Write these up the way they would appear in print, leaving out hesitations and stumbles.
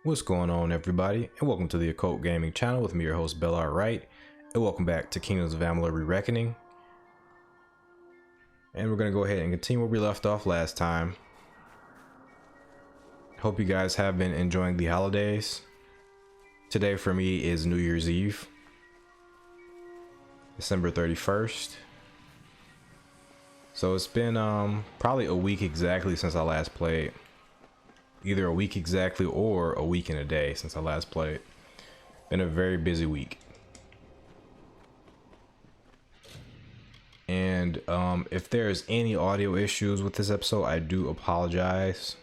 What's going on, everybody, and welcome to the Occult Gaming channel with me, your host Bellart Wright, and welcome back to Kingdoms of Amalur Re-Reckoning. And we're gonna go ahead and continue where we left off last time. Hope you guys have been enjoying the holidays. Today for me is New Year's Eve, December 31st. So it's been probably a week exactly since I last played. Either a week exactly or a week and a day since I last played. Been a very busy week. And if there's any audio issues with this episode, I do apologize.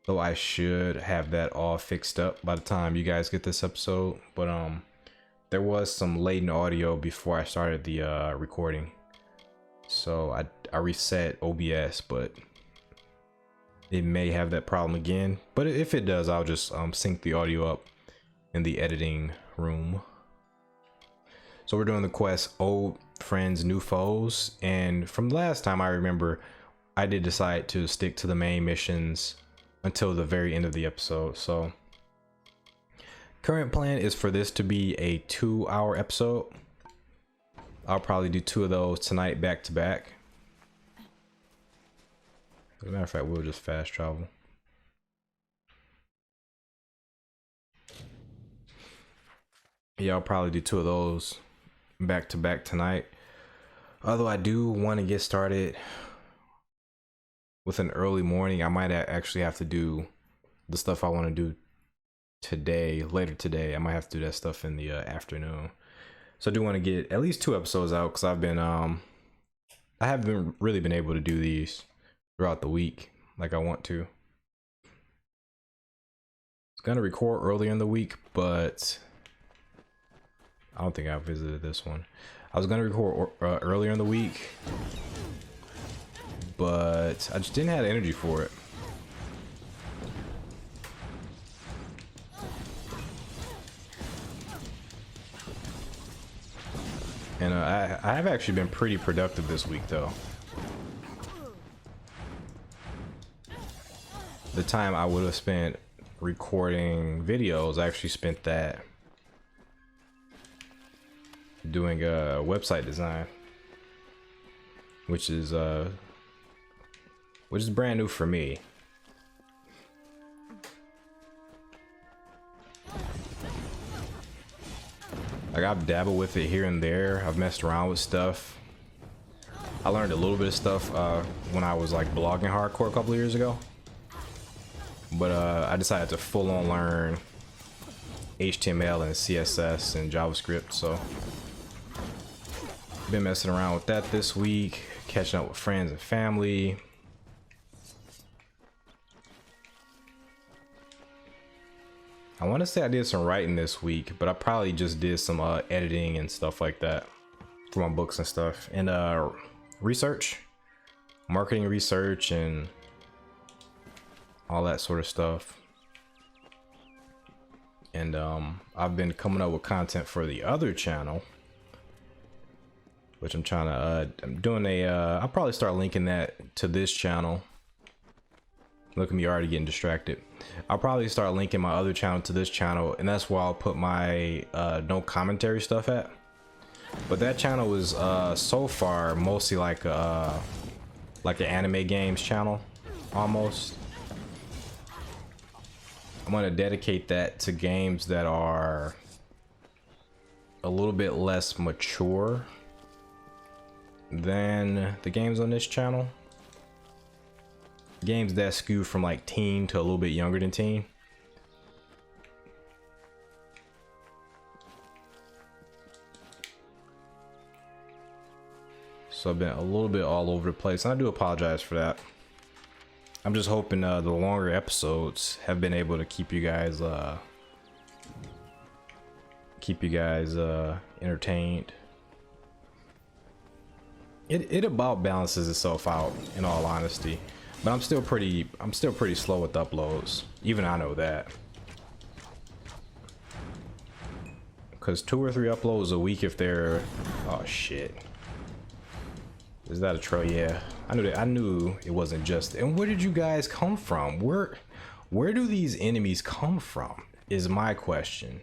Though I should have that all fixed up by the time you guys get this episode. But there was some latent audio before I started the recording. So I reset OBS, but it may have that problem again. But if it does, I'll just sync the audio up in the editing room. So we're doing the quest Old Friends, New Foes. And from last time I remember, I did decide to stick to the main missions until the very end of the episode. So current plan is for this to be a 2-hour episode. I'll probably do 2 of those tonight back to back. As a matter of fact, we'll just fast travel. Yeah, I'll probably do 2 of those back to back tonight. Although I do want to get started with an early morning. I might actually have to do the stuff I want to do today, later today. I might have to do that stuff in the afternoon. So I do want to get at least 2 episodes out because I've been I haven't really been able to do these throughout the week like I want to. I was gonna record earlier in the week, but I don't think I visited this one. I was gonna record earlier in the week, but I just didn't have the energy for it. And I have actually been pretty productive this week though. The time I would have spent recording videos, I actually spent that doing a website design, which is brand new for me. Like, I've dabbled with it here and there. I've messed around with stuff. I learned a little bit of stuff when I was like blogging hardcore a couple of years ago. But I decided to full on learn HTML and CSS and JavaScript. So been messing around with that this week, catching up with friends and family. I want to say I did some writing this week, but I probably just did some editing and stuff like that for my books and stuff, and research, marketing research, and all that sort of stuff. And I've been coming up with content for the other channel, which I'm trying to I'm doing a I'll probably start linking that to this channel. Look at me already getting distracted. I'll probably start linking my other channel to this channel, and that's where I'll put my no commentary stuff at. But that channel is so far mostly like an anime games channel, almost. I'm gonna dedicate that to games that are a little bit less mature than the games on this channel. Games that skew from like teen to a little bit younger than teen. So I've been a little bit all over the place, and I do apologize for that. I'm just hoping the longer episodes have been able to keep you guys entertained. It about balances itself out, in all honesty. But I'm still pretty slow with uploads. Even I know that. Cause 2 or 3 uploads a week if they're, oh shit. Is that a troll? Yeah, I knew that. I knew it wasn't just. And where did you guys come from? Where Where do these enemies come from is my question.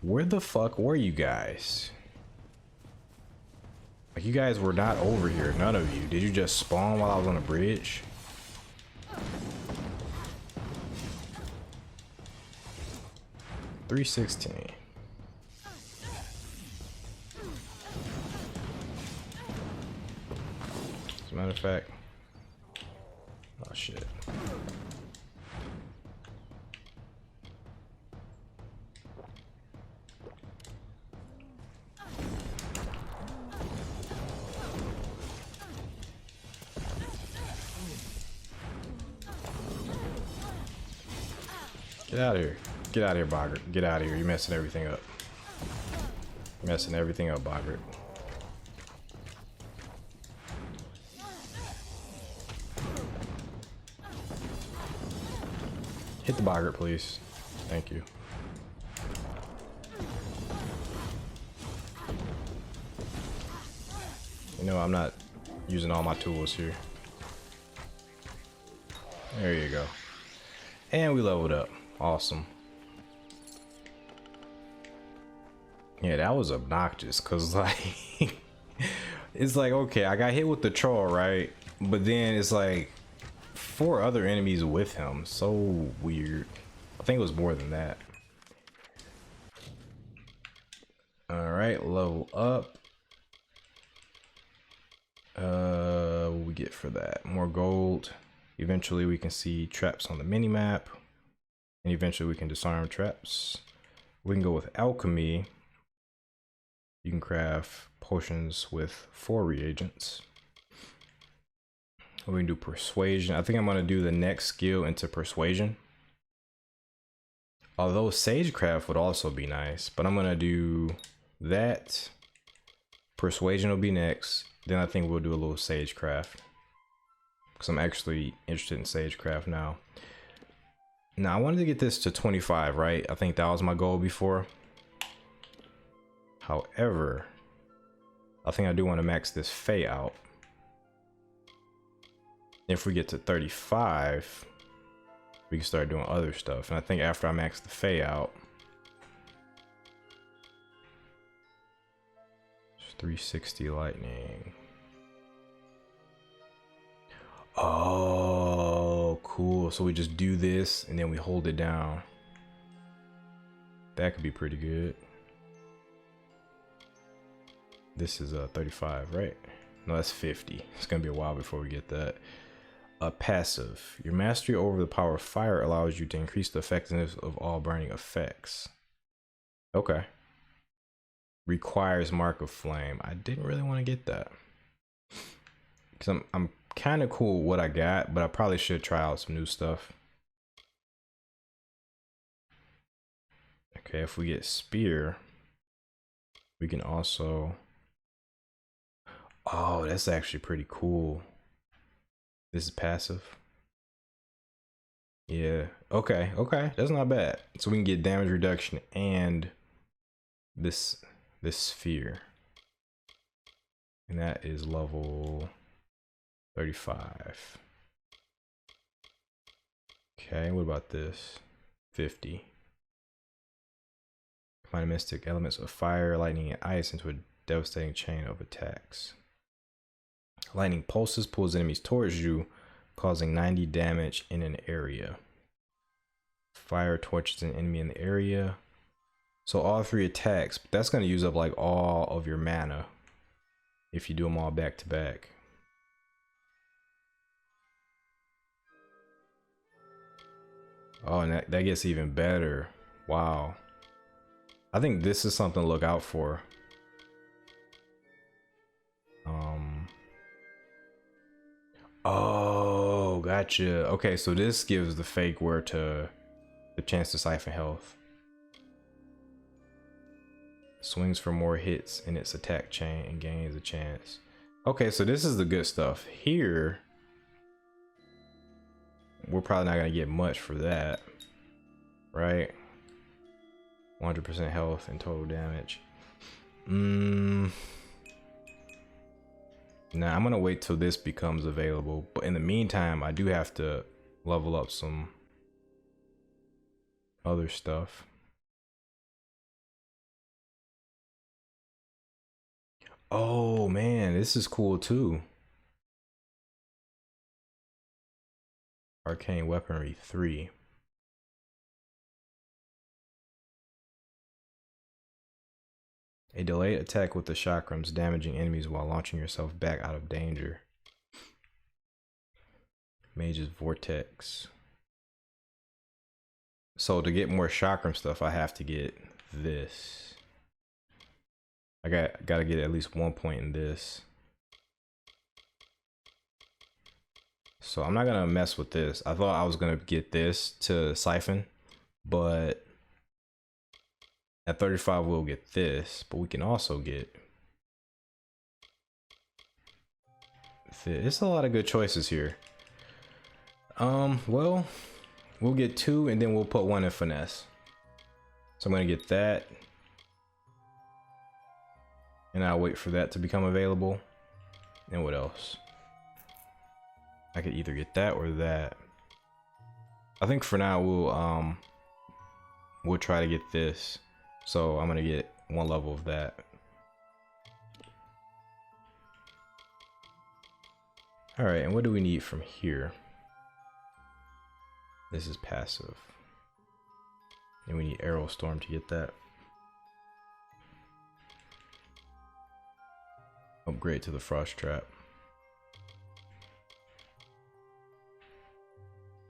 Where the fuck were you guys? Like, you guys were not over here, none of you. Did you just spawn while I was on a bridge? $316. As a matter of fact, oh shit. Get out of here. Get out of here, Boggart. Get out of here. You're messing everything up. You're messing everything up, Boggart. Hit the Boggart, please. Thank you. You know, I'm not using all my tools here. There you go. And we leveled up. Awesome. Yeah, that was obnoxious, cause like it's like, okay, I got hit with the troll, right? But then it's like 4 other enemies with him. So weird. I think it was more than that. All right, level up. What we get for that? More gold. Eventually we can see traps on the mini map. And eventually we can disarm traps. We can go with alchemy. You can craft potions with 4 reagents. We can do persuasion. I think I'm going to do the next skill into persuasion. Although Sagecraft would also be nice, but I'm going to do that. Persuasion will be next. Then I think we'll do a little Sagecraft, because I'm actually interested in Sagecraft now. Now I wanted to get this to 25, right? I think that was my goal before. However, I think I do want to max this Fae out. If we get to 35, we can start doing other stuff. And I think after I max the Fae out, 360 lightning. Oh, cool. So we just do this and then we hold it down. That could be pretty good. This is 35, right? No, that's 50. It's gonna be a while before we get that. Passive. Your mastery over the power of fire allows you to increase the effectiveness of all burning effects. Okay. Requires mark of flame. I didn't really want to get that, because I'm kind of cool with what I got, but I probably should try out some new stuff. Okay, if we get spear, we can also, oh, that's actually pretty cool. This is passive. Yeah, okay, that's not bad. So we can get damage reduction and this sphere, and that is level 35. Okay, what about this? 50. Combine mystic elements of fire, lightning, and ice into a devastating chain of attacks. Lightning pulses pulls enemies towards you, causing 90 damage in an area. Fire torches an enemy in the area. So all 3 attacks, but that's going to use up like all of your mana if you do them all back to back. Oh, and that gets even better. Wow. I think this is something to look out for. Oh, gotcha. Okay, so this gives the fake word to the chance to siphon health. Swings for more hits in its attack chain and gains a chance. Okay, so this is the good stuff. Here, we're probably not gonna get much for that, right? 100% health and total damage. Now I'm gonna wait till this becomes available, but in the meantime I do have to level up some other stuff. Oh man, this is cool too. Arcane Weaponry 3. A delayed attack with the chakrams, damaging enemies while launching yourself back out of danger. Mage's Vortex. So to get more chakram stuff, I have to get this. I gotta get at least 1 point in this. So I'm not gonna mess with this. I thought I was gonna get this to siphon, but at 35 we'll get this, but we can also get this. It's a lot of good choices here. Well, we'll get 2 and then we'll put 1 in finesse. So I'm gonna get that. And I'll wait for that to become available. And what else? I could either get that or that. I think for now we'll try to get this. So I'm gonna get 1 level of that. All right, and what do we need from here? This is passive. And we need Arrow Storm to get that. Upgrade to the Frost Trap.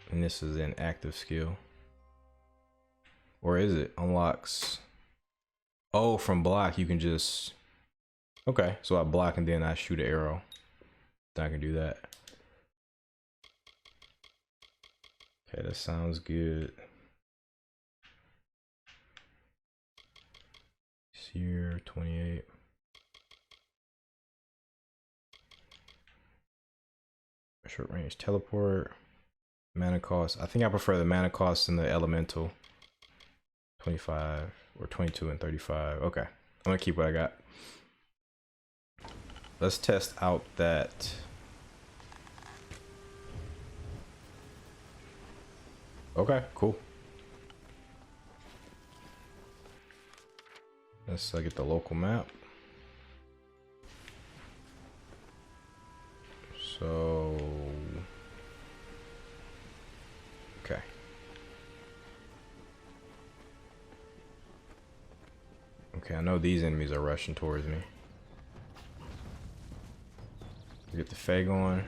And this is an active skill. Or is it? Unlocks. Oh, from block you can just... Okay, so I block and then I shoot an arrow. Then I can do that. Okay, that sounds good. Seer 28. Short range teleport. Mana cost. I think I prefer the mana cost in the elemental. 25 or 22 and 35. Okay, I'm gonna keep what I got. Let's test out that. Okay, cool. Let's get the local map. So, okay. Okay, I know these enemies are rushing towards me. Get the Fae going.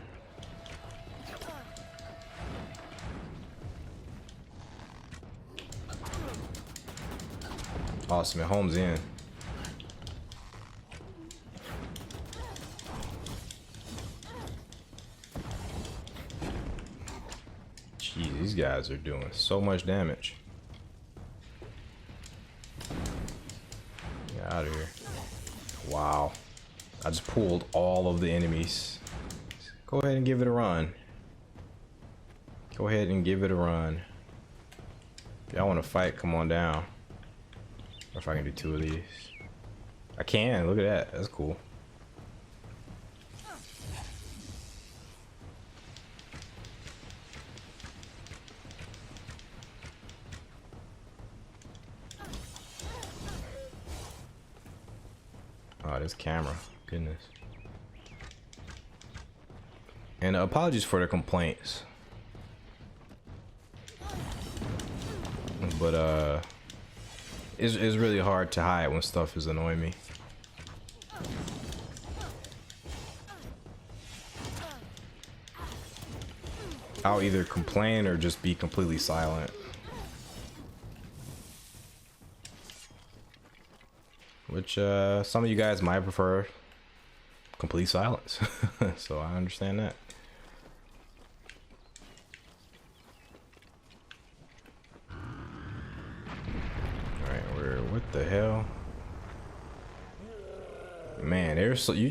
Awesome, it homes in. Jeez, these guys are doing so much damage. Get out of here. Wow. I just pulled all of the enemies. Go ahead and give it a run. Go ahead and give it a run. If y'all want to fight, come on down. Or if I can do 2 of these. I can, look at that. That's cool. Oh, this camera. Goodness. And apologies for the complaints. But it's really hard to hide when stuff is annoying me. I'll either complain or just be completely silent. Which some of you guys might prefer complete silence. So I understand that. Alright, what the hell? Man, there's so you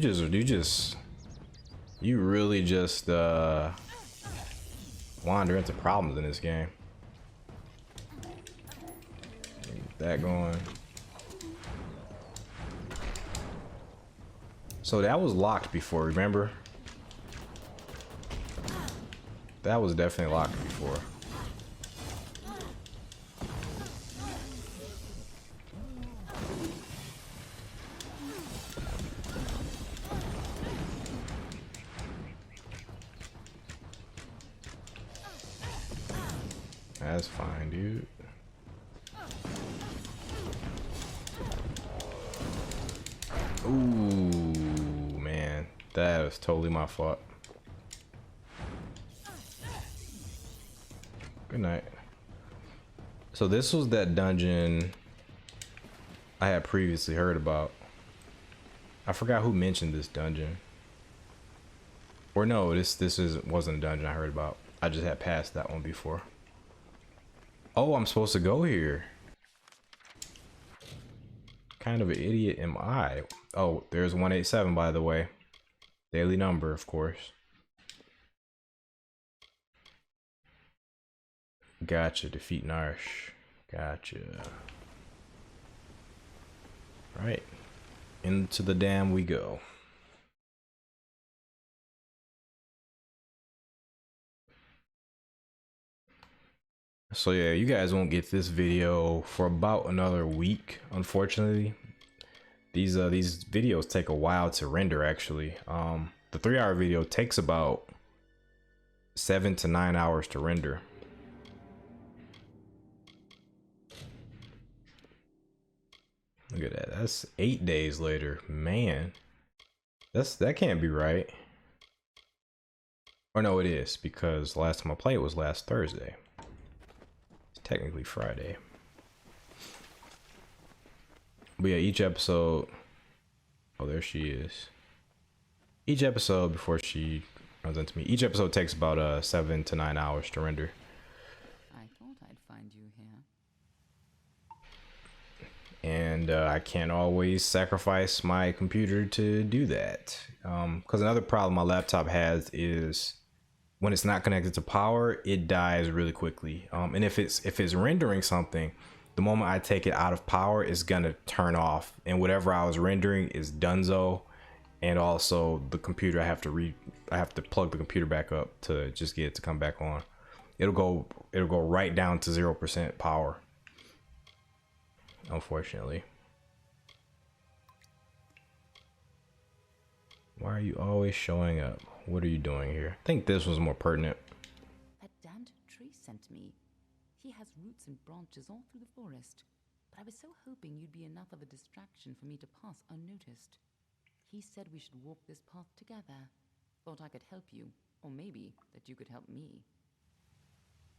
really just wander into problems in this game. Get that going. So that was locked before, remember? That was definitely locked before. That's fine, dude. Ooh, man. That was totally my fault. Good night. So this was that dungeon I had previously heard about. I forgot who mentioned this dungeon. Or no, wasn't a dungeon I heard about. I just had passed that one before. Oh, I'm supposed to go here. Kind of an idiot am I? Oh, there's 187 by the way. Daily number, of course. Gotcha, defeat Gnarsh. Gotcha. Right. Into the dam we go. So yeah, you guys won't get this video for about another week, unfortunately. These videos take a while to render actually. The 3-hour video takes about 7 to 9 hours to render. Look at that. That's 8 days later. Man. That can't be right. Or no, it is, because last time I played was last Thursday. It's technically Friday. But yeah, each episode... Oh, there she is. Each episode, before she runs into me, each episode takes about 7 to 9 hours to render. I thought I'd find you here. And I can't always sacrifice my computer to do that. Because another problem my laptop has is when it's not connected to power, it dies really quickly. And if it's rendering something, the moment I take it out of power, it's gonna turn off, and whatever I was rendering is donezo. And also the computer, I have to plug the computer back up to just get it to come back on. It'll go right down to 0% power, unfortunately. Why are you always showing up? What are you doing here? I think this was more pertinent. That damned tree sent me. He has roots and branches all through the forest, but I was so hoping you'd be enough of a distraction for me to pass unnoticed. He said we should walk this path together. Thought I could help you, or maybe that you could help me.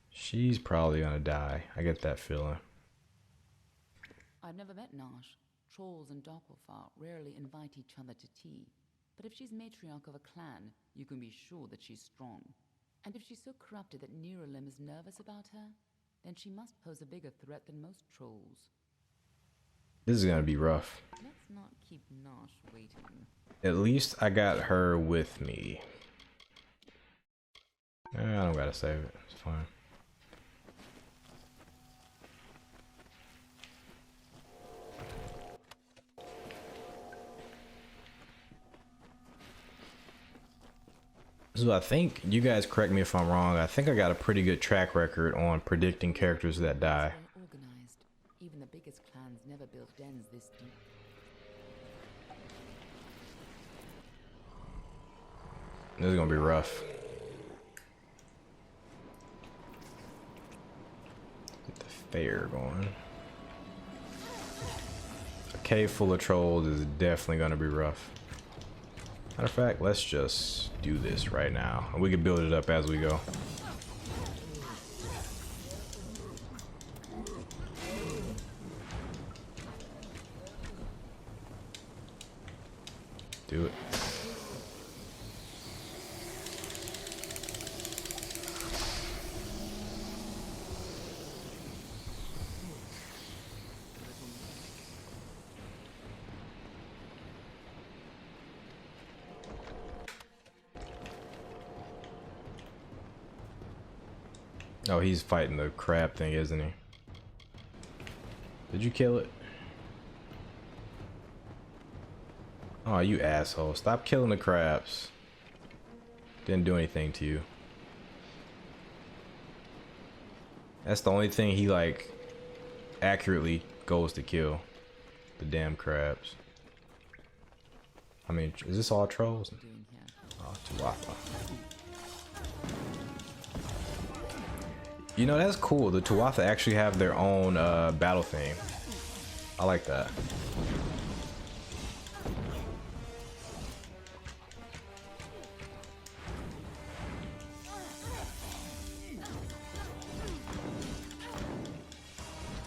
She's probably gonna die. I get that feeling. I've never met Gnarsh. Trolls and Doppelfar rarely invite each other to tea. But if she's matriarch of a clan, you can be sure that she's strong. And if she's so corrupted that Nerolim is nervous about her, then she must pose a bigger threat than most trolls. This is gonna be rough. Let's not keep Gnarsh waiting. At least I got her with me. I don't gotta save it. It's fine. So I think, you guys correct me if I'm wrong, I think I got a pretty good track record on predicting characters that die. Well organized. Even the biggest clans never built dens this deep. This is gonna be rough. Get the fair going. A cave full of trolls is definitely gonna be rough. Matter of fact, let's just do this right now. We can build it up as we go. Do it. Oh, he's fighting the crab thing, isn't he? Did you kill it? Oh, you asshole. Stop killing the crabs. Didn't do anything to you. That's the only thing he like accurately goes to kill. The damn crabs. I mean, is this all trolls? Oh, Tuatha. You know, that's cool. The Tuatha actually have their own battle theme. I like that.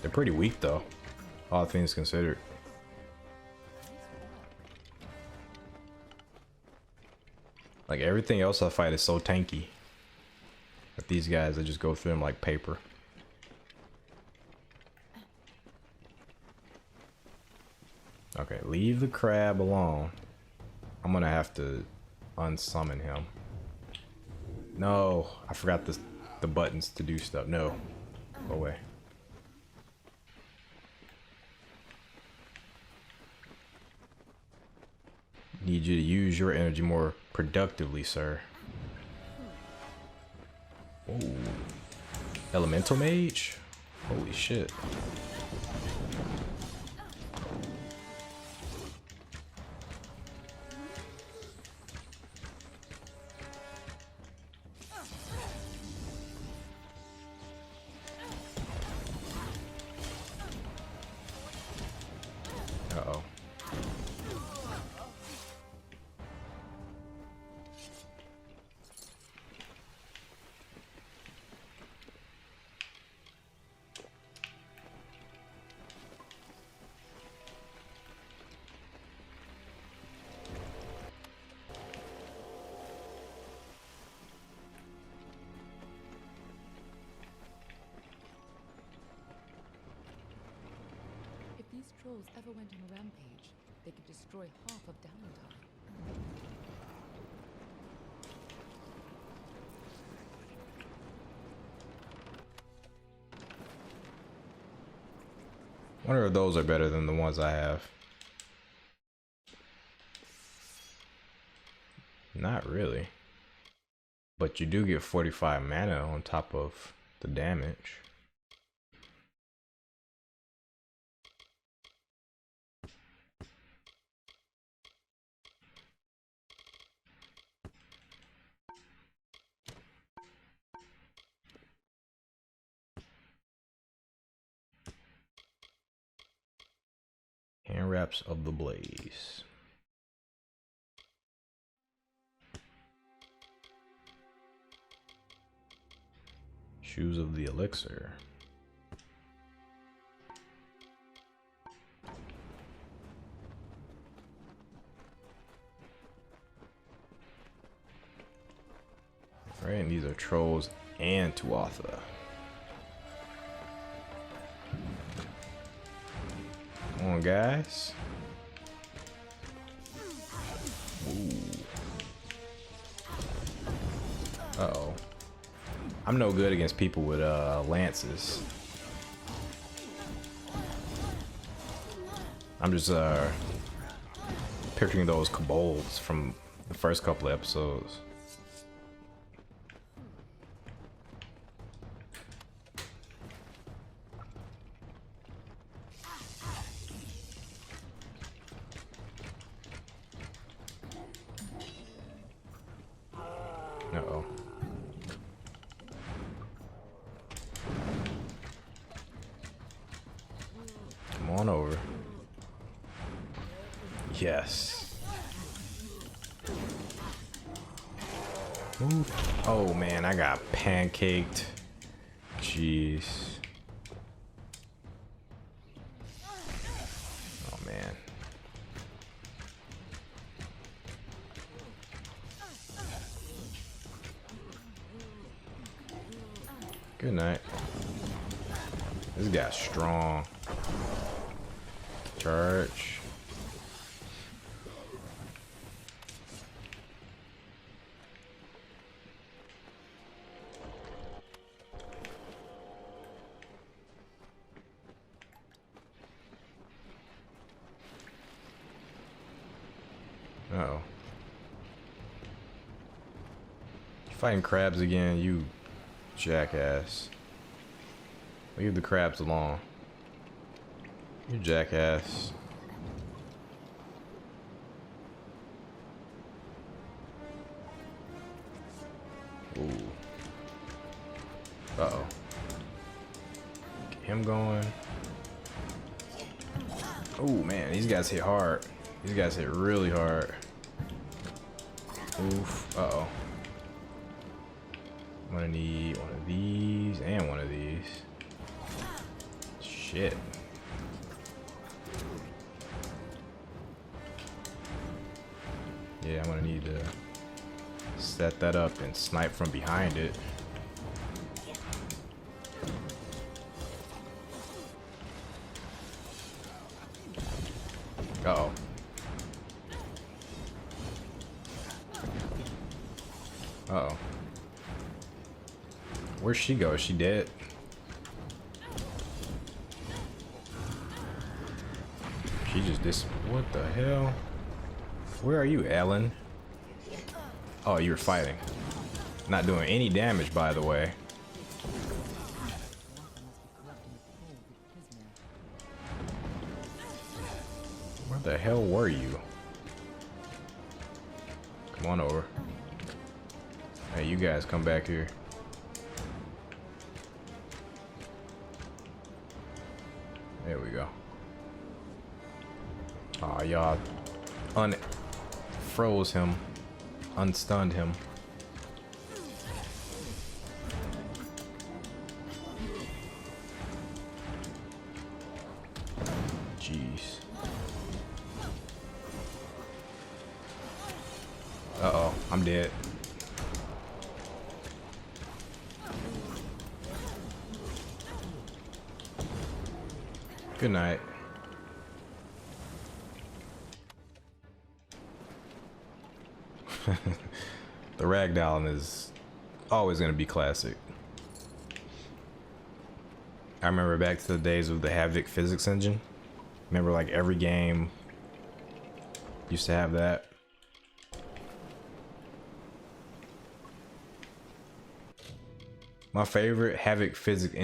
They're pretty weak though, all things considered. Like everything else I fight is so tanky. But these guys, I just go through them like paper. Okay, leave the crab alone. I'm gonna have to unsummon him. No, I forgot the buttons to do stuff. No, go away. Need you to use your energy more productively, sir. Oh, elemental mage? Holy shit. Uh-oh. These trolls ever went on a rampage, they could destroy half of Downtime. I wonder if those are better than the ones I have. Not really. But you do get 45 mana on top of the damage. Hand wraps of the blaze. Shoes of the elixir. Alright, and these are trolls and Tuatha. Come on, guys. Ooh. Uh-oh. I'm no good against people with lances. I'm just picturing those kobolds from the first couple of episodes. Uh-oh. Come on over. Yes. Move. Oh man, I got pancaked. Jeez. Oh man. Good night. This guy's strong. Charge. Uh-oh. Fighting crabs again, you jackass. Leave the crabs alone. You jackass. Ooh. Uh-oh. Get him going. Oh man, these guys hit hard. These guys hit really hard. Oof. Uh-oh. I'm gonna need one of these and one of these. Shit. Yeah, I'm gonna need to set that up and snipe from behind it. Uh-oh. Uh-oh. Where'd she go? Is she dead? She just what the hell? Where are you, Alan? Oh, you were fighting. Not doing any damage, by the way. Where the hell were you? Come on over. Hey, you guys come back here. There we go. Aw, y'all froze him. Unstunned him. Jeez. Uh-oh, I'm dead. Good night. The ragdollin is always going to be classic. I remember back to the days of the Havoc physics engine. Remember, like, every game used to have that. My favorite Havoc physics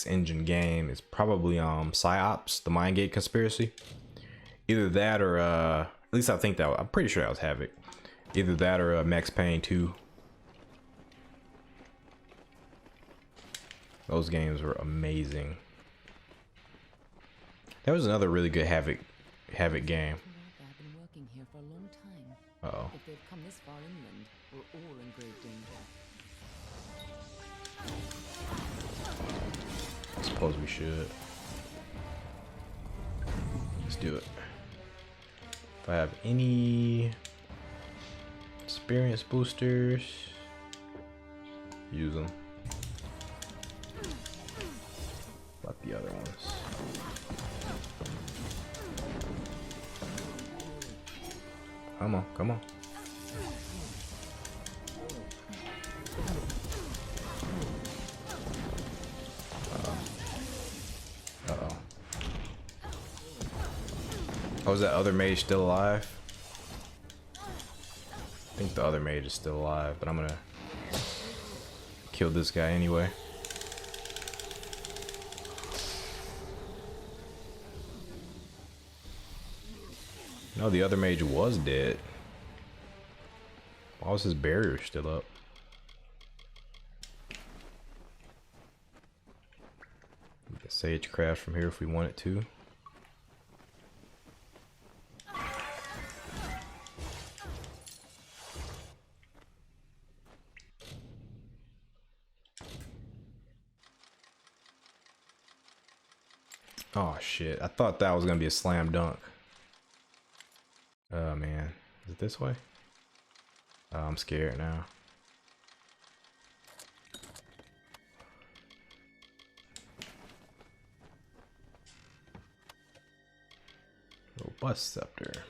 engine game is probably Psyops, the Mind Gate Conspiracy. Either that or at least I think that I'm pretty sure that was Havoc. Either that or Max Payne 2. Those games were amazing. That was another really good Havoc game. I've been working here for a long time. Uh-oh. If they've come this far inland, we're all in grave danger. I suppose we should. Let's do it. If I have any experience boosters, use them. Like the other ones. Come on, come on. Uh-oh. Oh, is that other mage still alive? I think the other mage is still alive, but I'm gonna kill this guy anyway. No, the other mage was dead. Why was his barrier still up? We can Sagecraft from here if we wanted to. Oh shit, I thought that was gonna be a slam dunk. Oh man, is it this way? Oh, I'm scared now. Robust scepter.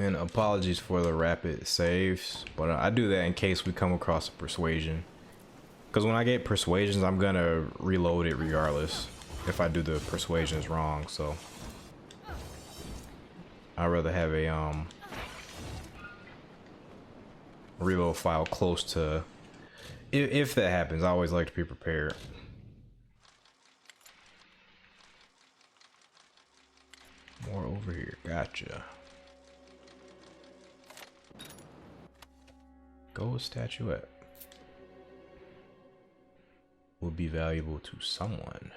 And apologies for the rapid saves, but I do that in case we come across a persuasion. Because when I get persuasions, I'm gonna reload it regardless if I do the persuasions wrong. So I'd rather have a reload file close to. If that happens, I always like to be prepared. More over here. Gotcha. Gold statuette will be valuable to someone.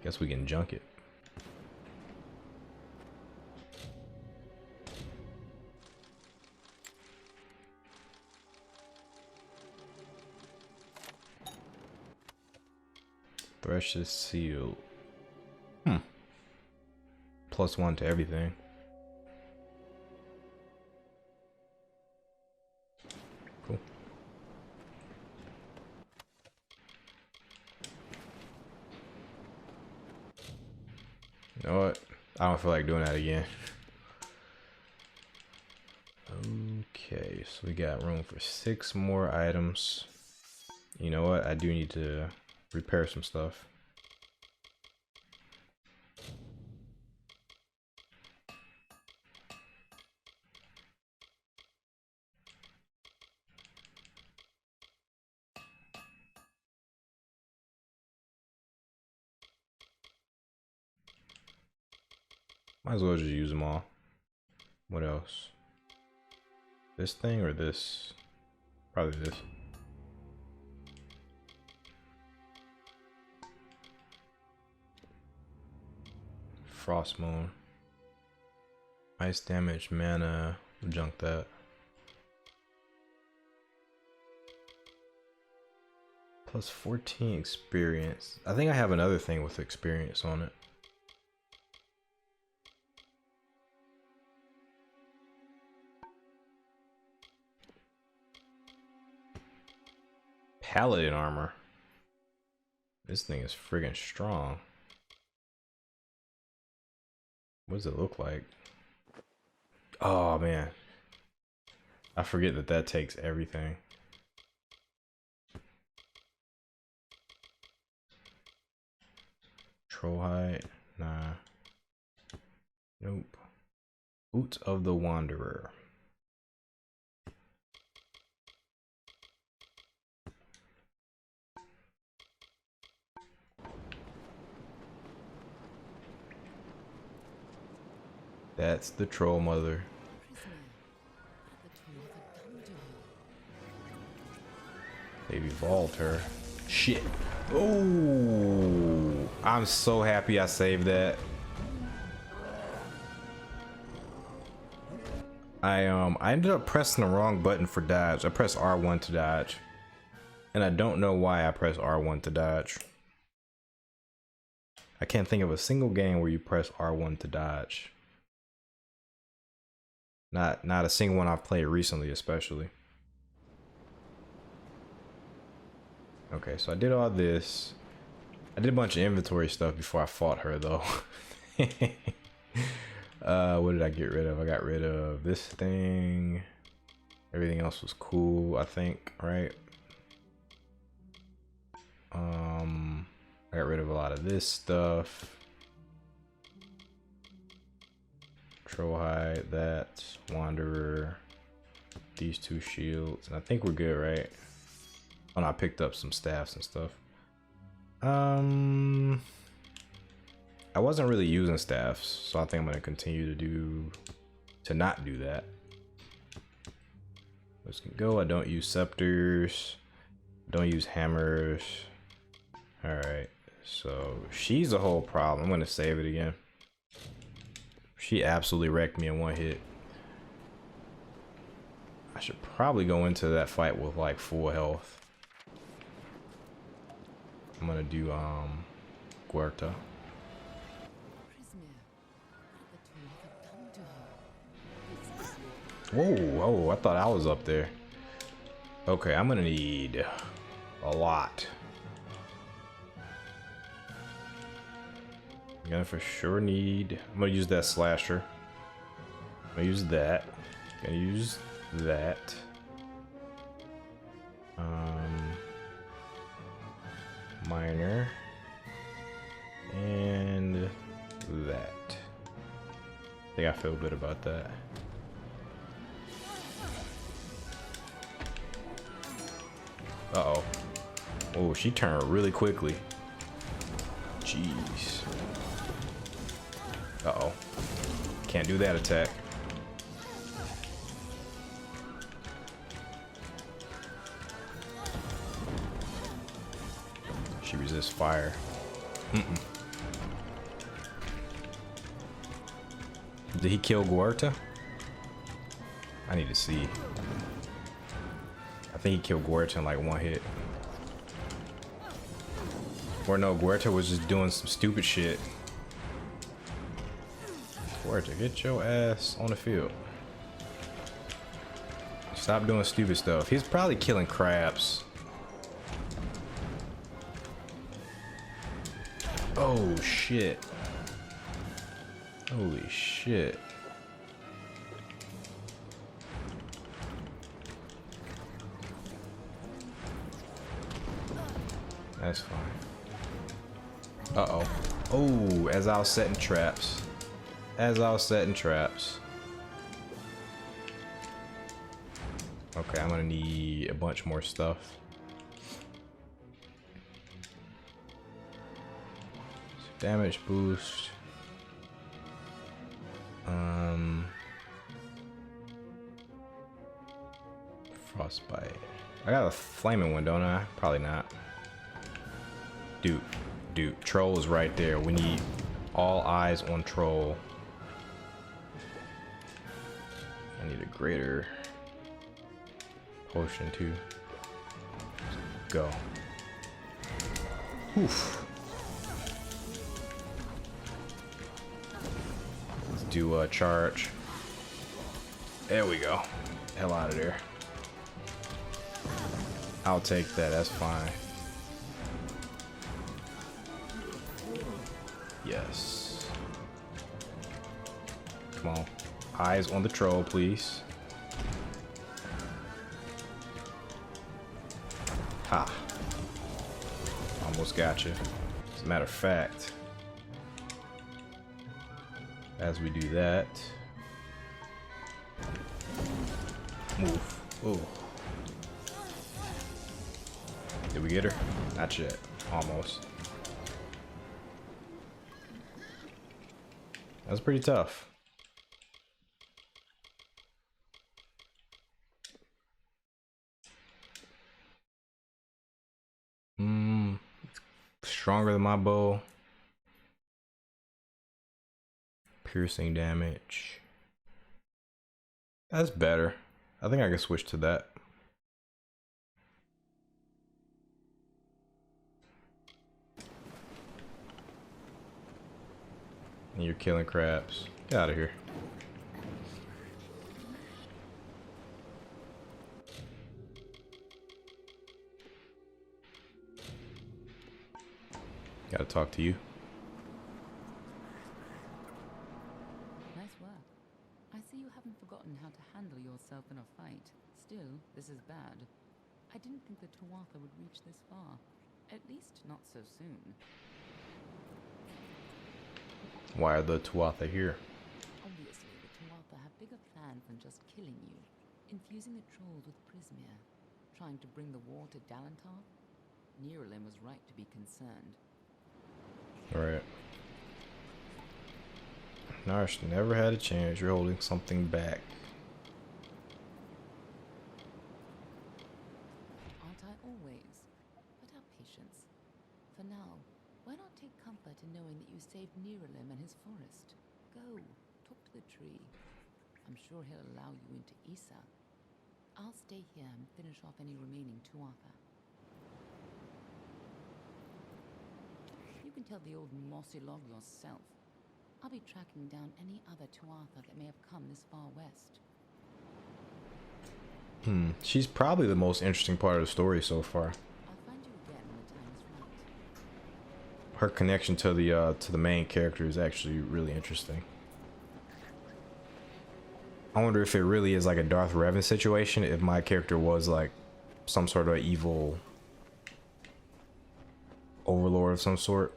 Guess we can junk it. Thresh is sealed. +1 to everything. Cool. You know what? I don't feel like doing that again. Okay, so we got room for 6 more items. You know what? I do need to repair some stuff. Might as well just use them all. What else? This thing or this? Probably this. Frost Moon. Ice damage, mana. We'll junk that. +14 experience. I think I have another thing with experience on it. Paladin armor. This thing is friggin' strong. What does it look like? Oh man, I forget that that takes everything. Troll hide? Nah. Nope. Boots of the Wanderer. That's the troll mother. They've evolved her. Shit. Oh, I'm so happy I saved that. I ended up pressing the wrong button for dodge. I pressed R1 to dodge. And I don't know why I pressed R1 to dodge. I can't think of a single game where you press R1 to dodge. Not a single one I've played recently, especially. Okay, so I did all this. I did a bunch of inventory stuff before I fought her, though. What did I get rid of? I got rid of this thing. Everything else was cool, I think, right? I got rid of a lot of this stuff. Troll hide, that Wanderer, these 2 shields, and I think we're good, right? Oh no, I picked up some staffs and stuff. I wasn't really using staffs, so I think I'm gonna continue to not do that. Let's go. I don't use scepters, don't use hammers. All right, so she's a whole problem. I'm gonna save it again. She absolutely wrecked me in 1 hit. I should probably go into that fight with like full health. I'm gonna do Guerta. Whoa, whoa, I thought I was up there. Okay, I'm gonna need a lot. I'm gonna for sure need, I'm gonna use that slasher. Gonna use that. Gonna use that. Minor. And that. I think I feel good about that. Uh-oh. Oh, she turned really quickly. Jeez. Uh-oh. Can't do that attack. She resists fire. Did he kill Guerta? I need to see. I think he killed Guerta in like one hit. Or no, Guerta was just doing some stupid shit. Guerta, get your ass on the field. Stop doing stupid stuff. He's probably killing crabs. Oh shit. Holy shit. That's fine. Uh-oh. Oh, as I was setting traps. As I was setting traps. Okay, I'm gonna need a bunch more stuff. Damage boost. Frostbite. I got a flaming one, don't I? Probably not. Dude, Troll is right there. We need all eyes on Troll. I need a greater potion too. Go. Oof. Let's do a charge. There we go. Hell out of there. I'll take that. That's fine. Yes. Come on. Eyes on the troll, please. Ha. Almost got you. As a matter of fact, as we do that, move. Oh. Did we get her? Not yet. Almost. That was pretty tough. Stronger than my bow. Piercing damage. That's better. I think I can switch to that. And you're killing crabs. Get out of here. Gotta talk to you. Nice work. I see you haven't forgotten how to handle yourself in a fight. Still, this is bad. I didn't think the Tuatha would reach this far. At least not so soon. Why are the Tuatha here? Obviously, the Tuatha have bigger plans than just killing you. Infusing the trolls with Prismere. Trying to bring the war to Dalantar? Gnarsh was right to be concerned. Alright. Gnarsh never had a chance. You're holding something back. Aren't I always? But have patience. For now, why not take comfort in knowing that you saved Gnarsh and his forest? Go, talk to the tree. I'm sure he'll allow you into Issa. I'll stay here and finish off any remaining Tuatha. You can tell the old mossy log yourself. I'll be tracking down any other Tuatha that may have come this far west. She's probably the most interesting part of the story so far. I'll find you again when the time is right. Her connection to the main character is actually really interesting. I wonder if it really is like a Darth Revan situation, if my character was like some sort of evil overlord of some sort.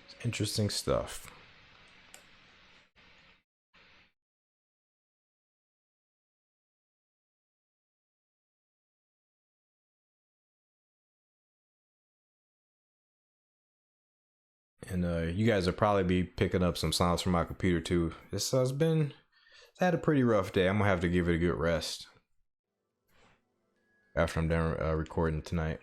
It's interesting stuff. And you guys will probably be picking up some sounds from my computer too. This has had a pretty rough day. I'm gonna have to give it a good rest after I'm done recording tonight.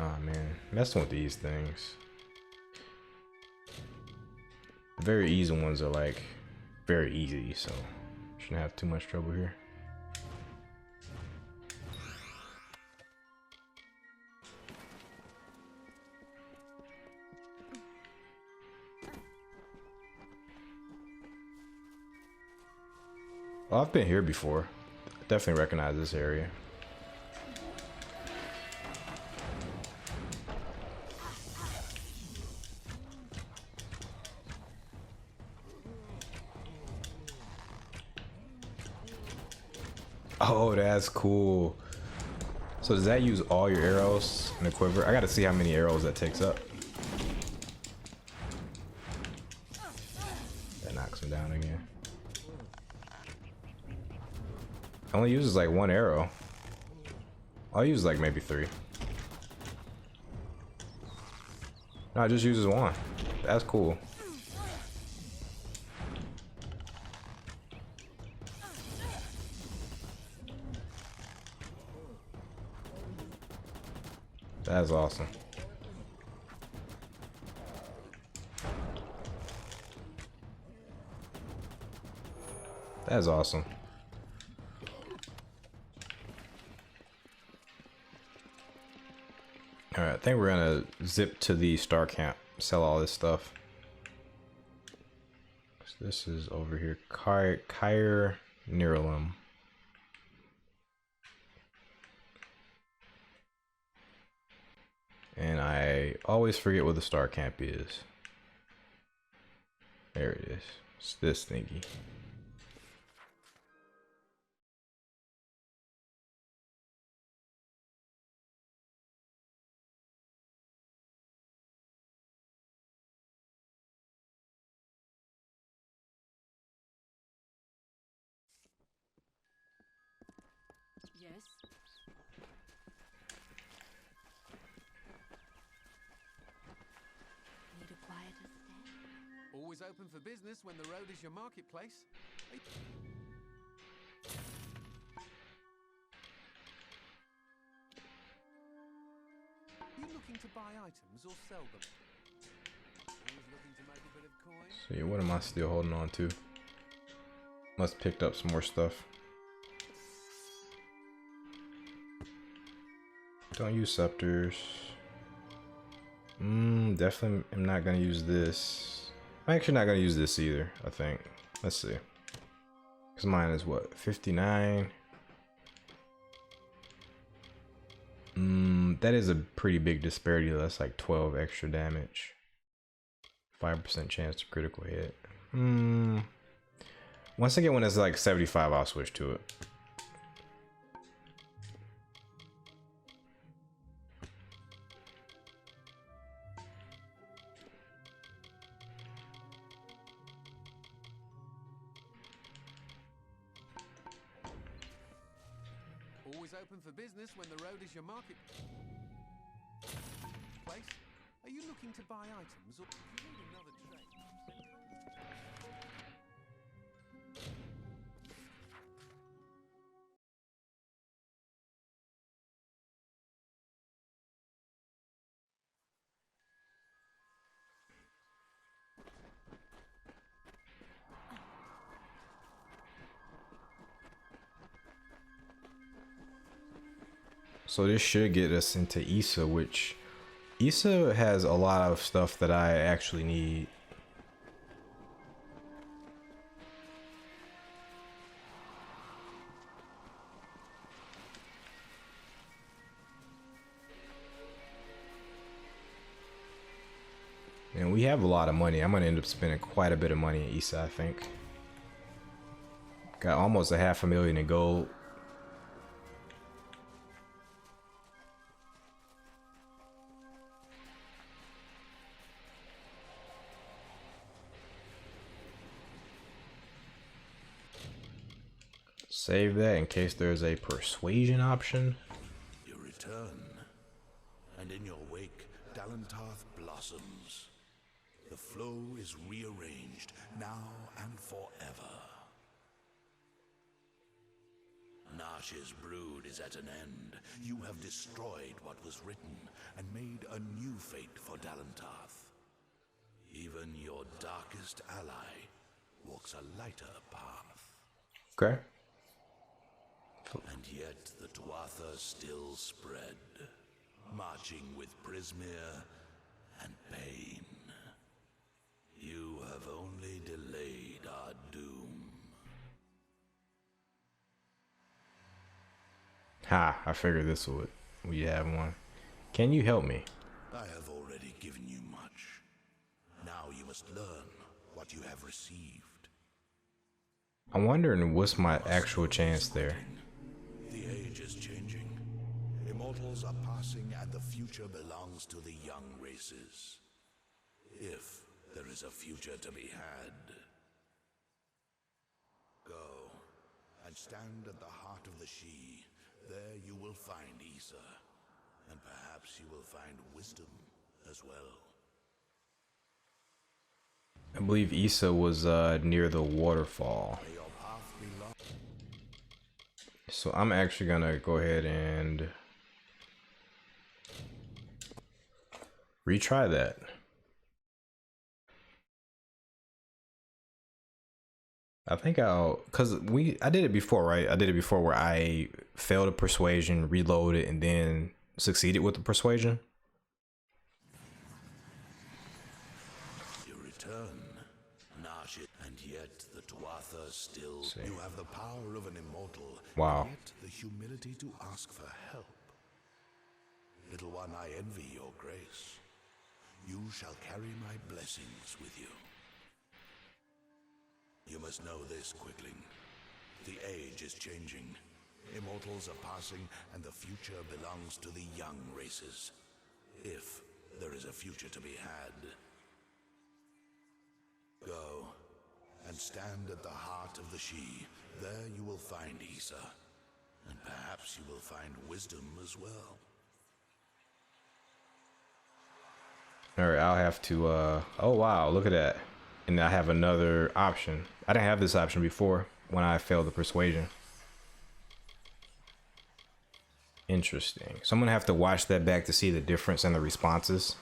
Oh man, messing with these things. The very easy ones are like very easy, so shouldn't have too much trouble here. Well, I've been here before. Definitely recognize this area. Oh, that's cool. So does that use all your arrows in the quiver? I gotta see how many arrows that takes up. That knocks him down again. Only uses like one arrow. I'll use like maybe 3. No, it just uses 1. That's cool. That's awesome. That's awesome. Alright, I think we're gonna zip to the star camp, sell all this stuff. So this is over here, Kerrinan. And I always forget what the star camp is. There it is. It's this thingy. Yes. Need a quieter step? Always open for business when the road is your marketplace. Are you looking to buy items or sell them? Always looking to make a bit of coin. So yeah, what am I still holding on to? Must picked up some more stuff. Don't use scepters. Definitely am not gonna use this. I'm actually not gonna use this either, I think. Let's see. Because mine is what, 59? That is a pretty big disparity. That's like 12 extra damage. 5% chance to critical hit. Once again, when it's like 75, I'll switch to it. Open for business when the road is your market place. Are you looking to buy items or do you need another trade? So this should get us into Issa, which Issa has a lot of stuff that I actually need. we have a lot of money. I'm gonna end up spending quite a bit of money in Issa, I think. Got almost a $500,000 in gold. Save that in case there's a persuasion option. You return, and in your wake, Dalentarth blossoms. The flow is rearranged, now and forever. Gnarsh's brood is at an end. You have destroyed what was written, and made a new fate for Dalentarth. Even your darkest ally walks a lighter path. Okay. And yet the Tuatha still spread, marching with Prismere and pain. You have only delayed our doom. Ha, I figured this would. We have one. Can you help me? I have already given you much. Now you must learn what you have received. I'm wondering what's my actual chance there. The age is changing. Immortals are passing, and the future belongs to the young races. If there is a future to be had. Go and stand at the heart of the She. There you will find Issa, and perhaps you will find wisdom as well. I believe Issa was near the waterfall. May your path be long. So I'm actually gonna go ahead and retry that. I think I did it before, right? I did it before where I failed a persuasion, reloaded, and then succeeded with the persuasion. You return, Gnarsh, and yet the Tuatha still. You have the power of an immortal. Wow. And yet the humility to ask for help. Little one, I envy your grace. You shall carry my blessings with you. You must know this, Quickling. The age is changing. Immortals are passing, and the future belongs to the young races. If there is a future to be had. Go and stand at the heart of the She. There you will find Issa, and perhaps you will find wisdom as well. Alright, I'll have to, oh wow, look at that. And I have another option. I didn't have this option before when I failed the persuasion. Interesting. So I'm gonna have to watch that back to see the difference in the responses.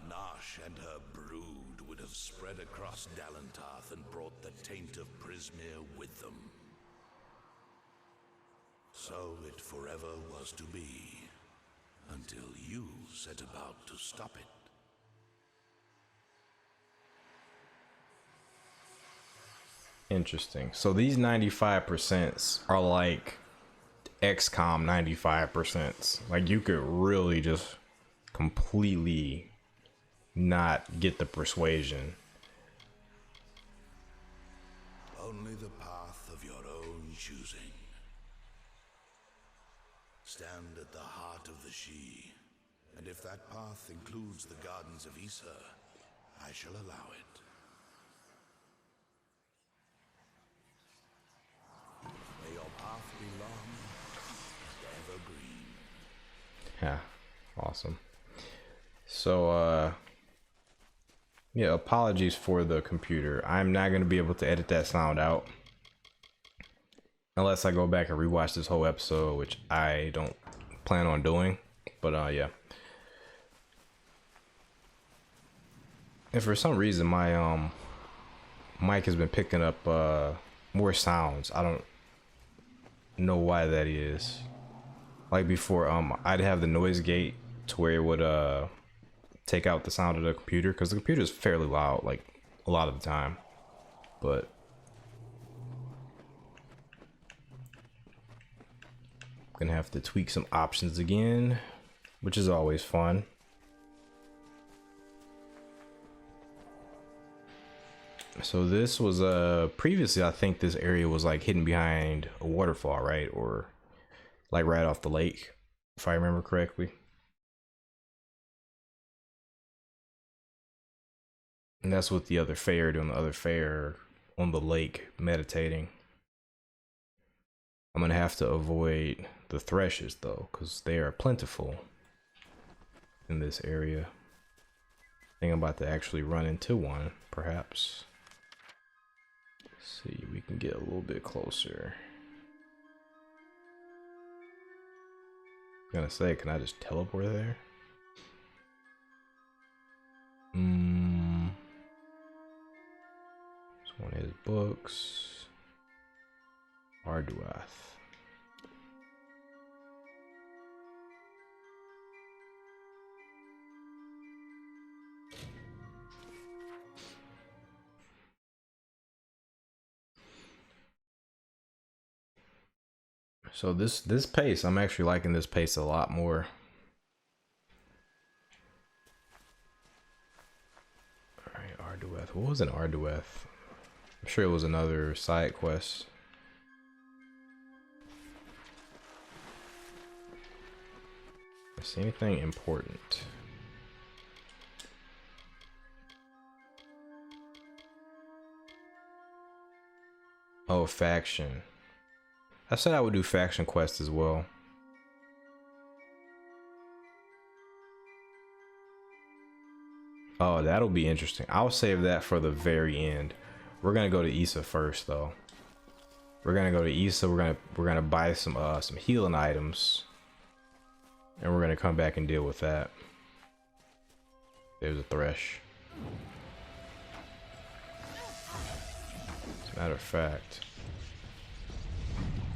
Gnarsh and her brood would have spread across Dalentarth and brought the taint of Prismere with them. So it forever was to be, until you set about to stop it. Interesting. So these 95% are like XCOM 95%. Like you could really just completely not get the persuasion. Only the path of your own choosing. Stand at the heart of the She, and if that path includes the gardens of Issa, I shall allow it. May your path be long and evergreen. Yeah, awesome. So, yeah, apologies for the computer. I'm not going to be able to edit that sound out. Unless I go back and rewatch this whole episode, which I don't plan on doing. But, yeah. And for some reason, my, mic has been picking up, more sounds. I don't know why that is. Like before, I'd have the noise gate to where it would, take out the sound of the computer, because the computer is fairly loud, like a lot of the time. But gonna have to tweak some options again, which is always fun. So this was previously, I think this area was like hidden behind a waterfall, right? Or like right off the lake, if I remember correctly. And that's what the other fair doing, the other fair on the lake meditating. I'm gonna have to avoid the thrushes though, because they are plentiful in this area. I think I'm about to actually run into one, perhaps. Let's see, we can get a little bit closer. I'm gonna say, can I just teleport there? It's one of his books. Arduath. So this pace, I'm actually liking this pace a lot more. Alright, Arduath. What was an Arduath? I'm sure it was another side quest. See anything important? Oh, faction. I said I would do faction quests as well. Oh, that'll be interesting. I'll save that for the very end. We're gonna go to Issa first, though. We're gonna go to Issa. We're gonna buy some healing items, and we're gonna come back and deal with that. There's a thresh. As a matter of fact,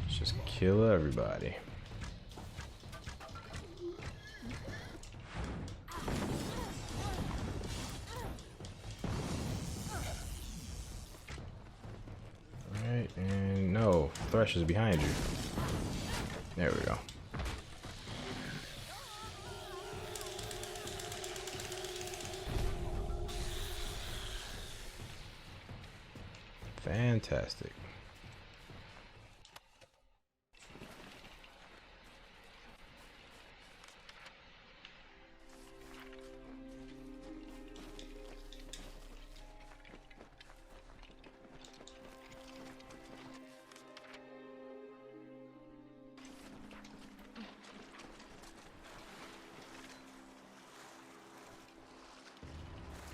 let's just kill everybody. Alright, and no, Thresh is behind you. There we go. Fantastic.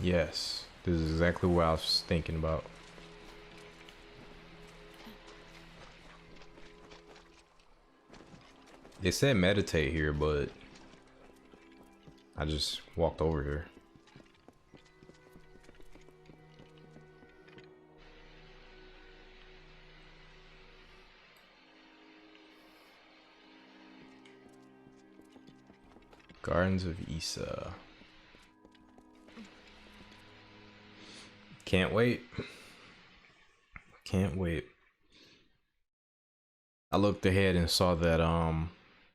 Yes, this is exactly what I was thinking about. They said meditate here, but I just walked over here. Gardens of Issa. Can't wait. Can't wait. I looked ahead and saw that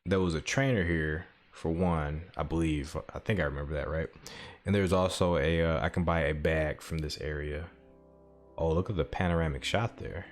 there was a trainer here for one, I believe. I think I remember that, right? And there's also a I can buy a bag from this area. Oh, look at the panoramic shot there.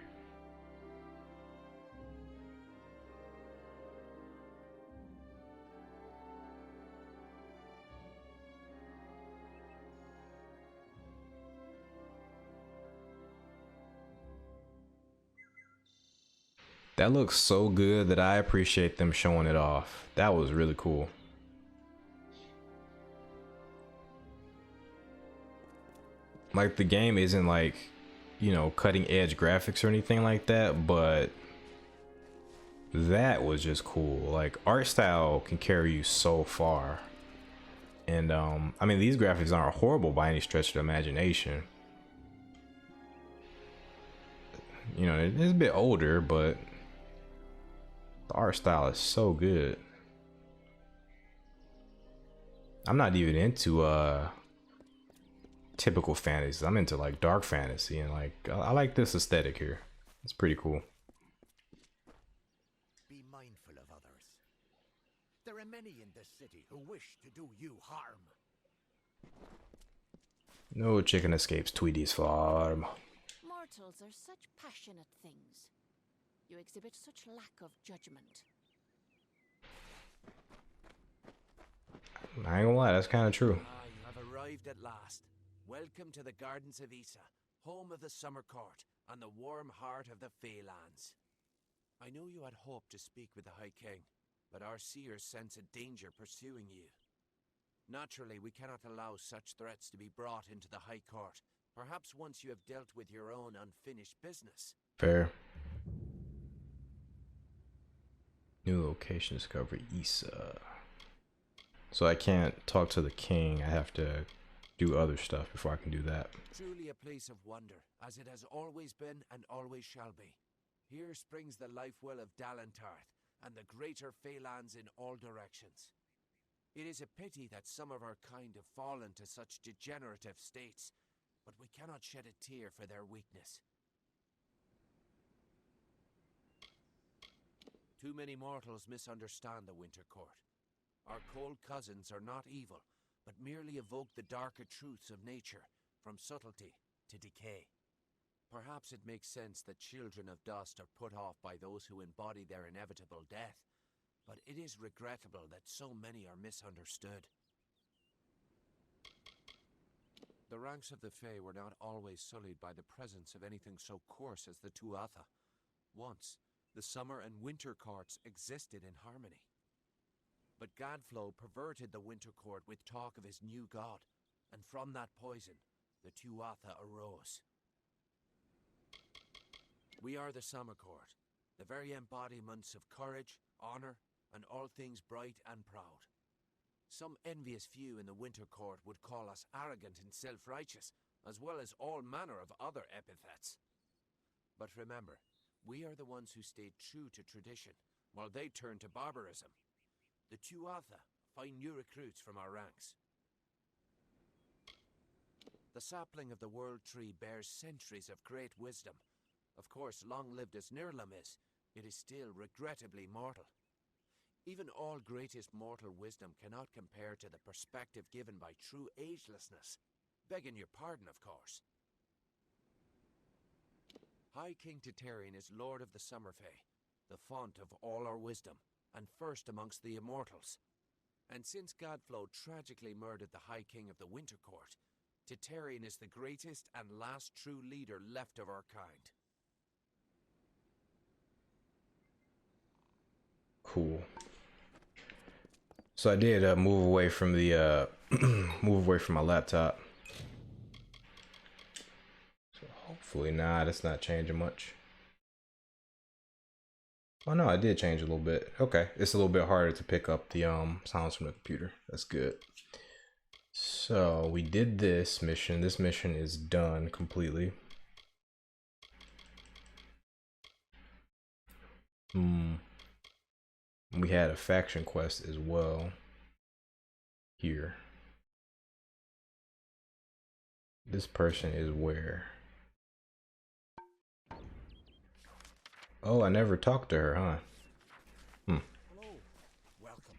That looks so good that I appreciate them showing it off. That was really cool. Like, the game isn't like, you know, cutting edge graphics or anything like that, but that was just cool. Like, art style can carry you so far. And I mean, these graphics aren't horrible by any stretch of the imagination. You know, it's a bit older, but the art style is so good. I'm not even into typical fantasy. I'm into like dark fantasy, and like I like this aesthetic here. It's pretty cool. Be mindful of others. There are many in this city who wish to do you harm. No chicken escapes Tweedy's farm. mortals are such passionate things. You exhibit such lack of judgment. I ain't gonna lie, that's kind of true. Ah, you have arrived at last. Welcome to the Gardens of Issa, home of the Summer Court, and the warm heart of the Feylands. I know you had hoped to speak with the High King, but our seers sense a danger pursuing you. Naturally, we cannot allow such threats to be brought into the High Court, perhaps once you have dealt with your own unfinished business. Fair. New location discovery, Issa. So I can't talk to the king. I have to do other stuff before I can do that. Truly a place of wonder, as it has always been and always shall be. Here springs the life well of Dalentarth, and the greater Feylands in all directions. It is a pity that some of our kind have fallen to such degenerative states, but we cannot shed a tear for their weakness. Too many mortals misunderstand the Winter Court. Our cold cousins are not evil, but merely evoke the darker truths of nature, from subtlety to decay. Perhaps it makes sense that children of dust are put off by those who embody their inevitable death, but it is regrettable that so many are misunderstood. The ranks of the Fae were not always sullied by the presence of anything so coarse as the Tuatha. Once, the Summer and Winter Courts existed in harmony. But Gadflow perverted the Winter Court with talk of his new god, and from that poison, the Tuatha arose. We are the Summer Court, the very embodiments of courage, honor, and all things bright and proud. Some envious few in the Winter Court would call us arrogant and self-righteous, as well as all manner of other epithets. But remember, we are the ones who stayed true to tradition, while they turned to barbarism. The Tuatha find new recruits from our ranks. The sapling of the World Tree bears centuries of great wisdom. Of course, long-lived as Nirlam is, it is still regrettably mortal. Even all greatest mortal wisdom cannot compare to the perspective given by true agelessness. Begging your pardon, of course. High King Teterian is Lord of the Summer Fae, the font of all our wisdom, and first amongst the immortals. And since Gadflow tragically murdered the High King of the Winter Court, Teterian is the greatest and last true leader left of our kind. Cool. So I did move away from the move away from my laptop. So hopefully, nah, that's not changing much. Oh no, I did change a little bit. Okay, it's a little bit harder to pick up the sounds from the computer. That's good. So we did this mission. This mission is done completely. We had a faction quest as well here. This person is where? Oh, I never talked to her, huh? Hello. Welcome.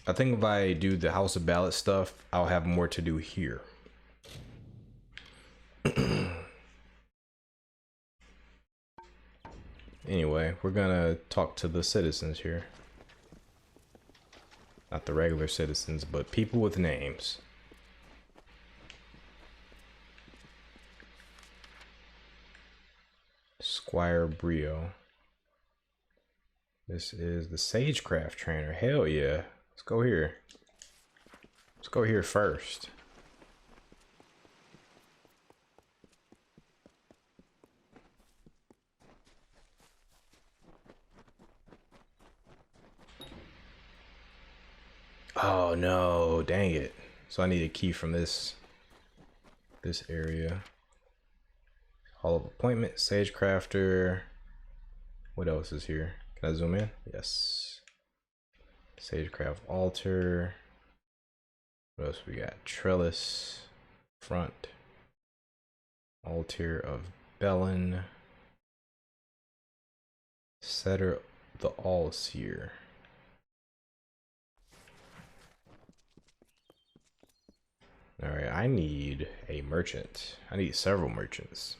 I think if I do the House of Ballad stuff, I'll have more to do here. Anyway, we're gonna talk to the citizens here. Not the regular citizens, but people with names. Squire Brio. This is the Sagecraft trainer. Hell yeah. Let's go here. Let's go here first. Oh no, dang it. So I need a key from this area. Hall of Appointment, Sagecrafter. What else is here? Can I zoom in? Yes. Sagecraft Altar. What else we got? Trellis, Front, Altar of Bellin, Setter the Allseer. All right, I need a merchant. I need several merchants.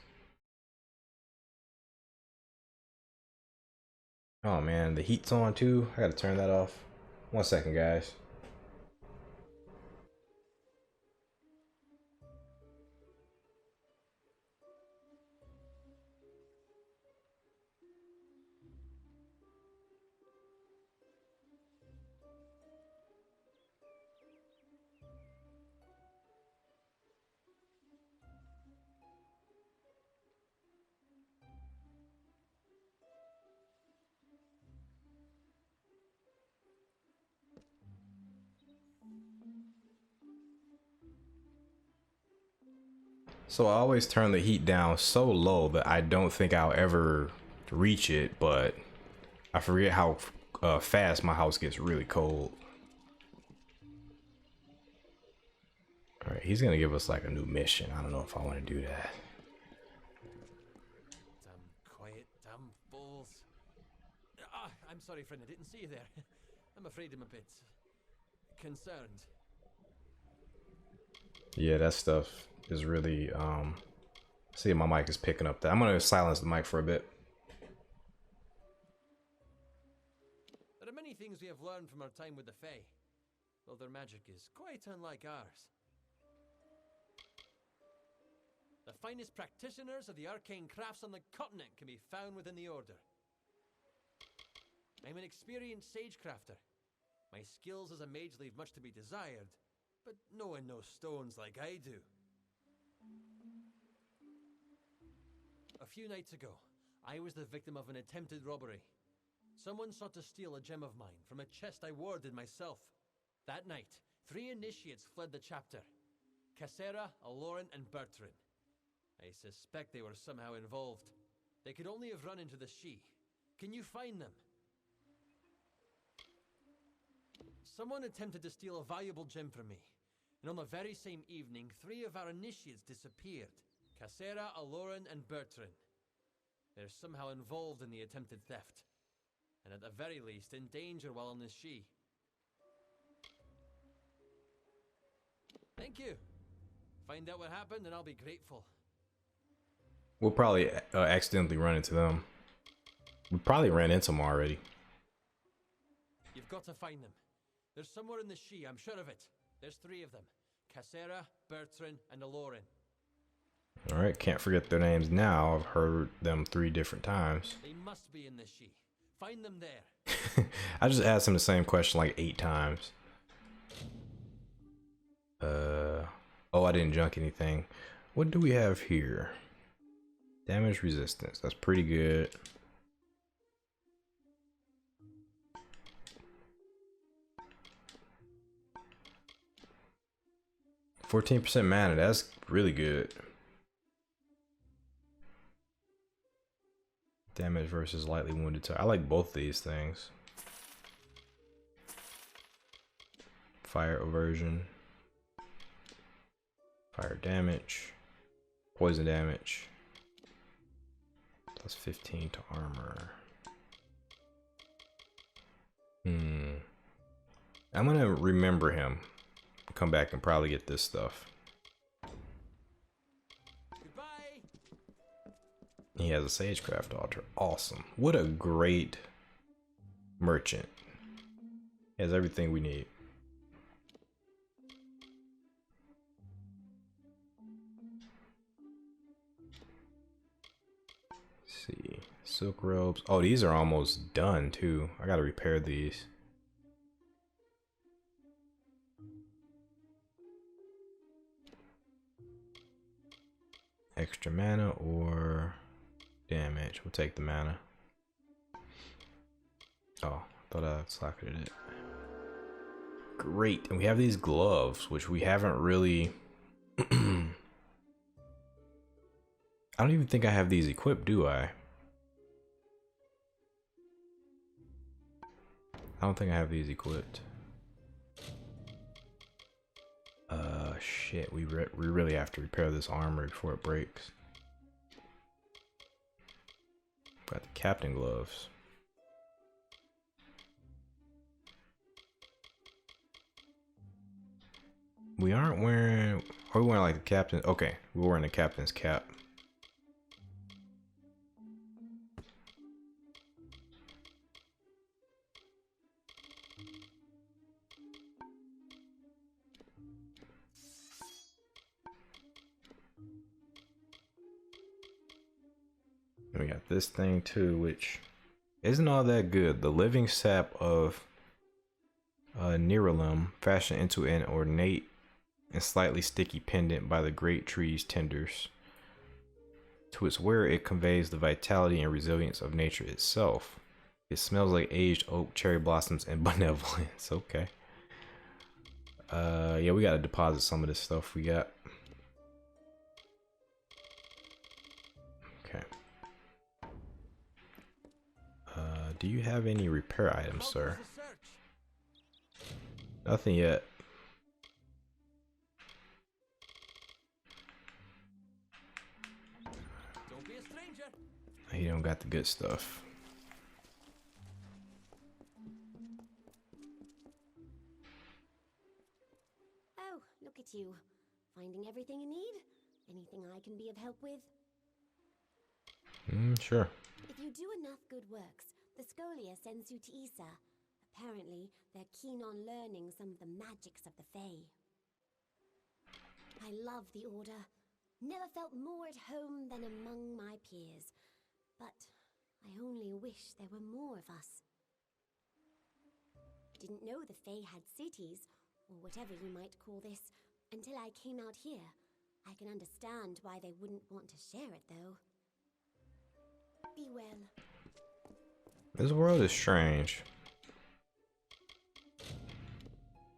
Oh man, the heat's on too. I gotta turn that off. 1 second, guys. So I always turn the heat down so low that I don't think I'll ever reach it, but I forget how fast my house gets really cold. All right, he's gonna give us like a new mission. I don't know if I want to do that. Damn quiet, damn fools. Ah, I'm sorry, friend, I didn't see you there. I'm afraid I'm a bit concerned. Yeah, that stuff is really see, my mic is picking up that. I'm gonna silence the mic for a bit. There are many things we have learned from our time with the Fae, though their magic is quite unlike ours. The finest practitioners of the arcane crafts on the continent can be found within the Order. I'm an experienced sagecrafter. My skills as a mage leave much to be desired, but no one knows stones like I do. A few nights ago, I was the victim of an attempted robbery. Someone sought to steal a gem of mine from a chest I warded myself. That night, 3 initiates fled the chapter. Cassera, Aloran, and Bertrand. I suspect they were somehow involved. They could only have run into the She. Can you find them? Someone attempted to steal a valuable gem from me, and on the very same evening, 3 of our initiates disappeared. Cassera, Aloran, and Bertrand. They're somehow involved in the attempted theft, and at the very least, in danger while on the She. Thank you. Find out what happened, and I'll be grateful. We'll probably accidentally run into them. We probably ran into them already. You've got to find them. They're somewhere in the She, I'm sure of it. There's 3 of them. Cassera, Bertrand, and Aloran. Alright, can't forget their names now. I've heard them 3 different times. They must be in the She. Find them there. I just asked him the same question like 8 times. Oh, I didn't junk anything. What do we have here? Damage resistance. That's pretty good. %, mana. That's really good. Damage versus lightly wounded target. I like both these things. Fire aversion. Fire damage. Poison damage. Plus 15 to armor. I'm gonna remember him. Come back and probably get this stuff. Goodbye. He has a Sagecraft altar. Awesome. What a great merchant. He has everything we need. Let's see. Silk robes. Oh, these are almost done too. I gotta repair these. Extra mana or damage. We'll take the mana. Oh, I thought I slacketed it. Great. And we have these gloves, which we haven't really... I don't even think I have these equipped, do I? I don't think I have these equipped. Shit, we really have to repair this armor before it breaks. Got the captain gloves. We aren't wearing... Are we wearing like the captain? Okay, we're wearing the captain's cap. And we got this thing too, which isn't all that good. The living sap of Nomeron, fashioned into an ornate and slightly sticky pendant by the great tree's tenders. To its wearer, it conveys the vitality and resilience of nature itself. It smells like aged oak, cherry blossoms, and benevolence. Okay. Yeah, we gotta deposit some of this stuff we got. Okay. Do you have any repair items, sir? Nothing yet. Don't be a stranger. He don't got the good stuff. Oh, look at you. Finding everything you need? Anything I can be of help with? Sure. If you do enough good works, the Scholia sends you to Issa. Apparently, they're keen on learning some of the magics of the Fae. I love the Order. Never felt more at home than among my peers. But I only wish there were more of us. Didn't know the Fae had cities, or whatever you might call this, until I came out here. I can understand why they wouldn't want to share it, though. Be well. This world is strange.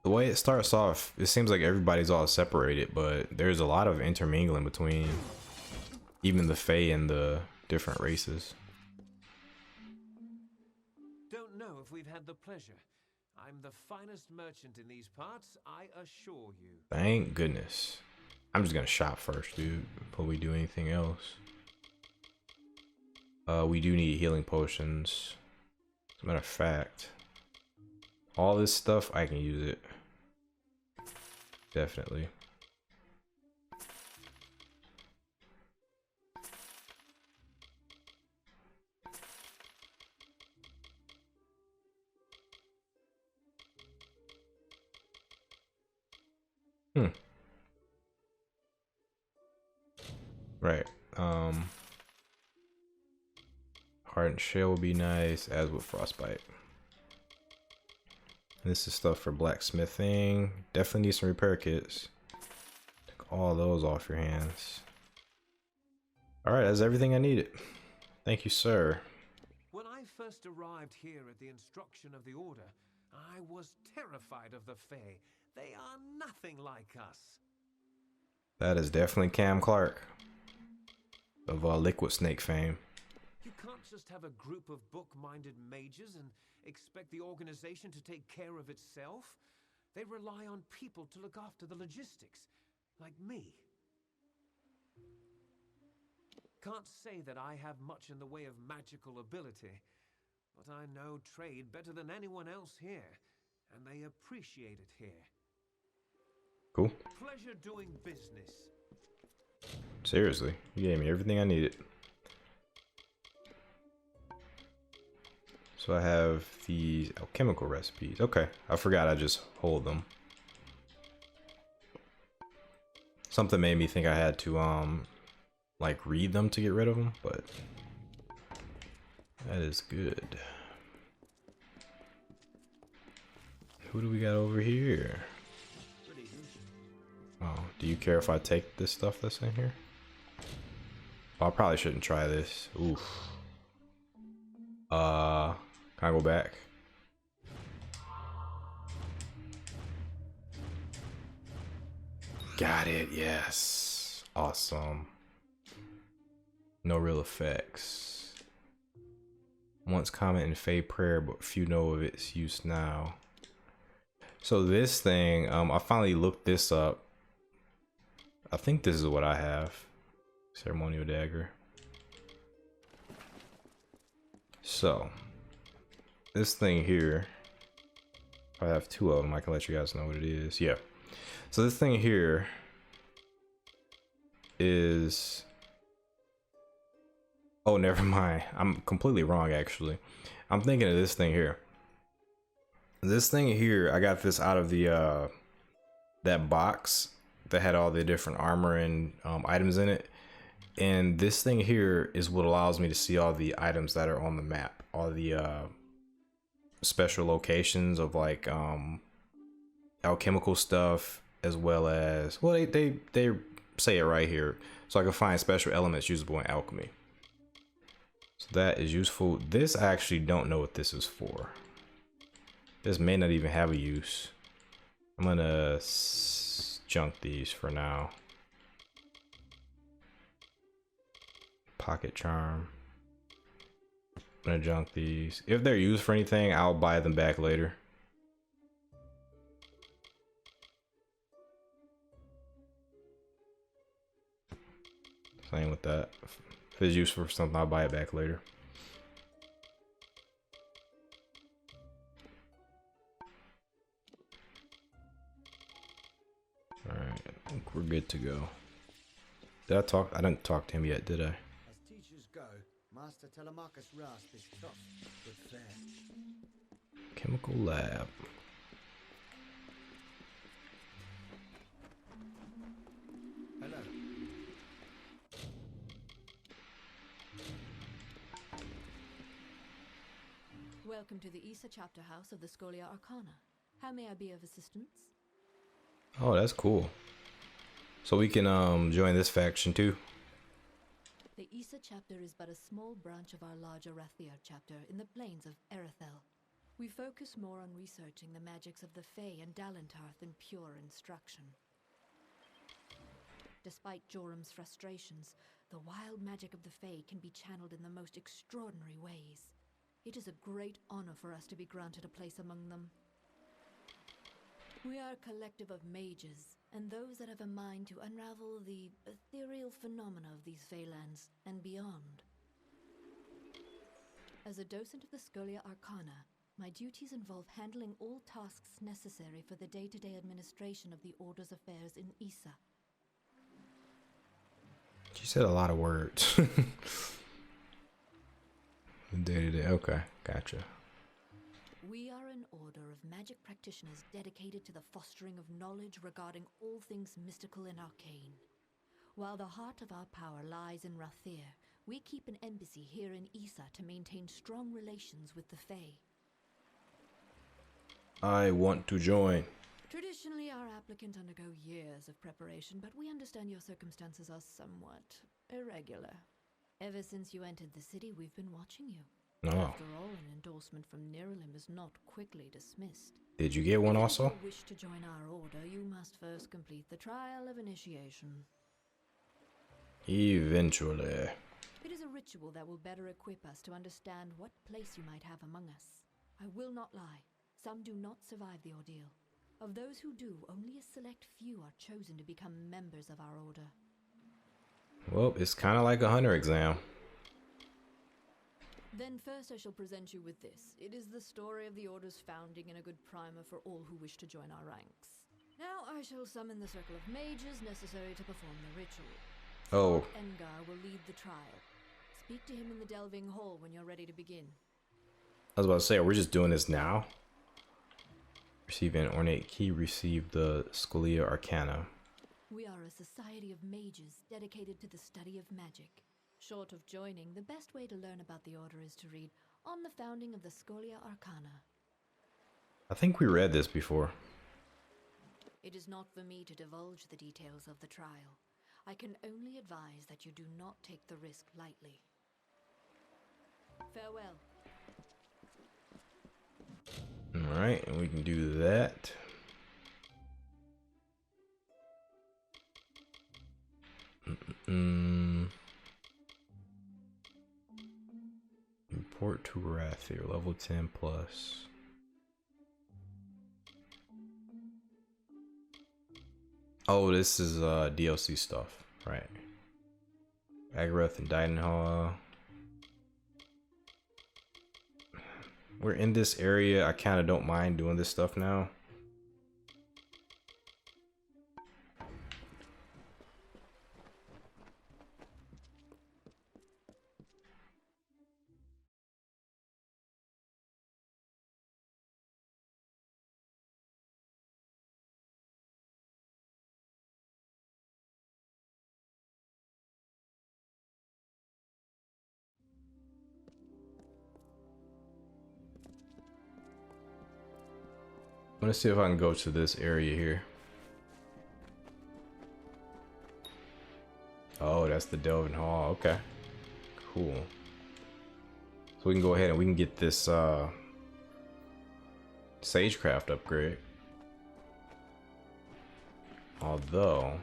The way it starts off, it seems like everybody's all separated, but there's a lot of intermingling between even the Fae and the different races. Don't know if we've had the pleasure. I'm the finest merchant in these parts, I assure you. Thank goodness. I'm just gonna shop first, dude, before we do anything else. We do need healing potions. As a matter of fact, all this stuff, I can use it. Definitely. Right. Hardened shell would be nice, as would frostbite. This is stuff for blacksmithing. Definitely need some repair kits. Take all those off your hands. Alright, that's everything I needed. Thank you, sir. When I first arrived here at the instruction of the Order, I was terrified of the Fae. They are nothing like us. That is definitely Cam Clark of Liquid Snake fame. You can't just have a group of book-minded mages and expect the organization to take care of itself. They rely on people to look after the logistics, like me. Can't say that I have much in the way of magical ability, but I know trade better than anyone else here, and they appreciate it here. Cool. Pleasure doing business. Seriously, you gave me everything I needed. So I have these alchemical recipes. Okay, I forgot I just hold them. Something made me think I had to like read them to get rid of them, but that is good. Who do we got over here? Oh, do you care if I take this stuff that's in here? Oh, I probably shouldn't try this. Oof. Can I go back? Got it, yes. Awesome. No real effects. Once common in Fae prayer, but few know of its use now. So this thing, I finally looked this up. I think this is what I have. Ceremonial dagger. So this thing here, I have two of them. I can let you guys know what it is. Yeah. So this thing here is... Oh, never mind. I'm completely wrong, actually. I'm thinking of this thing here. This thing here, I got this out of the that box that had all the different armor and items in it. And this thing here is what allows me to see all the items that are on the map, all the special locations of like alchemical stuff, as well as, well, they say it right here, so I can find special elements usable in alchemy. So that is useful. This, I actually don't know what this is for. This may not even have a use. I'm gonna junk these for now. Pocket charm. I'm gonna junk these. If they're used for anything, I'll buy them back later. Same with that. If it's used for something, I'll buy it back later. Alright, I think we're good to go. Did I talk? I didn't talk to him yet, did I? As teachers go, Master Telemachus Rasp is tough but fair. Chemical lab. Hello. Welcome to the Issa chapter house of the Scholia Arcana. How may I be of assistance? Oh, that's cool. So we can join this faction too. The Issa chapter is but a small branch of our larger Rathier chapter in the plains of Erethel. We focus more on researching the magics of the Fae and Dalentar than pure instruction. Despite Jorum's frustrations, the wild magic of the Fae can be channeled in the most extraordinary ways. It is a great honor for us to be granted a place among them. We are a collective of mages, and those that have a mind to unravel the ethereal phenomena of these Phalands and beyond. As a docent of the Scholia Arcana, my duties involve handling all tasks necessary for the day-to-day administration of the Order's affairs in Issa. She said a lot of words. Day-to-day, okay, gotcha. We are an order of magic practitioners dedicated to the fostering of knowledge regarding all things mystical and arcane. While the heart of our power lies in Rathier, we keep an embassy here in Issa to maintain strong relations with the Fae. I want to join. Traditionally, our applicants undergo years of preparation, but we understand your circumstances are somewhat irregular. Ever since you entered the city, we've been watching you. Oh. After all, an endorsement from Niralim is not quickly dismissed. Did you get one also? If you wish to join our order, you must first complete the trial of initiation. Eventually. It is a ritual that will better equip us to understand what place you might have among us. I will not lie. Some do not survive the ordeal. Of those who do, only a select few are chosen to become members of our order. Well, it's kind of like a hunter exam. Then first I shall present you with this. It is the story of the Order's founding and a good primer for all who wish to join our ranks. Now I shall summon the circle of mages necessary to perform the ritual. Oh. Engar will lead the trial. Speak to him in the Delving Hall when you're ready to begin. I was about to say, we're just doing this now. Receive an ornate key, receive the Scholia Arcana. We are a society of mages dedicated to the study of magic. Short of joining, the best way to learn about the Order is to read On the Founding of the Scholia Arcana. I think we read this before. It is not for me to divulge the details of the trial. I can only advise that you do not take the risk lightly. Farewell. Alright, and we can do that. Import to Rathier, level 10 plus. Oh, this is DLC stuff, right? Agareth and Didenhall. We're in this area. I kind of don't mind doing this stuff now. Let's see if I can go to this area here. Oh, that's the Delving Hall. Okay, cool. So we can go ahead and we can get this Sagecraft upgrade. Although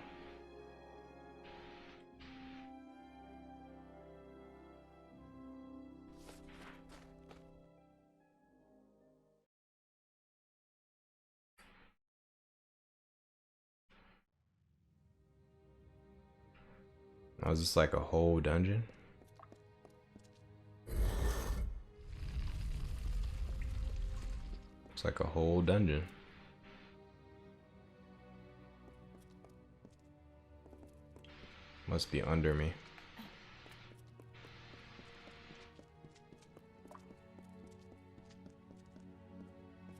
oh, is this like a whole dungeon? It's like a whole dungeon. Must be under me.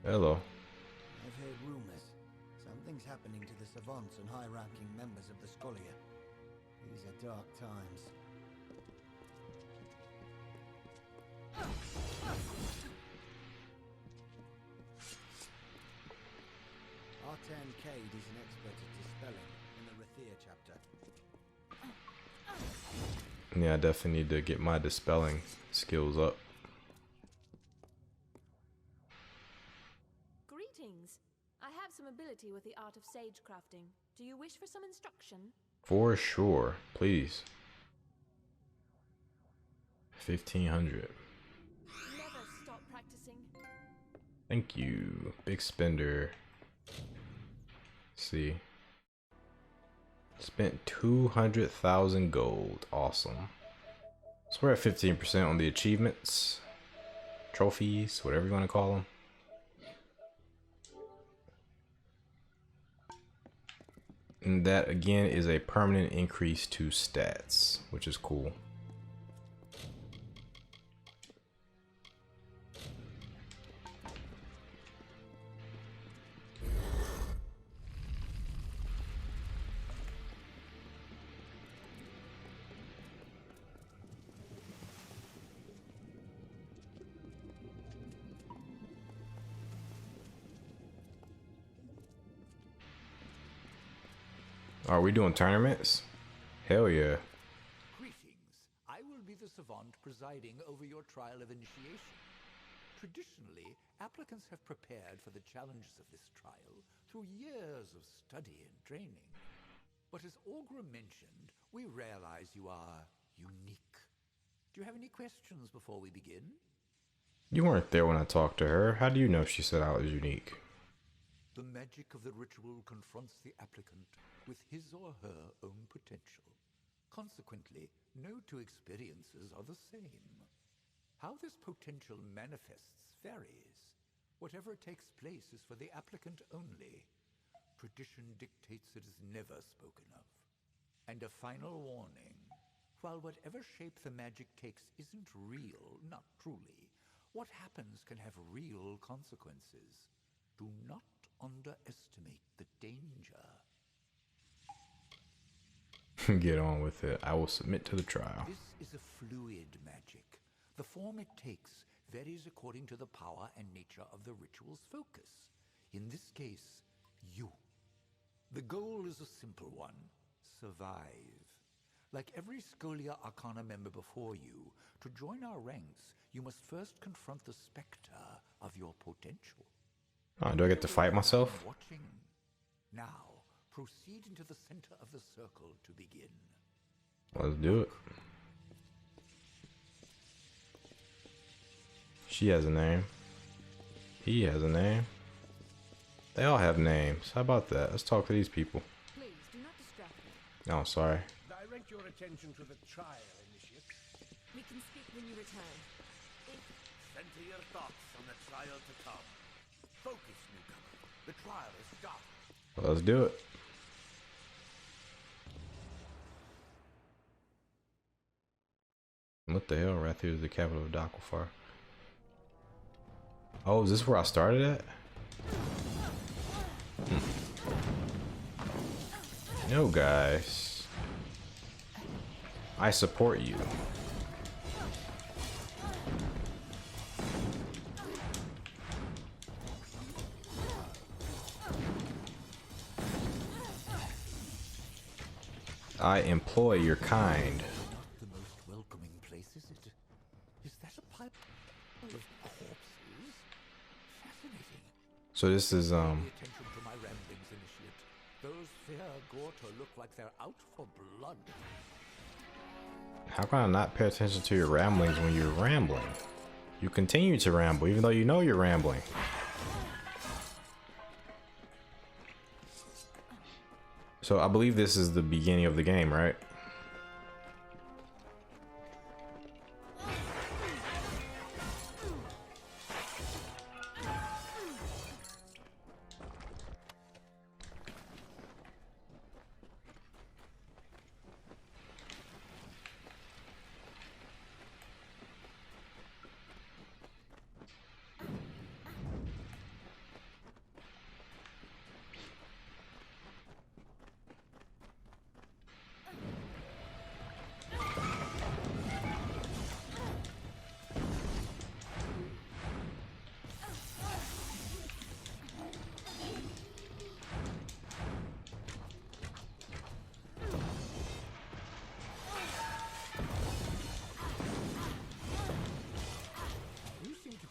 Hello. I've heard rumors. Something's happening to the savants and high-ranking members of the Scholia. These are dark times. R10 Cade is an expert at dispelling in the Rathier chapter. Yeah, I definitely need to get my dispelling skills up. Greetings. I have some ability with the art of sagecrafting. Do you wish for some instruction? For sure, please. 1500. Never stop practicing. Thank you, big spender. Let's see. Spent 200,000 gold. Awesome. So we're at 15% on the achievements, trophies, whatever you want to call them. And that again is a permanent increase to stats, which is cool. Are we doing tournaments? Hell yeah. Greetings. I will be the savant presiding over your trial of initiation. Traditionally, applicants have prepared for the challenges of this trial through years of study and training. But as Auga mentioned, we realize you are unique. Do you have any questions before we begin? You weren't there when I talked to her. How do you know she said I was unique? The magic of the ritual confronts the applicant with his or her own potential. Consequently, no two experiences are the same. How this potential manifests varies. Whatever takes place is for the applicant only. Tradition dictates it is never spoken of. And a final warning. While whatever shape the magic takes isn't real, not truly, what happens can have real consequences. Do not underestimate the danger. Get on with it. I will submit to the trial. This is a fluid magic. The form it takes varies according to the power and nature of the ritual's focus. In this case, you. The goal is a simple one. Survive. Like every Scholia Arcana member before you, to join our ranks, you must first confront the specter of your potential. Oh, do I get to fight myself? Watching. Now, proceed into the center of the circle to begin. Let's do it. She has a name. He has a name. They all have names. How about that? Let's talk to these people. Please, do not distract me. Oh, sorry. Direct your attention to the trial, Initiate. We can speak when you return. Center your thoughts on the trial to come. Focus, newcomer. The trial is started. Let's do it. What the hell? Rathir is the capital of Docklefar. Oh, is this where I started at? No, guys. I support you. I employ your kind. Not the most welcoming place, is it? Is that a pipe of corpses? Fascinating. So this is Pay attention to my ramblings, initiate. Those fair Gorta look like they're out for blood. How can I not pay attention to your ramblings when you're rambling? You continue to ramble even though you know you're rambling. So I believe this is the beginning of the game, right?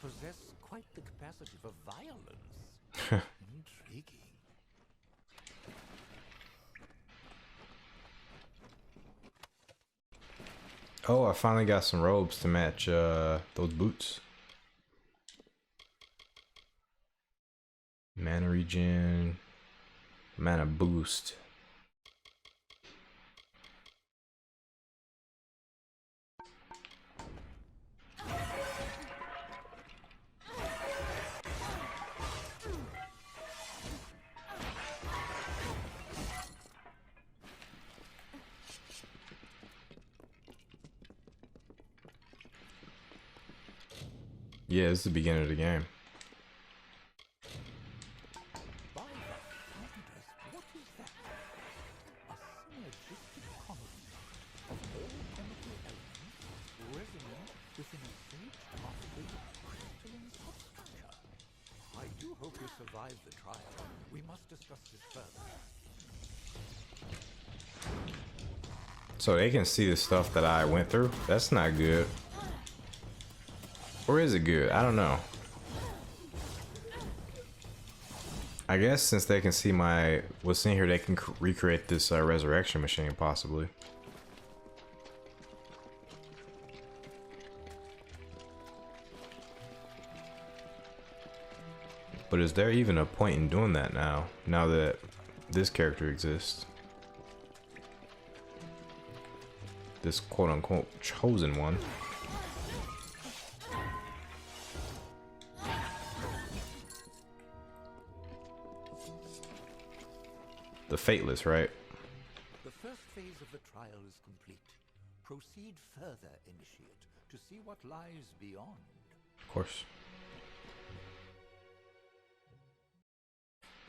Possess quite the capacity for violence. Intriguing. Oh, I finally got some robes to match those boots. Mana regen, mana boost. Yeah, this is the beginning of the game. By the founders, what is that? A synergistic construct of all chemical elements resonant within a sage-crafted crystalline substructure. I do hope you survive the trial. We must discuss this further. So they can see the stuff that I went through? That's not good. Or is it good? I don't know. I guess since they can see what's in here, they can recreate this resurrection machine, possibly. But is there even a point in doing that now that this character exists? This quote-unquote chosen one. The Fateless, right? The first phase of the trial is complete. Proceed further, Initiate, to see what lies beyond. Of course.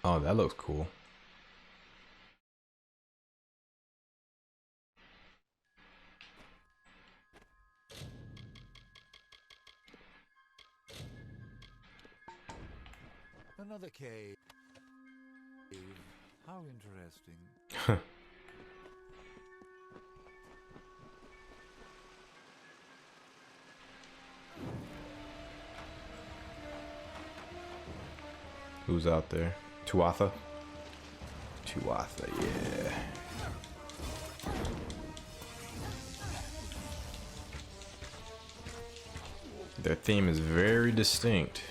Oh, that looks cool. Another cave. How interesting. Who's out there? Tuatha? Tuatha, yeah. Their theme is very distinct.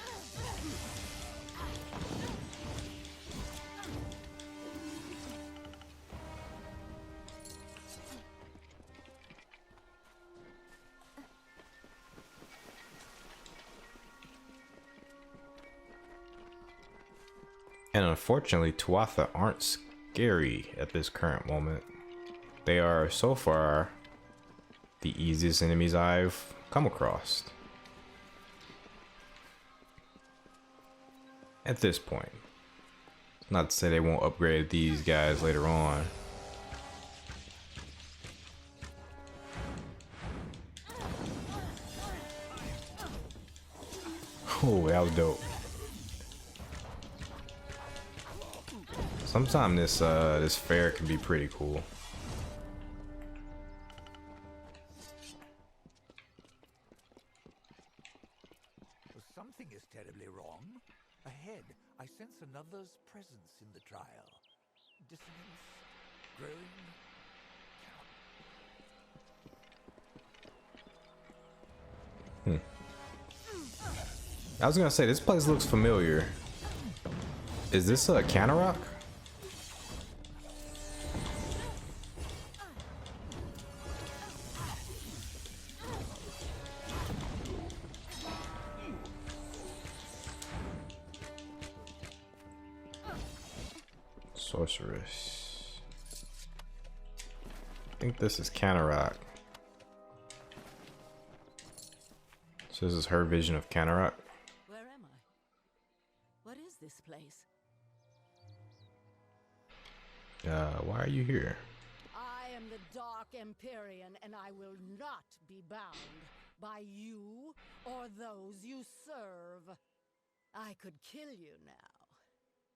And unfortunately, Tuatha aren't scary at this current moment. They are, so far, the easiest enemies I've come across. At this point. Not to say they won't upgrade these guys later on. Oh, that was dope. Sometimes this fair can be pretty cool. Something is terribly wrong. Ahead, I sense another's presence in the trial. Dissonance, growing. I was gonna say, this place looks familiar. Is this a Canarok? Sorceress. I think this is Canarok. So this is her vision of Canarok. Where am I? What is this place? Why are you here? I am the Dark Empyrean, and I will not be bound by you or those you serve. I could kill you now,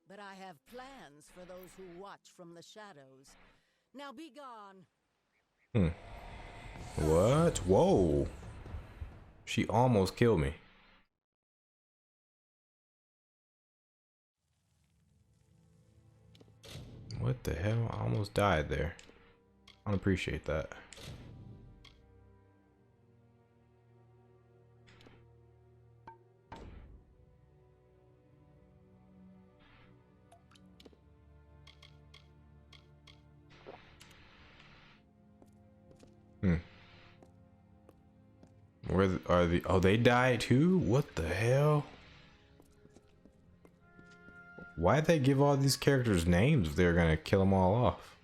but I have plans for those who watch from the shadows. Now be gone. What? Whoa. She almost killed me. What the hell? I almost died there. I don't appreciate that. Where are the? Oh, they died too? What the hell? Why'd they give all these characters names if they're gonna kill them all off?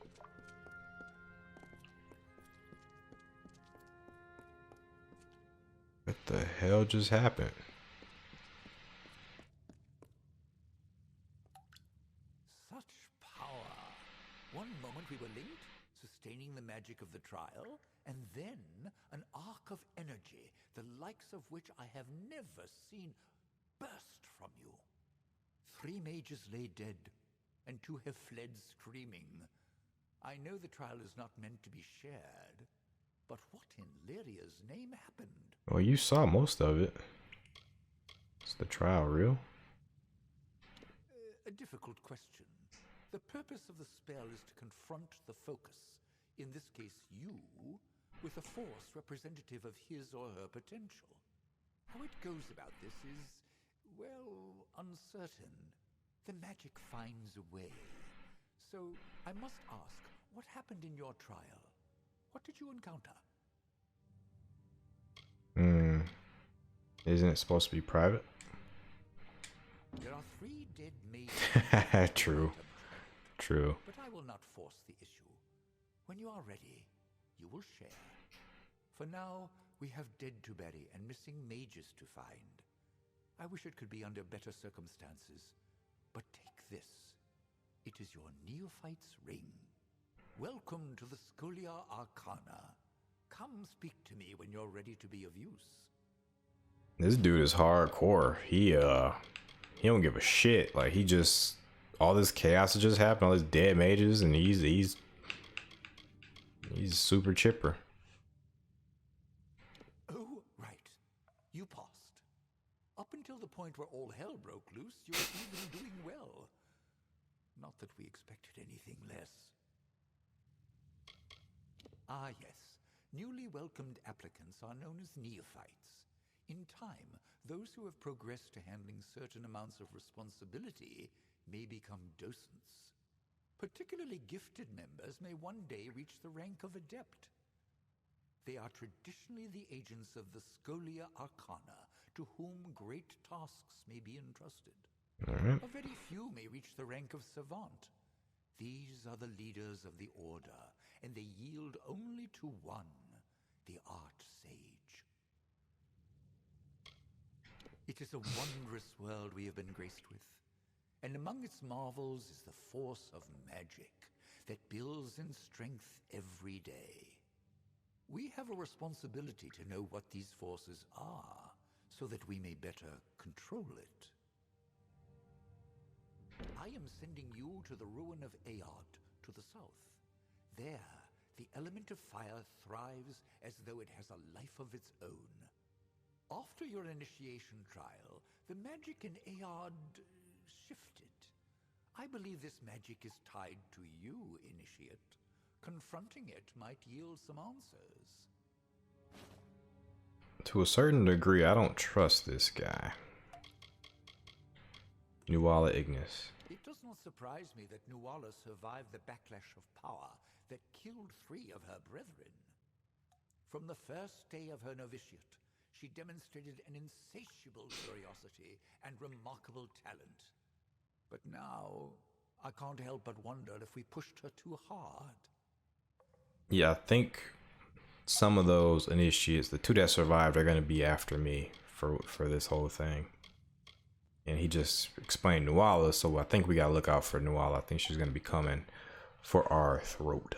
What the hell just happened? Such power. One moment we were linked, sustaining the magic of the trial, and then an arc of energy, the likes of which I have never seen, burst from you. 3 mages lay dead, and 2 have fled screaming. I know the trial is not meant to be shared, but what in Lyria's name happened? Well, you saw most of it. Is the trial real? A difficult question. The purpose of the spell is to confront the focus, in this case you, with a force representative of his or her potential. How it goes about this is, well, uncertain. The magic finds a way. So, I must ask, what happened in your trial? What did you encounter? Isn't it supposed to be private? There are 3 dead mages. True. True. But I will not force the issue. When you are ready, you will share. For now, we have dead to bury and missing mages to find. I wish it could be under better circumstances. But take this. It is your neophyte's ring. Welcome to the Scholia Arcana. Come speak to me when you're ready to be of use. This dude is hardcore. He don't give a shit. Like, he just, all this chaos that just happened, all these dead mages, and he's super chipper. Oh, right. You paused. Up until the point where all hell broke loose, you were even doing well. Not that we expected anything less. Ah, yes. Newly welcomed applicants are known as neophytes. In time, those who have progressed to handling certain amounts of responsibility may become docents. Particularly gifted members may one day reach the rank of Adept. They are traditionally the agents of the Scholia Arcana, to whom great tasks may be entrusted. A very few may reach the rank of Savant. These are the leaders of the Order, and they yield only to one, the Art Sage. It is a wondrous world we have been graced with, and among its marvels is the force of magic that builds in strength every day. We have a responsibility to know what these forces are, so that we may better control it. I am sending you to the ruin of Aod, to the south. There, the element of fire thrives as though it has a life of its own. After your initiation trial, the magic in Aod shifted. I believe this magic is tied to you, Initiate. Confronting it might yield some answers. To a certain degree, I don't trust this guy. Nuala Ignis. It does not surprise me that Nuala survived the backlash of power that killed 3 of her brethren. From the first day of her novitiate, she demonstrated an insatiable curiosity and remarkable talent. But now, I can't help but wonder if we pushed her too hard. Yeah, I think some of those initiates, the 2 that survived, are going to be after me for this whole thing. And he just explained Nuala, so I think we got to look out for Nuala. I think she's going to be coming for our throat.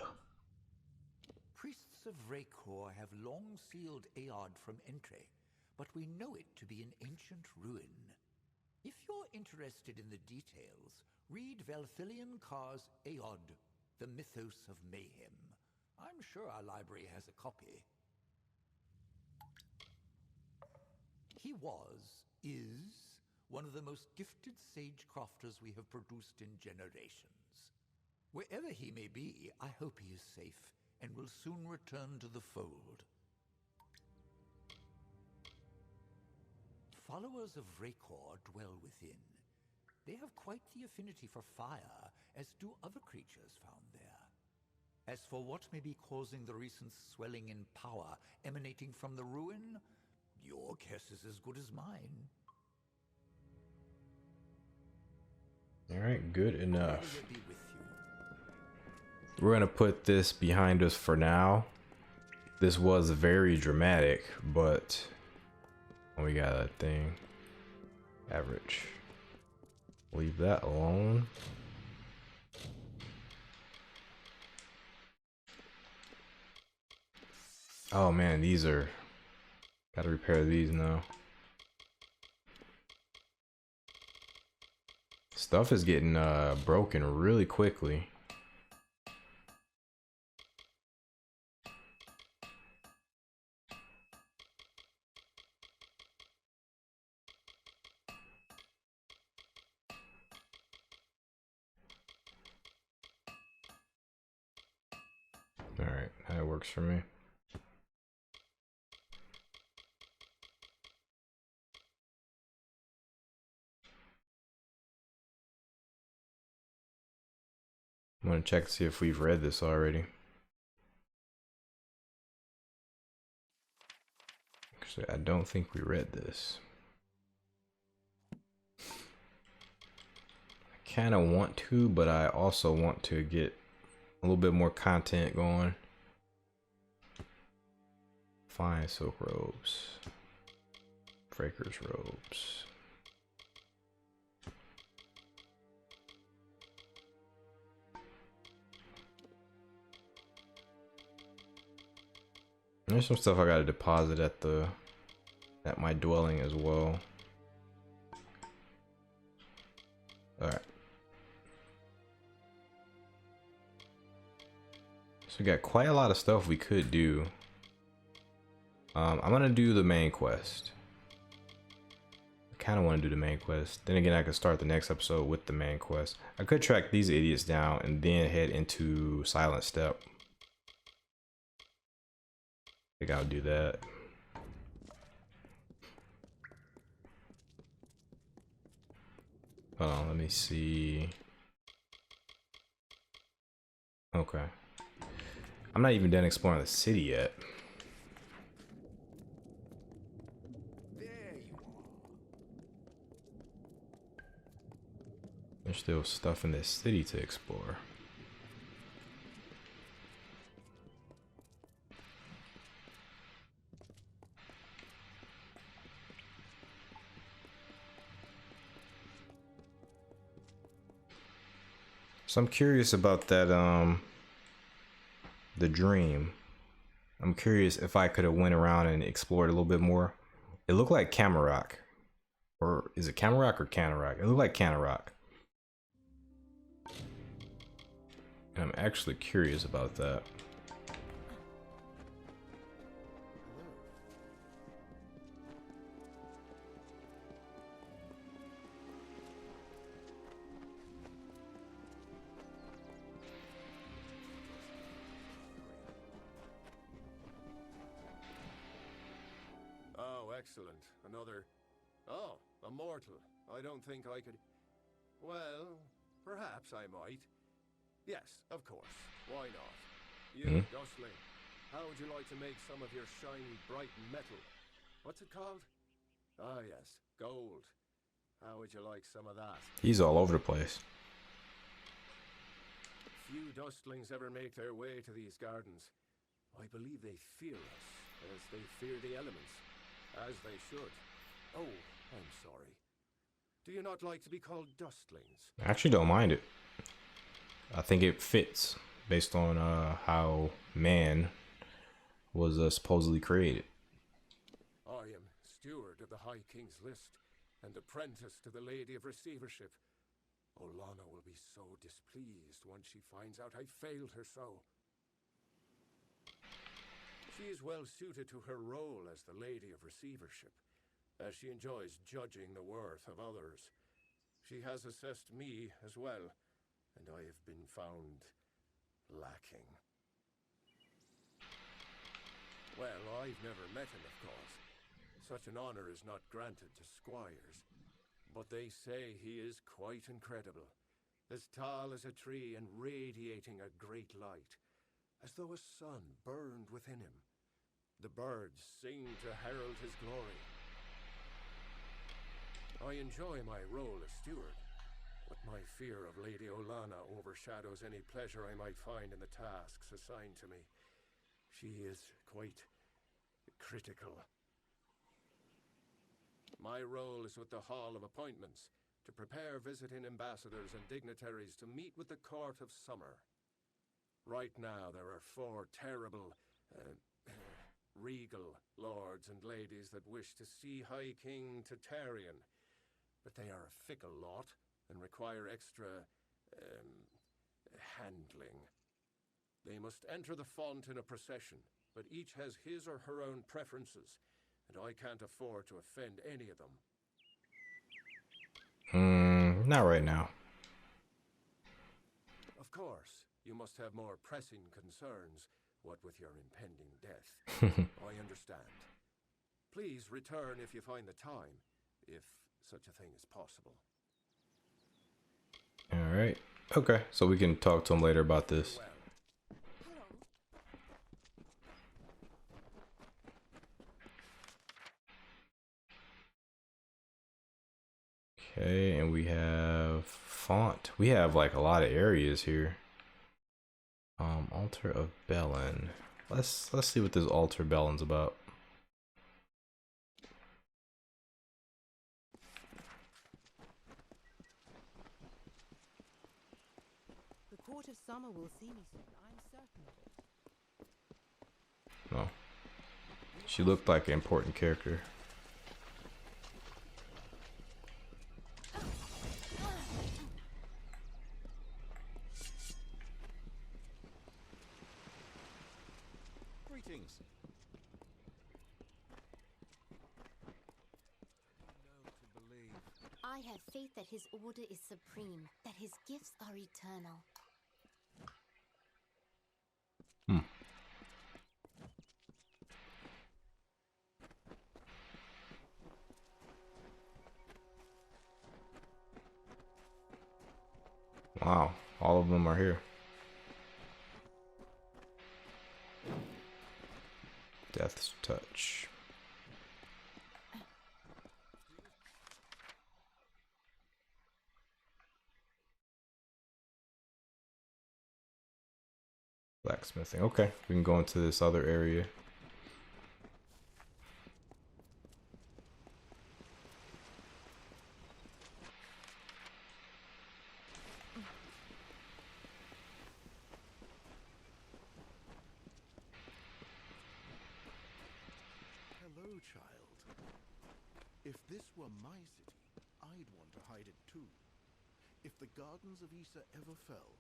Priests of Raykor have long sealed Aod from entry, but we know it to be an ancient ruin. If you're interested in the details, read Velthilion Carr's Aod, the Mythos of Mayhem. I'm sure our library has a copy. He is, one of the most gifted sage-crafters we have produced in generations. Wherever he may be, I hope he is safe and will soon return to the fold. Followers of Raykor dwell within. They have quite the affinity for fire, as do other creatures found there. As for what may be causing the recent swelling in power emanating from the ruin, your guess is as good as mine. Alright, good enough. We're gonna put this behind us for now. This was very dramatic, but we got that thing. Average. Leave that alone. Oh man, these are... Gotta repair these now. Stuff is getting broken really quickly. Alright, that works for me. I'm gonna check to see if we've read this already. Actually, I don't think we read this. I kind of want to, but I also want to get a little bit more content going. Fine silk robes. Breaker's robes. There's some stuff I gotta deposit at my dwelling as well. Alright. So we got quite a lot of stuff we could do. I'm gonna do the main quest. I kinda wanna do the main quest. Then again, I could start the next episode with the main quest. I could track these idiots down and then head into Silent Step. I think I'll do that. Hold on, let me see. Okay. I'm not even done exploring the city yet. There's still stuff in this city to explore. So I'm curious about that, the dream. I'm curious if I could have went around and explored a little bit more. It looked like Camarok. Or is it Camarok or Canarock? It looked like Canarock. And I'm actually curious about that. excellent. Another... Oh, a mortal. I don't think I could... Well, perhaps I might. Yes, of course. Why not? You, Dustling, how would you like to make some of your shiny, bright metal? What's it called? Ah, yes, gold. How would you like some of that? He's all over the place. Few Dustlings ever make their way to these gardens. I believe they fear us, as they fear the elements. As they should. Oh, I'm sorry. Do you not like to be called Dustlings? I actually don't mind it. I think it fits based on how man was supposedly created. I am steward of the High King's list, and apprentice to the Lady of Receivership. Olana will be so displeased once she finds out I failed her so. She is well suited to her role as the Lady of Receivership, as she enjoys judging the worth of others. She has assessed me as well, and I have been found lacking. Well, I've never met him, of course. Such an honor is not granted to squires. But they say he is quite incredible, as tall as a tree and radiating a great light, as though a sun burned within him. The birds sing to herald his glory. I enjoy my role as steward, but my fear of Lady Olana overshadows any pleasure I might find in the tasks assigned to me. She is quite critical. My role is with the Hall of Appointments, to prepare visiting ambassadors and dignitaries to meet with the Court of Summer. Right now there are 4 terrible, regal lords and ladies that wish to see High King Tatarian, but they are a fickle lot and require extra, handling. They must enter the font in a procession, but each has his or her own preferences, and I can't afford to offend any of them. Not right now. Of course, you must have more pressing concerns, what with your impending death. I understand. Please return if you find the time, if such a thing is possible. Alright. Okay, so we can talk to him later about this. Okay, and we have font. We have like a lot of areas here. Altar of Bellin. Let's see what this Altar of Bellin's about. The Court of Summer will see me soon, I'm certain of it. No. She looked like an important character. Greetings. I have faith that his order is supreme, that his gifts are eternal. Wow, all of them are here. Death's Touch. Blacksmithing. Okay, we can go into this other area. Hello, child. If this were my city, I'd want to hide it too. If the gardens of Issa ever fell,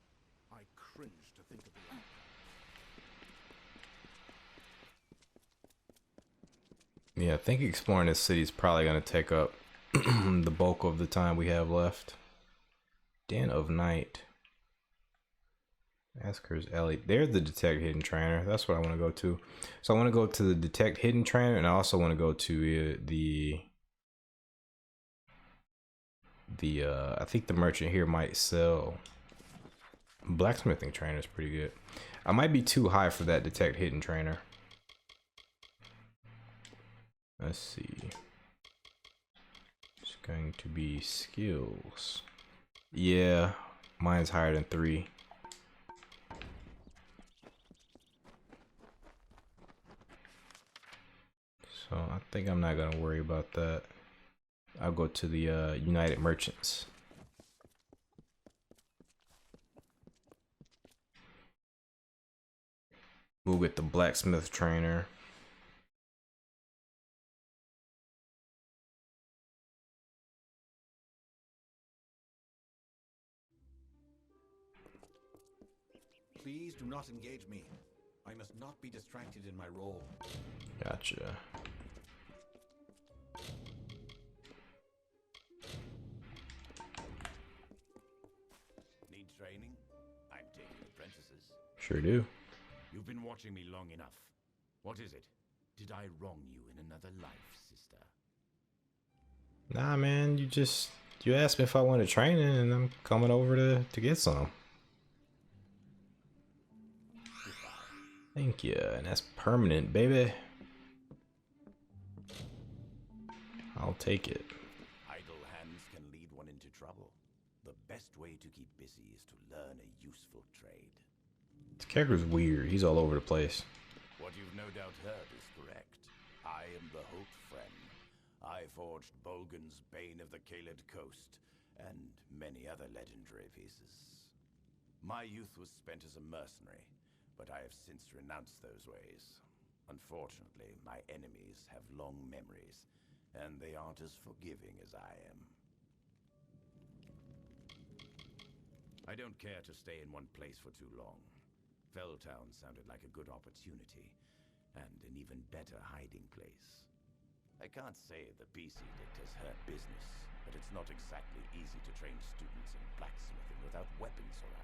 I cringe to think of the outcome. Yeah, I think exploring this city is probably going to take up the bulk of the time we have left. Den of Night. Asker's Ellie. There's the detect hidden trainer. That's what I want to go to. So I want to go to the detect hidden trainer, and I also want to go to the I think the merchant here might sell blacksmithing trainer. Is pretty good. I might be too high for that detect hidden trainer. Let's see. It's going to be skills. Yeah, mine's higher than 3. So I think I'm not gonna worry about that. I'll go to the United Merchants. We'll get the blacksmith trainer. Please do not engage me. I must not be distracted in my role. Gotcha. Need training? I'm taking apprentices. Sure do. You've been watching me long enough. What is it? Did I wrong you in another life, sister? Nah, man, you asked me if I wanted training, and I'm coming over to get some. Thank you, and that's permanent, baby. I'll take it. Idle hands can lead one into trouble. The best way to keep busy is to learn a useful trade. This character's weird. He's all over the place. What you've no doubt heard is correct. I am the Holte Frenn. I forged Bolgan's Bane of the Caelid Coast, and many other legendary pieces. My youth was spent as a mercenary, but I have since renounced those ways. Unfortunately, my enemies have long memories, and they aren't as forgiving as I am. I don't care to stay in one place for too long. Felltown sounded like a good opportunity, and an even better hiding place. I can't say the Peace Edict has hurt business, but it's not exactly easy to train students in blacksmithing without weapons around.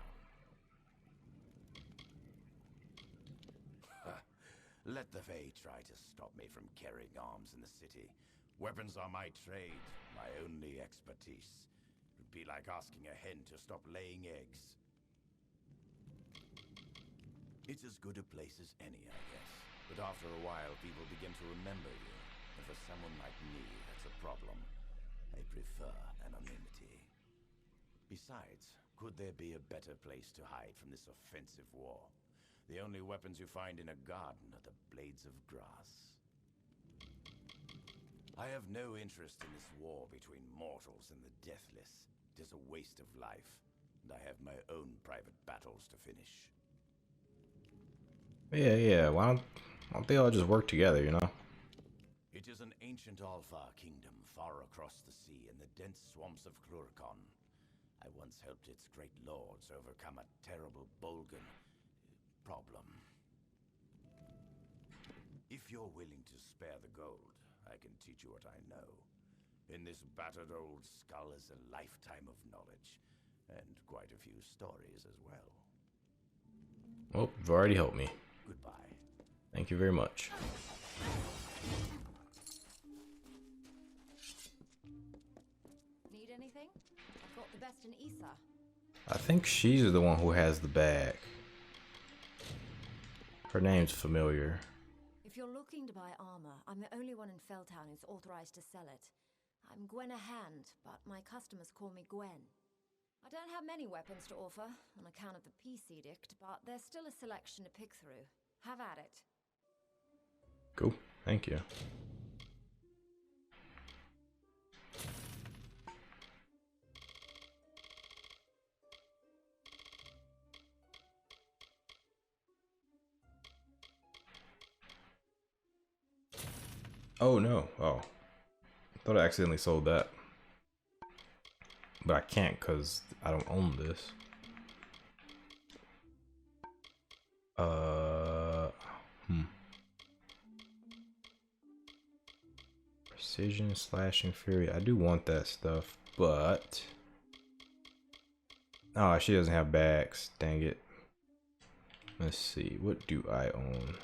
Let the Fae try to stop me from carrying arms in the city. Weapons are my trade, my only expertise. It would be like asking a hen to stop laying eggs. It's as good a place as any, I guess. But after a while, people begin to remember you. And for someone like me, that's a problem. I prefer anonymity. Besides, could there be a better place to hide from this offensive war? The only weapons you find in a garden are the blades of grass. I have no interest in this war between mortals and the deathless. It is a waste of life, and I have my own private battles to finish. Yeah. Why don't they all just work together, you know? It is an ancient Alpha kingdom far across the sea in the dense swamps of Clurcon. I once helped its great lords overcome a terrible Bolgan problem. If you're willing to spare the gold, I can teach you what I know. In this battered old skull is a lifetime of knowledge, and quite a few stories as well. Well, you've already helped me. Goodbye. Thank you very much. Need anything? I've got the best in Issa. I think she's the one who has the bag. Her name's familiar. If you're looking to buy armor, I'm the only one in Felltown who's authorized to sell it. I'm Gwen a Hand, but my customers call me Gwen. I don't have many weapons to offer on account of the Peace Edict, but there's still a selection to pick through. Have at it. Cool. Thank you. Oh no. Oh. I thought I accidentally sold that. But I can't because I don't own this. Precision, slashing, fury. I do want that stuff, but oh, she doesn't have bags. Dang it. Let's see, what do I own?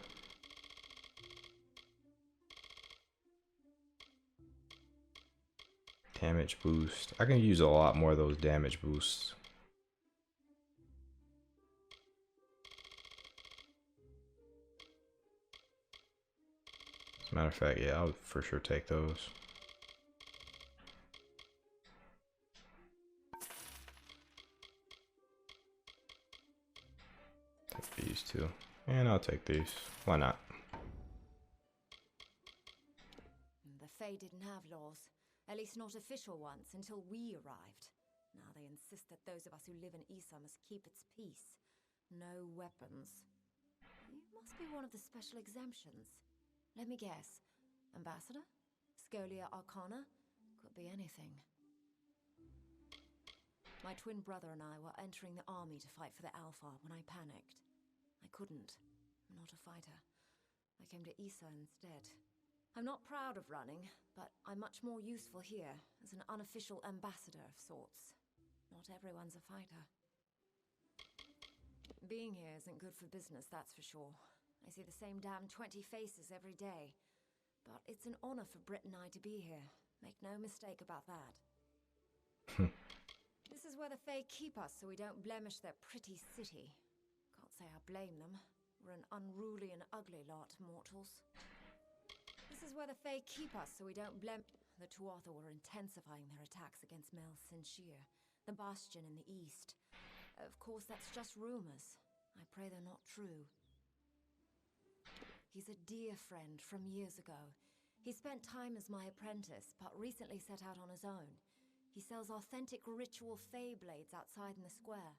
Damage boost. I can use a lot more of those damage boosts. As a matter of fact, yeah, I'll for sure take those. Take these two. And I'll take these. Why not? The Fae didn't have laws. At least not official ones, until we arrived. Now they insist that those of us who live in Issa must keep its peace. No weapons. You must be one of the special exemptions. Let me guess. Ambassador? Scholia Arcana? Could be anything. My twin brother and I were entering the army to fight for the Alpha when I panicked. I couldn't. I'm not a fighter. I came to Issa instead. I'm not proud of running, but I'm much more useful here as an unofficial ambassador of sorts. Not everyone's a fighter. Being here isn't good for business, that's for sure. I see the same damn 20 faces every day. But it's an honor for Britt and I to be here. Make no mistake about that. This is where the Fae keep us so we don't blemish their pretty city. Can't say I blame them. We're an unruly and ugly lot, mortals. This is where the Fae keep us so we don't The Tuatha were intensifying their attacks against Mel Sinshir, the bastion in the east. Of course, that's just rumors. I pray they're not true. He's a dear friend from years ago. He spent time as my apprentice, but recently set out on his own. He sells authentic ritual Fae blades outside in the square.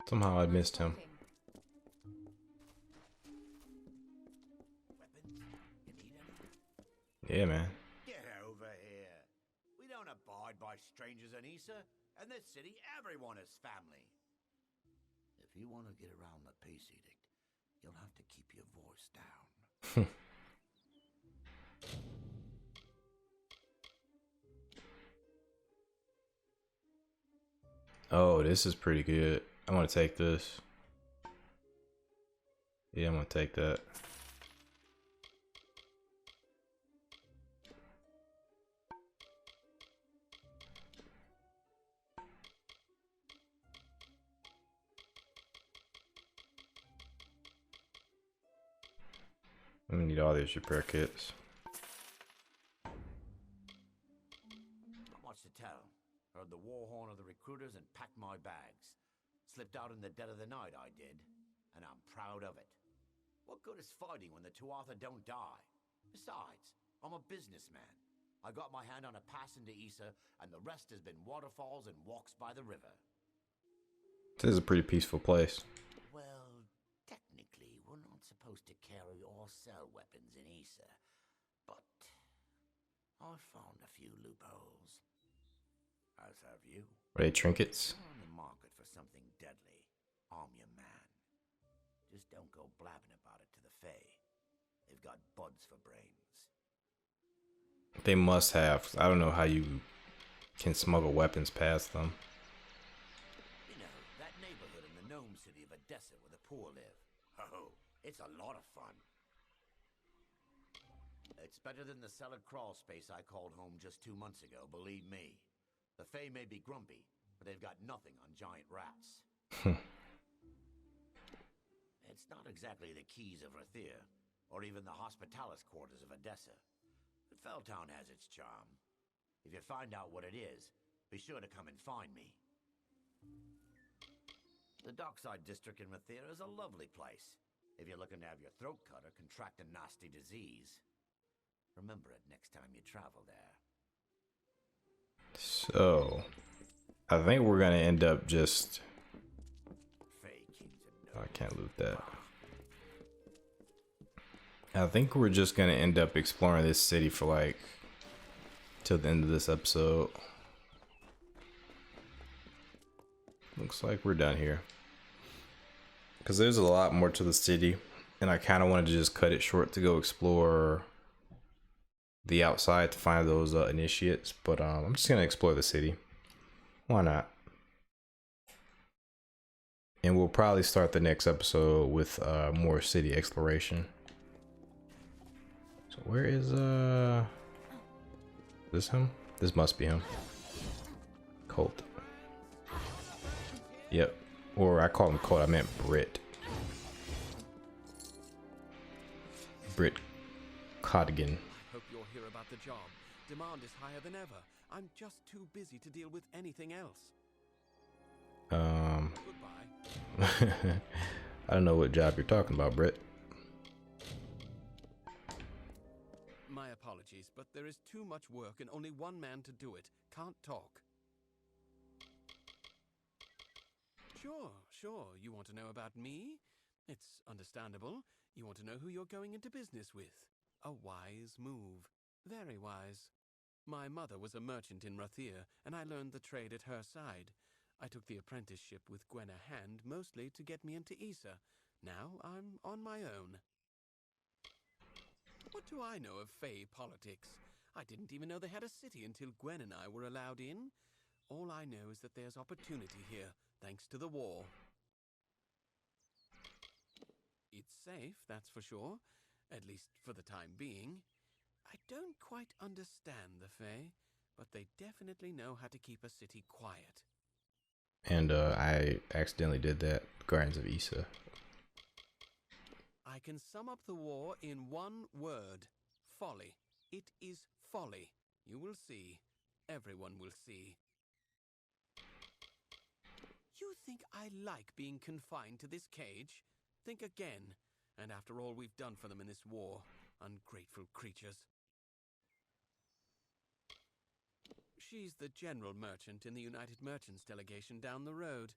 Somehow I missed him. Yeah, man. Get over here. We don't abide by strangers in Issa. In this city, everyone is family. If you want to get around the peace edict, you'll have to keep your voice down. Oh, this is pretty good. I want to take this. Yeah, I'm going to take that. I'm gonna need all these repair kits. Not much to tell. Heard the war horn of the recruiters and packed my bags. Slipped out in the dead of the night, I did. And I'm proud of it. What good is fighting when the Tuatha don't die? Besides, I'm a businessman. I got my hand on a pass into Issa, and the rest has been waterfalls and walks by the river. This is a pretty peaceful place. Well, technically, we're not supposed to carry or sell weapons in Issa, but I've found a few loopholes. As have you. Are they trinkets? You're on the market for something deadly. I'm your man. Just don't go blabbing about it to the Fae. They've got buds for brains. They must have. I don't know how you can smuggle weapons past them. You know, that neighborhood in the gnome city of Odessa where the poor live. Oh, it's a lot of fun. It's better than the cellar crawl space I called home just 2 months ago, believe me. The Fae may be grumpy, but they've got nothing on giant rats. It's not exactly the keys of Rathier, or even the hospitalis quarters of Odessa. But Felltown has its charm. If you find out what it is, be sure to come and find me. The Dockside district in Rathier is a lovely place, if you're looking to have your throat cut or contract a nasty disease. Remember it next time you travel there. So, I think we're gonna end up just... Oh, I can't loot that. I think we're just gonna end up exploring this city for like till the end of this episode. Looks like we're done here. Because there's a lot more to the city, and I kind of wanted to just cut it short to go explore the outside to find those initiates, but I'm just gonna explore the city. Why not? And we'll probably start the next episode with more city exploration. So where is this him? This must be him. Holte. Yep. Or I call him Colt, I meant Brit. Brit Codgan. Hope you'll hear about the job. Demand is higher than ever. I'm just too busy to deal with anything else. Goodbye. I don't know what job you're talking about, Brit. My apologies, but there is too much work and only one man to do it. Can't talk. Sure. You want to know about me? It's understandable. You want to know who you're going into business with. A wise move. Very wise. My mother was a merchant in Rathier, and I learned the trade at her side. I took the apprenticeship with Gwenna Hand, mostly to get me into Issa. Now I'm on my own. What do I know of Fey politics? I didn't even know they had a city until Gwen and I were allowed in. All I know is that there's opportunity here, thanks to the war. It's safe, that's for sure. At least for the time being. I don't quite understand the Fae, but they definitely know how to keep a city quiet. And I accidentally did that. Guardians of Issa. I can sum up the war in one word. Folly. It is folly. You will see. Everyone will see. You think I like being confined to this cage? Think again. And after all we've done for them in this war, ungrateful creatures. She's the general merchant in the United Merchants delegation down the road.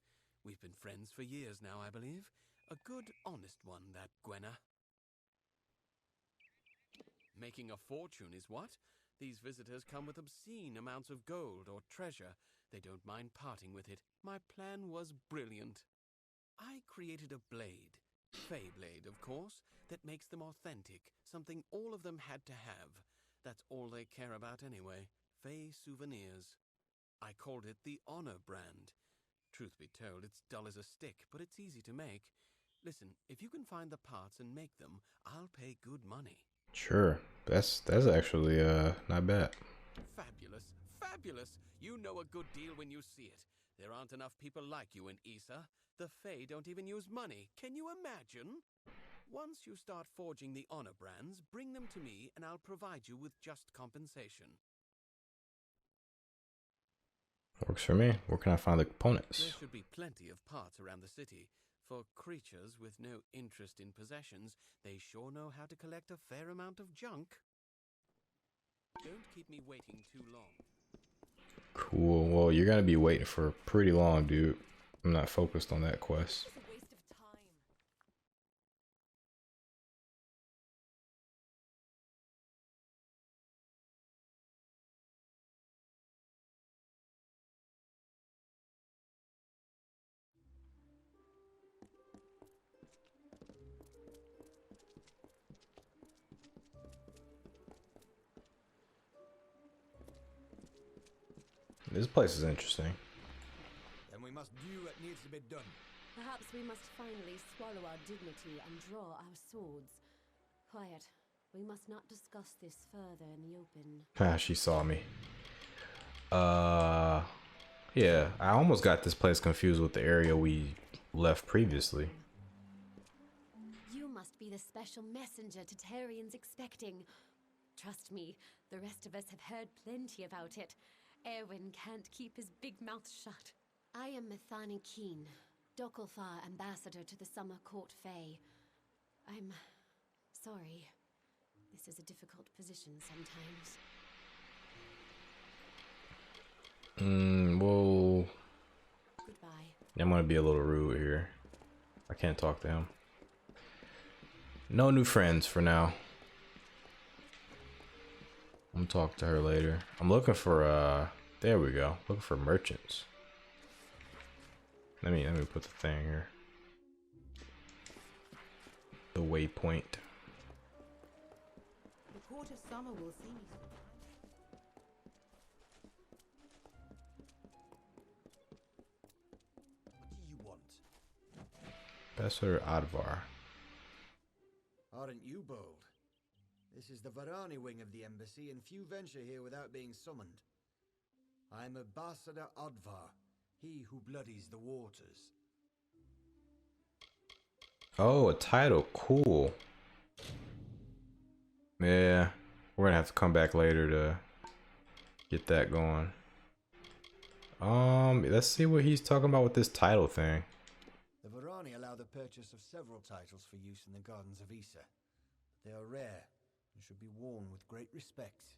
We've been friends for years now, I believe. A good, honest one, that Gwenna. Making a fortune is what? These visitors come with obscene amounts of gold or treasure. They don't mind parting with it. My plan was brilliant. I created a blade. Fey blade, of course, that makes them authentic, something all of them had to have. That's all they care about anyway, Fey souvenirs. I called it the Honor Brand. Truth be told, it's dull as a stick, but it's easy to make. Listen, if you can find the parts and make them, I'll pay good money. Sure, that's actually not bad. Fabulous! You know a good deal when you see it. There aren't enough people like you in Issa. The Fae don't even use money. Can you imagine? Once you start forging the honor brands, bring them to me and I'll provide you with just compensation. Works for me. Where can I find the components? There should be plenty of parts around the city. For creatures with no interest in possessions, they sure know how to collect a fair amount of junk. Don't keep me waiting too long. Cool. Well, you're gonna be waiting for pretty long, dude. I'm not focused on that quest. It's a waste of time. This place is interesting. Then we must do what needs to be done. Perhaps we must finally swallow our dignity and draw our swords. Quiet. We must not discuss this further in the open. Ah, she saw me. Yeah, I almost got this place confused with the area we left previously. You must be the special messenger Tatarian's expecting. Trust me, the rest of us have heard plenty about it. Erwin can't keep his big mouth shut. I am Methani Keen, Dokalfar ambassador to the Summer Court Fae. I'm sorry. This is a difficult position sometimes. Well, Goodbye. I'm gonna be a little rude here. I can't talk to him. No new friends for now. I'm gonna talk to her later. I'm looking for there we go. Looking for merchants. Let me put the thing here. The waypoint. The court of summer will see me soon. What do you want? Ambassador Odvar. Aren't you bold? This is the Varani wing of the embassy, and few venture here without being summoned. I'm Ambassador Odvar, he who bloodies the waters. Oh, a title. Cool. Yeah, we're gonna have to come back later to get that going. Let's see what he's talking about with this title thing. The Varani allow the purchase of several titles for use in the gardens of Issa. They are rare and should be worn with great respect.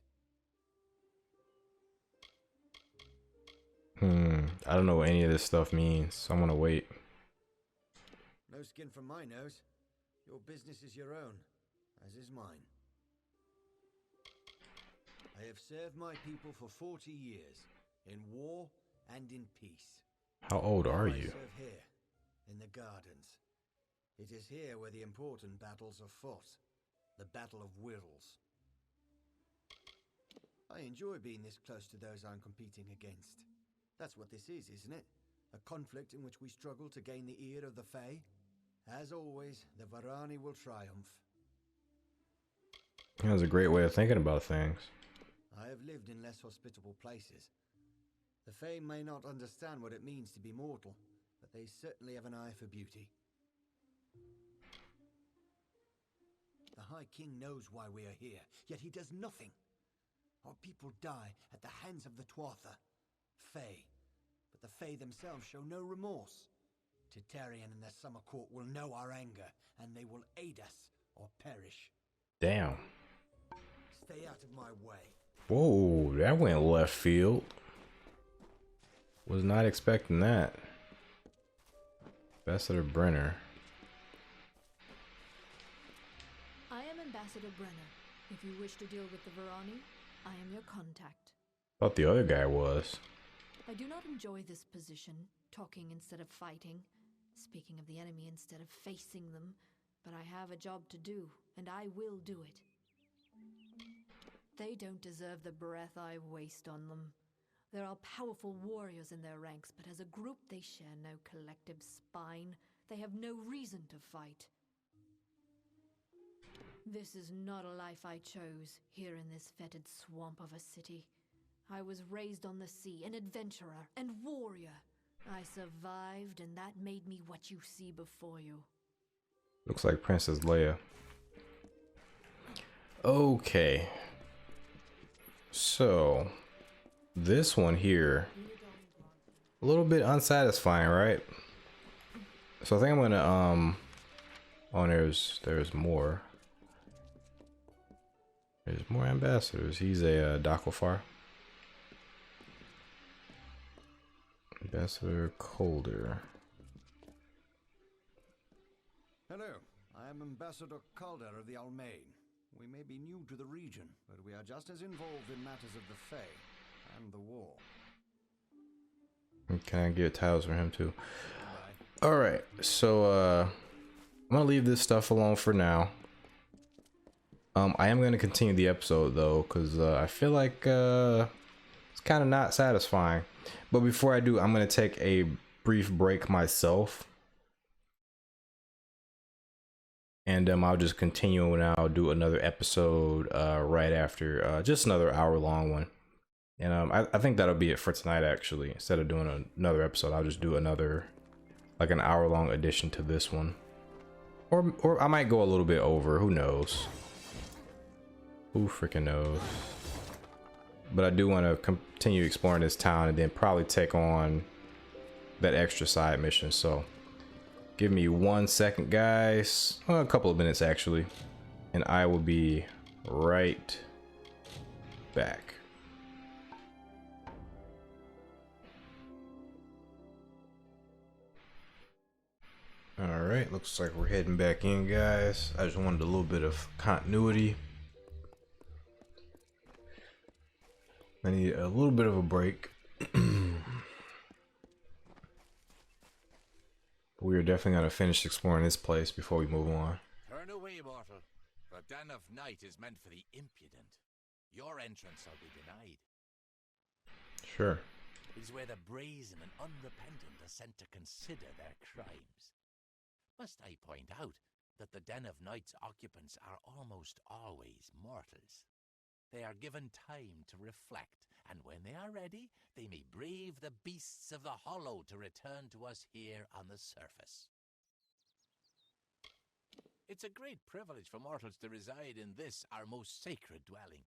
I don't know what any of this stuff means, so I'm gonna wait. No skin from my nose. Your business is your own, as is mine. I have served my people for 40 years, in war and in peace. How old are Now I you? serve here, in the gardens. It is here where the important battles are fought. The Battle of Wills. I enjoy being this close to those I'm competing against. That's what this is, isn't it? A conflict in which we struggle to gain the ear of the Fae. As always, the Varani will triumph. That was a great way of thinking about things. I have lived in less hospitable places. The Fae may not understand what it means to be mortal, but they certainly have an eye for beauty. The High King knows why we are here, yet he does nothing. Our people die at the hands of the Tuatha, Fae, but the Fae themselves show no remorse. Titarian and the Summer Court will know our anger, and they will aid us or perish. Damn. Stay out of my way. Whoa, that went left field. Was not expecting that. Ambassador Brenner. I am Ambassador Brenner. If you wish to deal with the Varani, I am your contact. Thought the other guy was. I do not enjoy this position, talking instead of fighting, speaking of the enemy instead of facing them, but I have a job to do, and I will do it. They don't deserve the breath I waste on them. There are powerful warriors in their ranks, but as a group they share no collective spine. They have no reason to fight. This is not a life I chose, here in this fetid swamp of a city. I was raised on the sea, an adventurer and warrior. I survived, and that made me what you see before you. Looks like Princess Leia. Okay. So, this one here, a little bit unsatisfying, right? So I think I'm gonna, oh, there's more. There's more ambassadors. He's a Dakofar. Ambassador Calder. Hello, I am Ambassador Calder of the Almain. We may be new to the region, but we are just as involved in matters of the Fae and the war. Can I get titles from him too? Alright, so I'm gonna leave this stuff alone for now. I am gonna continue the episode though, because I feel like it's kind of not satisfying. But before I do, I'm gonna take a brief break myself. And I'll just continue and I'll do another episode right after, just another hour-long one. And I think that'll be it for tonight, actually. Instead of doing another episode, I'll just do another, like an hour-long addition to this one. Or I might go a little bit over, who knows? Who freaking knows? But I do want to continue exploring this town and then probably take on that extra side mission, so... Give me 1 second, guys. Well, a couple of minutes, actually. And I will be right back. Alright, looks like we're heading back in, guys. I just wanted a little bit of continuity. I need a little bit of a break. We are definitely going to finish exploring this place before we move on. Turn away, mortal. The den of night is meant for the impudent. Your entrance shall be denied. Sure. It is where the brazen and unrepentant are sent to consider their crimes. Must I point out that the Den of Night's occupants are almost always mortals. They are given time to reflect, and when they are ready, they may brave the beasts of the hollow to return to us here on the surface. It's a great privilege for mortals to reside in this, our most sacred dwelling.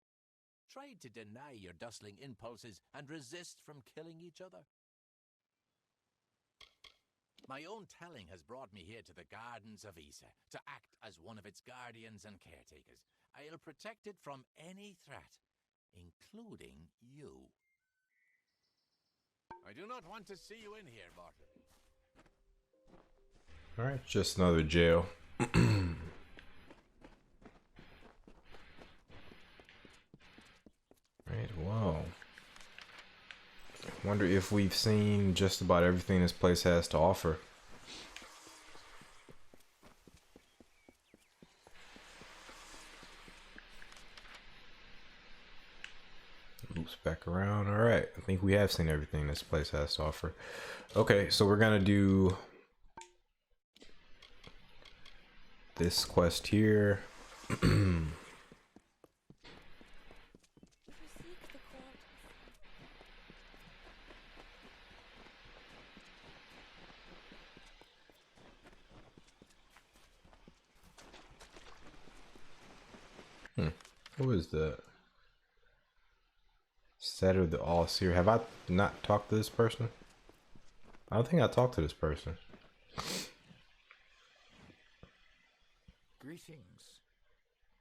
Try to deny your dustling impulses and resist from killing each other. My own telling has brought me here to the gardens of Issa, to act as one of its guardians and caretakers. I'll protect it from any threat, including you. I do not want to see you in here, mortal. Alright, just another jail. Right, wow. Wonder if we've seen just about everything this place has to offer. Loops back around. Alright, I think we have seen everything this place has to offer. Okay, so we're gonna do this quest here. Who is that? Setter the Allseer. Have I not talked to this person? I don't think I talked to this person. Greetings.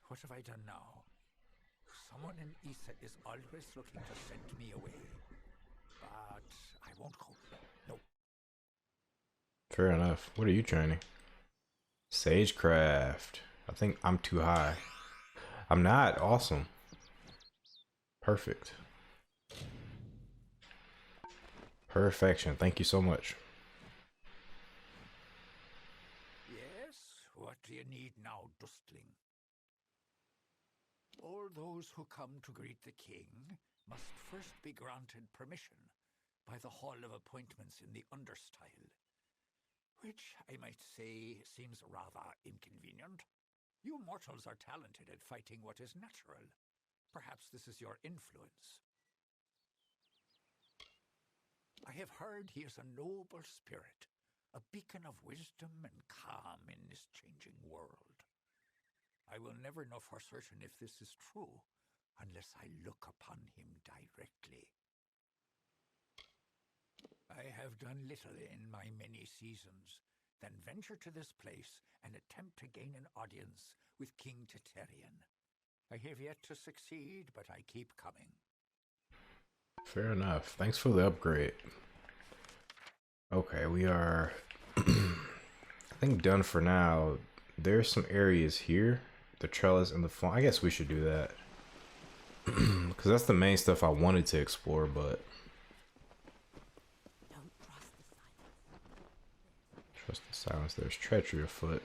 What have I done now? Someone in Issa is always looking to send me away. But I won't go. No. Fair enough. What are you training? Sagecraft. I think I'm too high. I'm not. Awesome. Perfect. Perfection. Thank you so much. Yes? What do you need now, Dustling? All those who come to greet the king must first be granted permission by the Hall of Appointments in the Understyle, which I might say seems rather inconvenient. You mortals are talented at fighting what is natural. Perhaps this is your influence. I have heard he is a noble spirit, a beacon of wisdom and calm in this changing world. I will never know for certain if this is true unless I look upon him directly. I have done little in my many seasons, then venture to this place and attempt to gain an audience with King Teterian. I have yet to succeed, but I keep coming. Fair enough. Thanks for the upgrade. Okay, we are I think done for now. There's some areas here. The trellis and the phone. I guess we should do that. Because that's the main stuff I wanted to explore, but trust the silence. There's treachery afoot.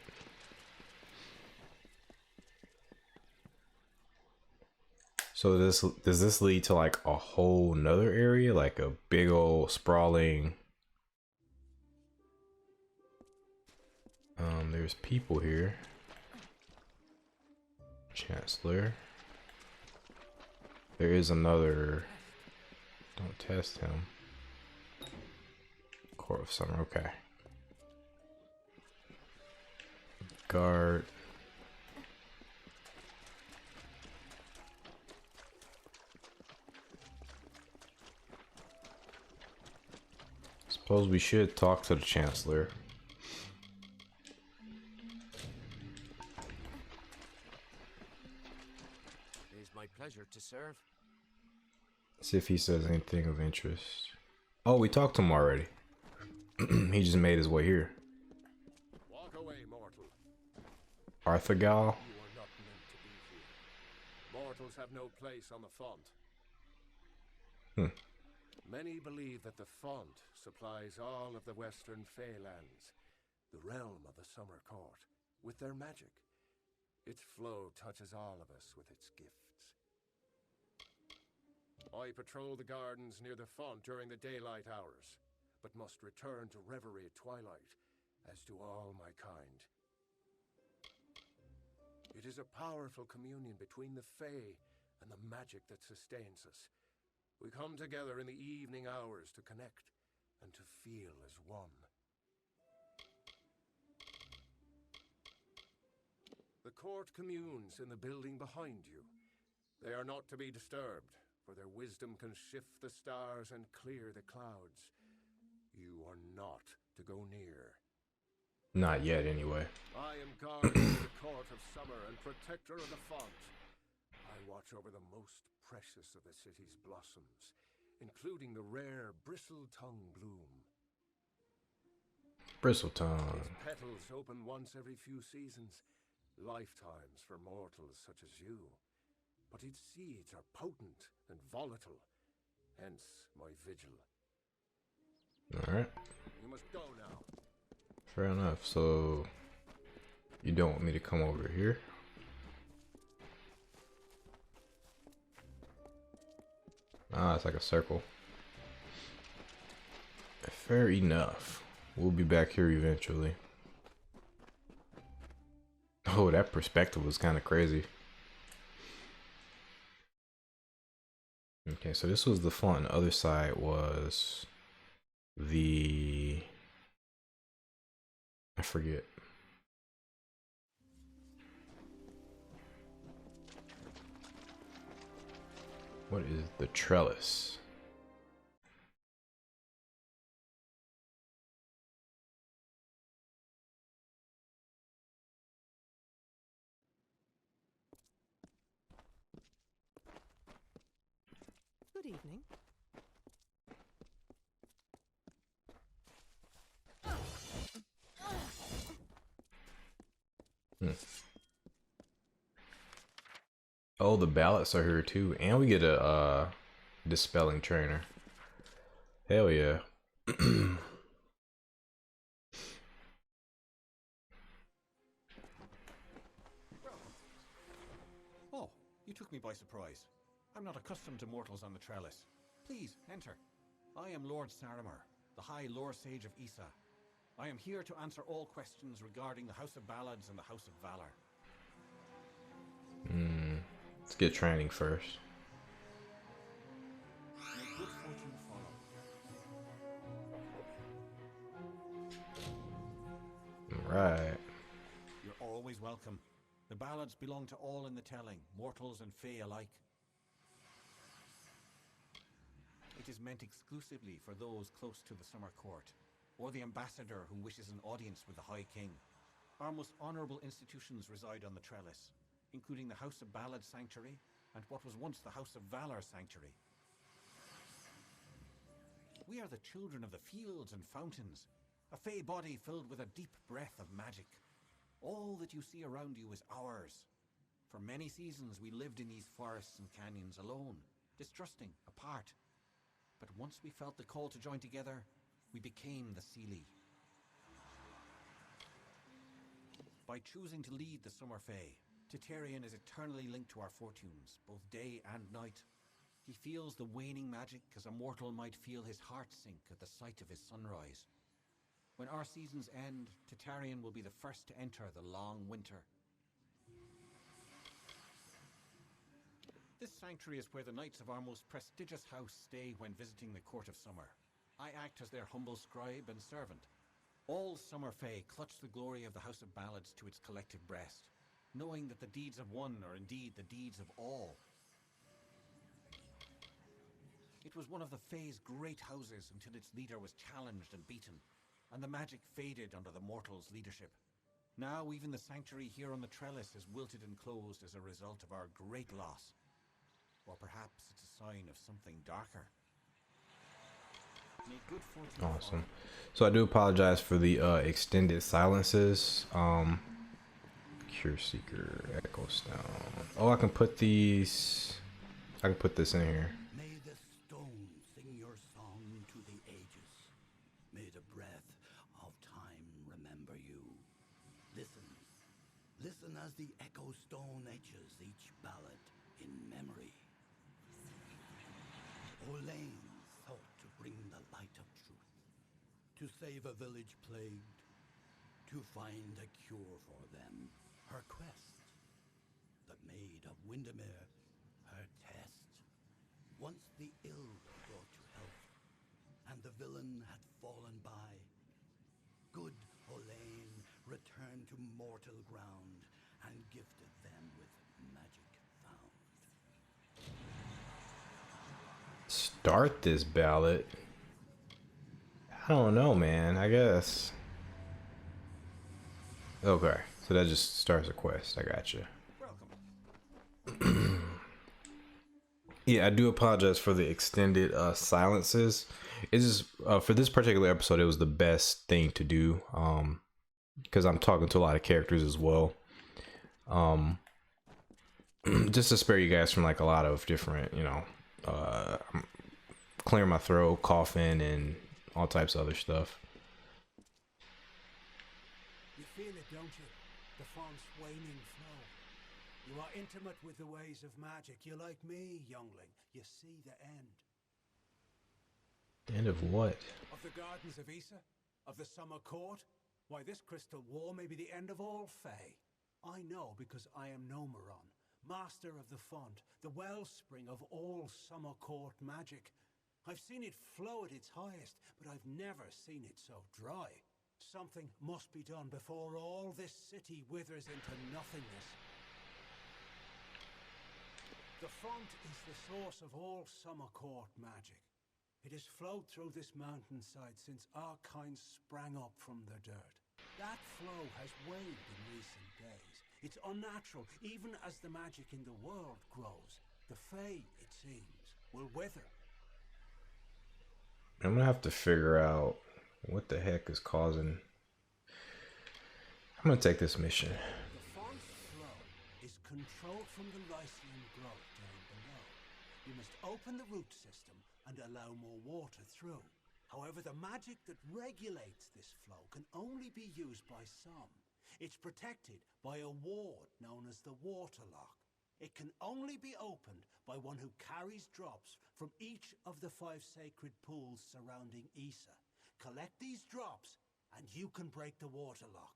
So does this lead to like a whole nother area, like a big old sprawling? There's people here. Chancellor. There is another. Don't test him. Court of Summer. Okay. Guard. Suppose we should talk to the Chancellor. It is my pleasure to serve. See if he says anything of interest. Oh, we talked to him already. He just made his way here. Walk away, mortal. Arthagal? You are not meant to be here. Mortals have no place on the font. Many believe that the font supplies all of the western Feylands, the realm of the Summer Court, with their magic. Its flow touches all of us with its gifts. I patrol the gardens near the font during the daylight hours, but must return to reverie at twilight, as do all my kind. It is a powerful communion between the Fae and the magic that sustains us. We come together in the evening hours to connect and to feel as one. The court communes in the building behind you. They are not to be disturbed, for their wisdom can shift the stars and clear the clouds. You are not to go near. Not yet, anyway. I am guardian of the court of summer and protector of the font. I watch over the most precious of the city's blossoms, including the rare bristle-tongue bloom. Bristletongue. Its petals open once every few seasons, lifetimes for mortals such as you. But its seeds are potent and volatile, hence my vigil. Alright. You must go now. Fair enough. So, you don't want me to come over here? Ah, it's like a circle. Fair enough. We'll be back here eventually. Oh, that perspective was kind of crazy. Okay, so this was the font. The other side was the... I forget. What is the trellis? Good evening. Oh, the ballots are here too, and we get a dispelling trainer. Hell yeah. Oh, you took me by surprise. I'm not accustomed to mortals on the trellis. Please, enter. I am Lord Saramer, the High Lore Sage of Issa. I am here to answer all questions regarding the House of Ballads and the House of Valor. Let's get training first. May good fortune follow. Right. You're always welcome. The ballads belong to all in the telling, mortals and fae alike. It is meant exclusively for those close to the summer court, or the ambassador who wishes an audience with the High King. Our most honourable institutions reside on the trellis, including the House of Ballad Sanctuary and what was once the House of Valor Sanctuary. We are the children of the fields and fountains, a fae body filled with a deep breath of magic. All that you see around you is ours. For many seasons we lived in these forests and canyons alone, distrusting, apart. But once we felt the call to join together, we became the Seelie. By choosing to lead the Summer Fae, Tenet is eternally linked to our fortunes, both day and night. He feels the waning magic as a mortal might feel his heart sink at the sight of his sunrise. When our seasons end, Tenet will be the first to enter the long winter. This sanctuary is where the knights of our most prestigious house stay when visiting the Court of Summer. I act as their humble scribe and servant. All Summer Fae clutch the glory of the House of Ballads to its collective breast, knowing that the deeds of one are indeed the deeds of all. It was one of the Fae's great houses until its leader was challenged and beaten, and the magic faded under the mortals' leadership. Now even the sanctuary here on the trellis is wilted and closed as a result of our great loss. Or perhaps it's a sign of something darker. May good fortune Awesome. So I do apologize for the extended silences. Cureseeker, Echo Stone. Oh, I can put these. I can put this in here. May the stone sing your song to the ages. May the breath of time remember you. Listen. Listen as the Echo Stone etches each ballad in memory. Olain sought to bring the light of truth, to save a village plagued, to find a cure for them. Her quest. The Maid of Windermere, her test. Once the ill were brought to health, and the villain had fallen by, good Holte returned to mortal ground and gifted them with magic found. Start this ballad. I don't know, man. I guess. Okay, so that just starts a quest. I got you. Yeah, I do apologize for the extended silences. It's just for this particular episode, it was the best thing to do because I'm talking to a lot of characters as well. Just to spare you guys from like a lot of different, you know, clearing my throat, coughing, and all types of other stuff. You feel it, don't you? The font's waning flow. You are intimate with the ways of magic. You're like me, youngling. You see the end. The end of what? Of the gardens of Issa? Of the summer court? Why, this crystal wall may be the end of all Fae. I know because I am Nomeron, master of the font, the wellspring of all summer court magic. I've seen it flow at its highest, but I've never seen it so dry. Something must be done before all this city withers into nothingness. The font is the source of all summer court magic. It has flowed through this mountainside since our kind sprang up from the dirt. That flow has waned in recent days. It's unnatural, even as the magic in the world grows. The Fae, it seems, will wither. I'm gonna have to figure out what the heck is causing. I'm gonna take this mission. The font's flow is controlled from the Lycian growth down below. You must open the root system and allow more water through. However, the magic that regulates this flow can only be used by some. It's protected by a ward known as the waterlock. It can only be opened by one who carries drops from each of the 5 sacred pools surrounding Issa. Collect these drops and you can break the waterlock.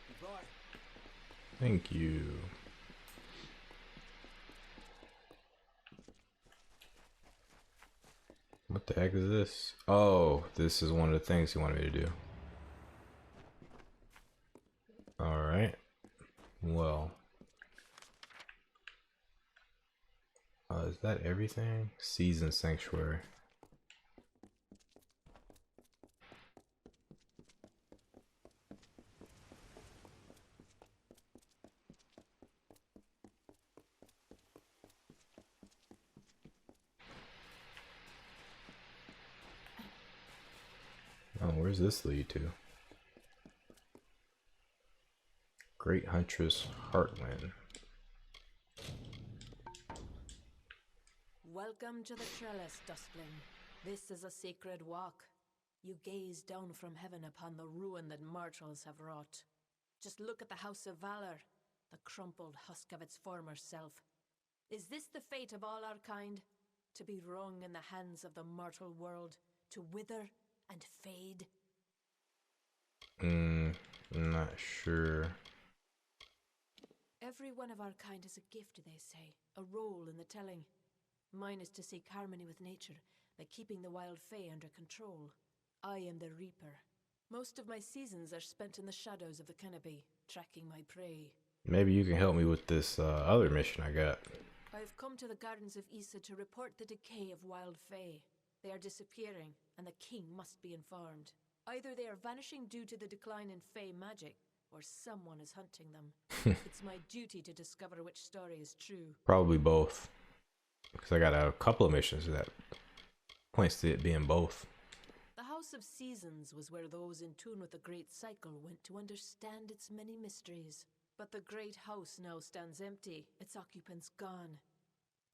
Goodbye. Thank you. What the heck is this? Oh, this is one of the things he wanted me to do. Alright. Well. Is that everything? Season Sanctuary. Oh, where's this lead to? Great Huntress Heartland. Welcome to the trellis, Duskling. This is a sacred walk. You gaze down from heaven upon the ruin that mortals have wrought. Just look at the House of Valor, the crumpled husk of its former self. Is this the fate of all our kind? To be wrung in the hands of the mortal world, to wither and fade? I'm not sure. Every one of our kind is a gift, they say, a role in the telling. Mine is to seek harmony with nature, by keeping the wild fae under control. I am the Reaper. Most of my seasons are spent in the shadows of the canopy, tracking my prey. Maybe you can help me with this other mission I got. I've come to the Gardens of Issa to report the decay of wild fae. They are disappearing, and the king must be informed. Either they are vanishing due to the decline in fae magic, or someone is hunting them. It's my duty to discover which story is true. Probably both. Because I got a couple of missions that points to it being both. The House of Seasons was where those in tune with the Great Cycle went to understand its many mysteries. But the Great House now stands empty, its occupants gone.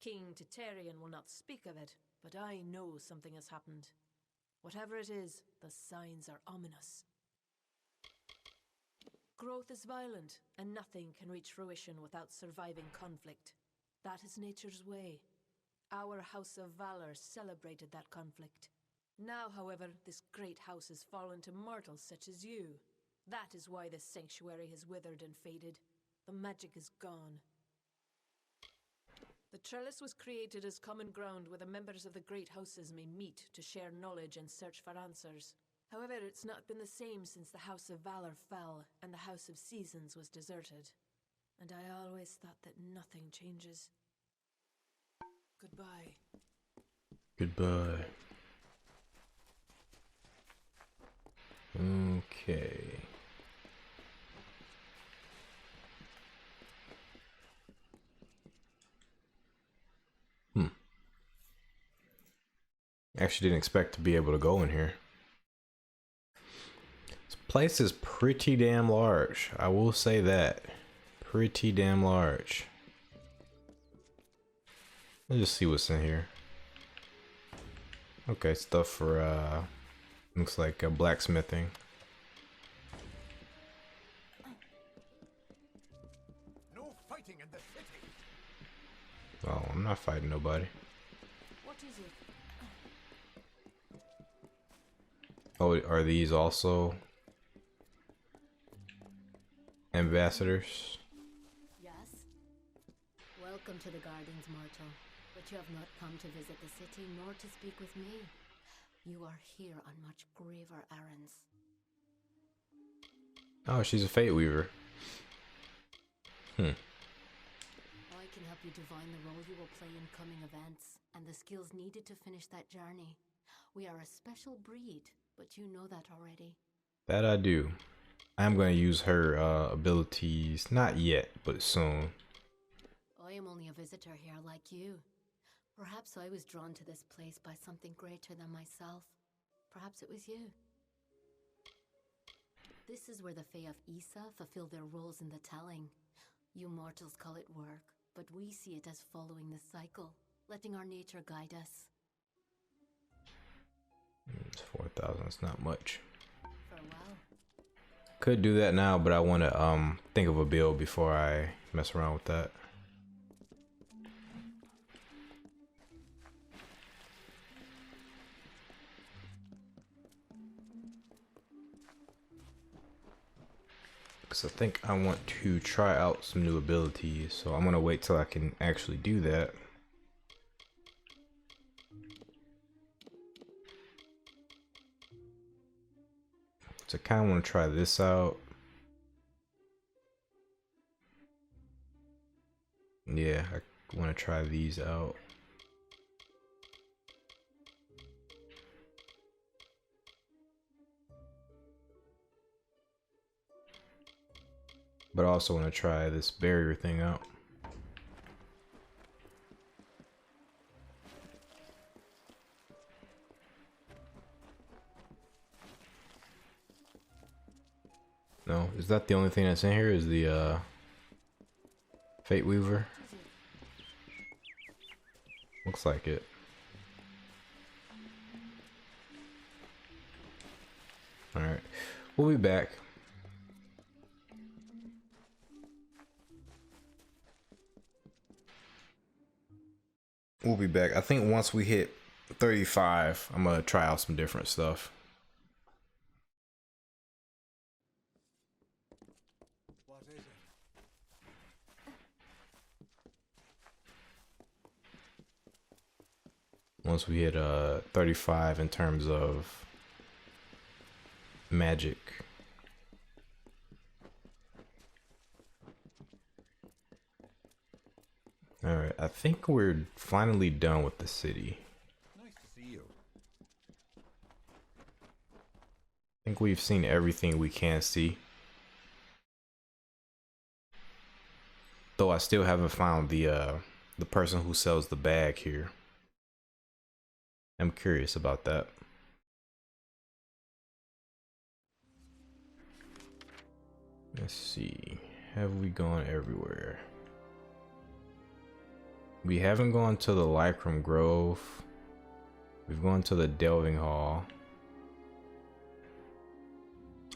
King Titarian will not speak of it, but I know something has happened. Whatever it is, the signs are ominous. Growth is violent, and nothing can reach fruition without surviving conflict. That is nature's way. Our House of Valor celebrated that conflict. Now, however, this great house has fallen to mortals such as you. That is why this sanctuary has withered and faded. The magic is gone. The trellis was created as common ground where the members of the great houses may meet to share knowledge and search for answers. However, it's not been the same since the House of Valor fell and the House of Seasons was deserted. And I always thought that nothing changes. Goodbye. Goodbye. Okay. Actually didn't expect to be able to go in here. This place is pretty damn large. I will say that. Pretty damn large. Let's just see what's in here. Okay, stuff for looks like blacksmithing. No fighting in the city. Oh, I'm not fighting nobody. What is it? Oh, are these also ambassadors? Yes. Welcome to the gardens, mortal. But you have not come to visit the city nor to speak with me. You are here on much graver errands. Oh, she's a Fateweaver. I can help you divine the role you will play in coming events and the skills needed to finish that journey. We are a special breed, but you know that already. That I do. I'm going to use her abilities, not yet, but soon. I am only a visitor here like you. Perhaps I was drawn to this place by something greater than myself. Perhaps it was you. This is where the Fae of Issa fulfill their roles in the telling. You mortals call it work, but we see it as following the cycle, letting our nature guide us. It's 4,000, it's not much. Farewell. Could do that now, but I want to think of a build before I mess around with that. Because I think I want to try out some new abilities, so I'm going to wait till I can actually do that. So I kind of want to try this out. Yeah, I want to try these out. But I also want to try this barrier thing out. No, is that the only thing that's in here? Is the Fateweaver? Looks like it. Alright, we'll be back. We'll be back. I think once we hit 35, I'm gonna try out some different stuff. What is it? Once we hit 35 in terms of magic. Alright, I think we're finally done with the city. Nice to see you. I think we've seen everything we can see. Though I still haven't found the person who sells the bag here. I'm curious about that. Let's see. Have we gone everywhere? We haven't gone to the Lycrum Grove. We've gone to the Delving Hall.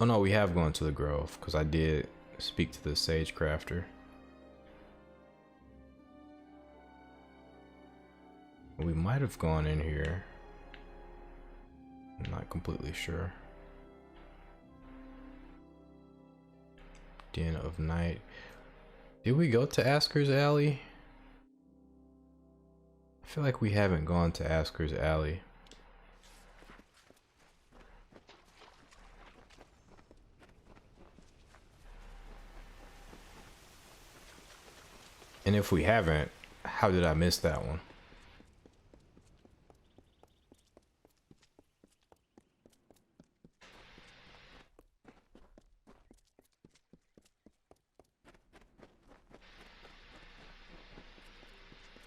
Oh no, we have gone to the Grove because I did speak to the Sagecrafter. We might have gone in here. I'm not completely sure. Den of Night. Did we go to Asker's Alley? I feel like we haven't gone to Asker's Alley. And if we haven't, how did I miss that one?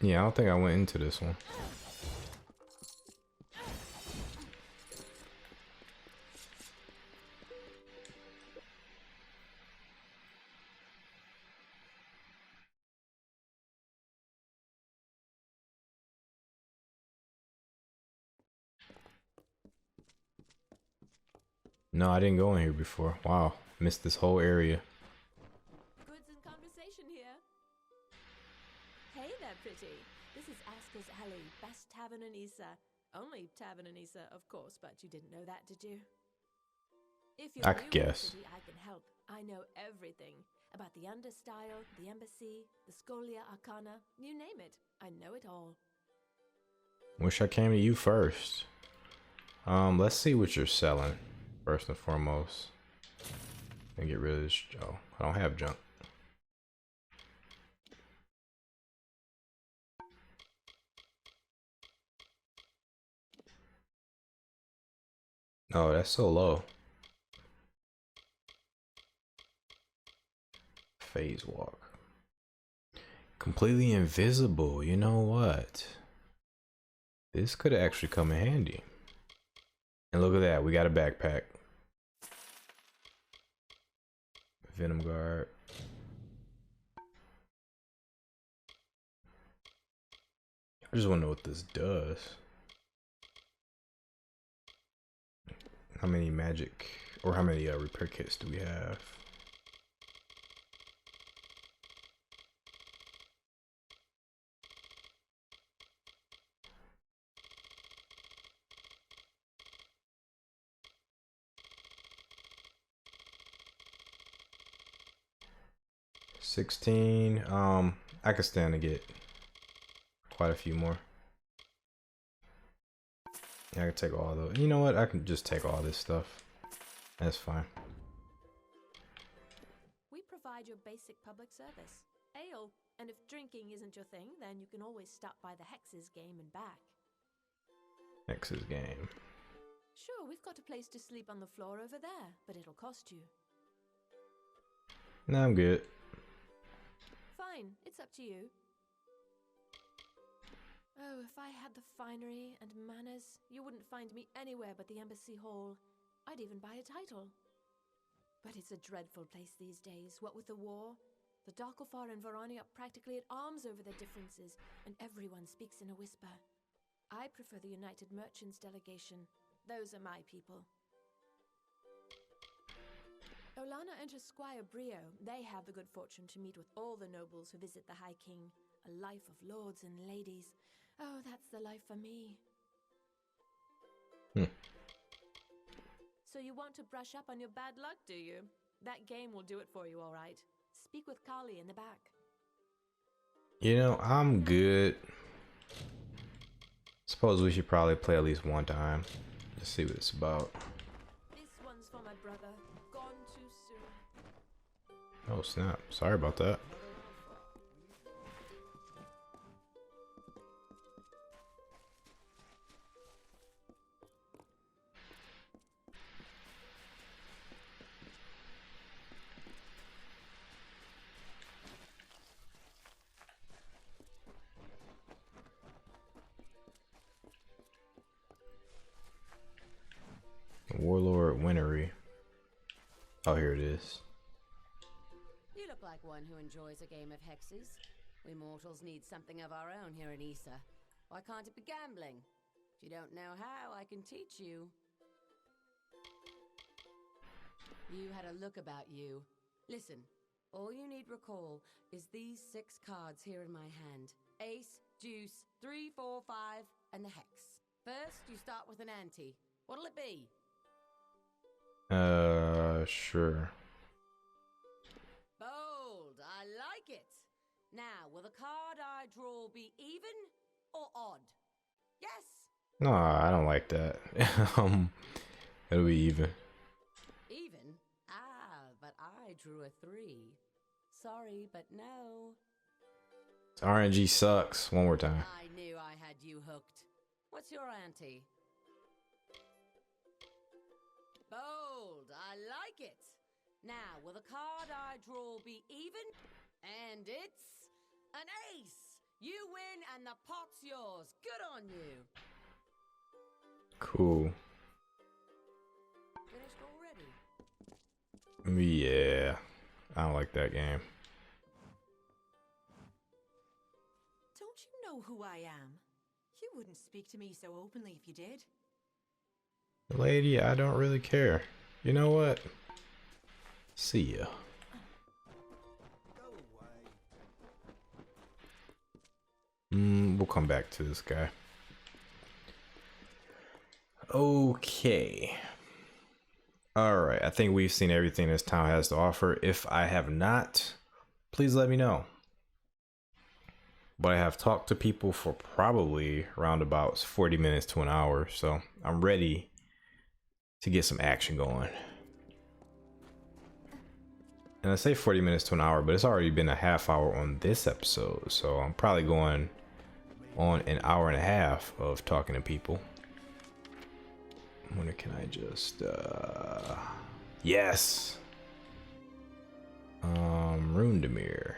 Yeah, I don't think I went into this one. No, I didn't go in here before. Wow, missed this whole area. Goods and conversation here. Hey there, pretty. This is Asker's Alley, best tavern in Issa. Only tavern in Issa, of course, but you didn't know that, did you? If you're I could new in the guess. city, I can help. I know everything about the understyle, the embassy, the Scholia, Arcana, you name it. I know it all. Wish I came to you first. Let's see what you're selling first and foremost. And get rid of this. Oh, I don't have junk. Oh, that's so low. Phase walk. Completely invisible. You know what? This could actually come in handy. And look at that. We got a backpack. Venom guard. I just want to know what this does. How many magic or how many repair kits do we have? $16. I could stand to get quite a few more. Yeah, I can take all those. You know what? I can just take all this stuff. That's fine. We provide your basic public service. Ale. And if drinking isn't your thing, then you can always stop by the Hex's game and back. Hex's game. Sure, we've got a place to sleep on the floor over there, but it'll cost you. No, I'm good. Fine, it's up to you. Oh, if I had the finery and manners, you wouldn't find me anywhere but the Embassy Hall. I'd even buy a title. But it's a dreadful place these days, what with the war. The Docofar and Varani are practically at arms over their differences, and everyone speaks in a whisper. I prefer the United Merchants delegation. Those are my people. Olana and her squire Brio, they have the good fortune to meet with all the nobles who visit the High King. A life of lords and ladies. Oh, that's the life for me. So you want to brush up on your bad luck, do you? That game will do it for you, all right. Speak with Kali in the back. You know, I'm good. Suppose we should probably play at least one time. Just see what it's about. This one's for my brother. Gone too soon. Oh snap. Sorry about that. Warlord Winery. Oh, here it is. You look like one who enjoys a game of hexes. We mortals need something of our own here in Issa. Why can't it be gambling? If you don't know how, I can teach you. You had a look about you. Listen, all you need recall is these 6 cards here in my hand. Ace, deuce, 3, 4, 5, and the hex. First, you start with an ante. What'll it be? Sure. Bold, I like it. Now, will the card I draw be even or odd? Yes? No, I don't like that. It'll be even. Even? Ah, but I drew a 3. Sorry, but no. RNG sucks. One more time. I knew I had you hooked. What's your ante? Bold, I like it. Now, will the card I draw be even? And it's an ace. You win and the pot's yours. Good on you. Cool. Finished already? Yeah. I don't like that game. Don't you know who I am? You wouldn't speak to me so openly if you did. Lady, I don't really care. You know what? See ya. We'll come back to this guy. Okay. Alright, I think we've seen everything this town has to offer. If I have not, please let me know. But I have talked to people for probably around about 40 minutes to an hour, so I'm ready to get some action going. And I say 40 minutes to an hour, but it's already been a half hour on this episode, so I'm probably going on an hour and a half of talking to people. I wonder, can I just yes. Rundemir.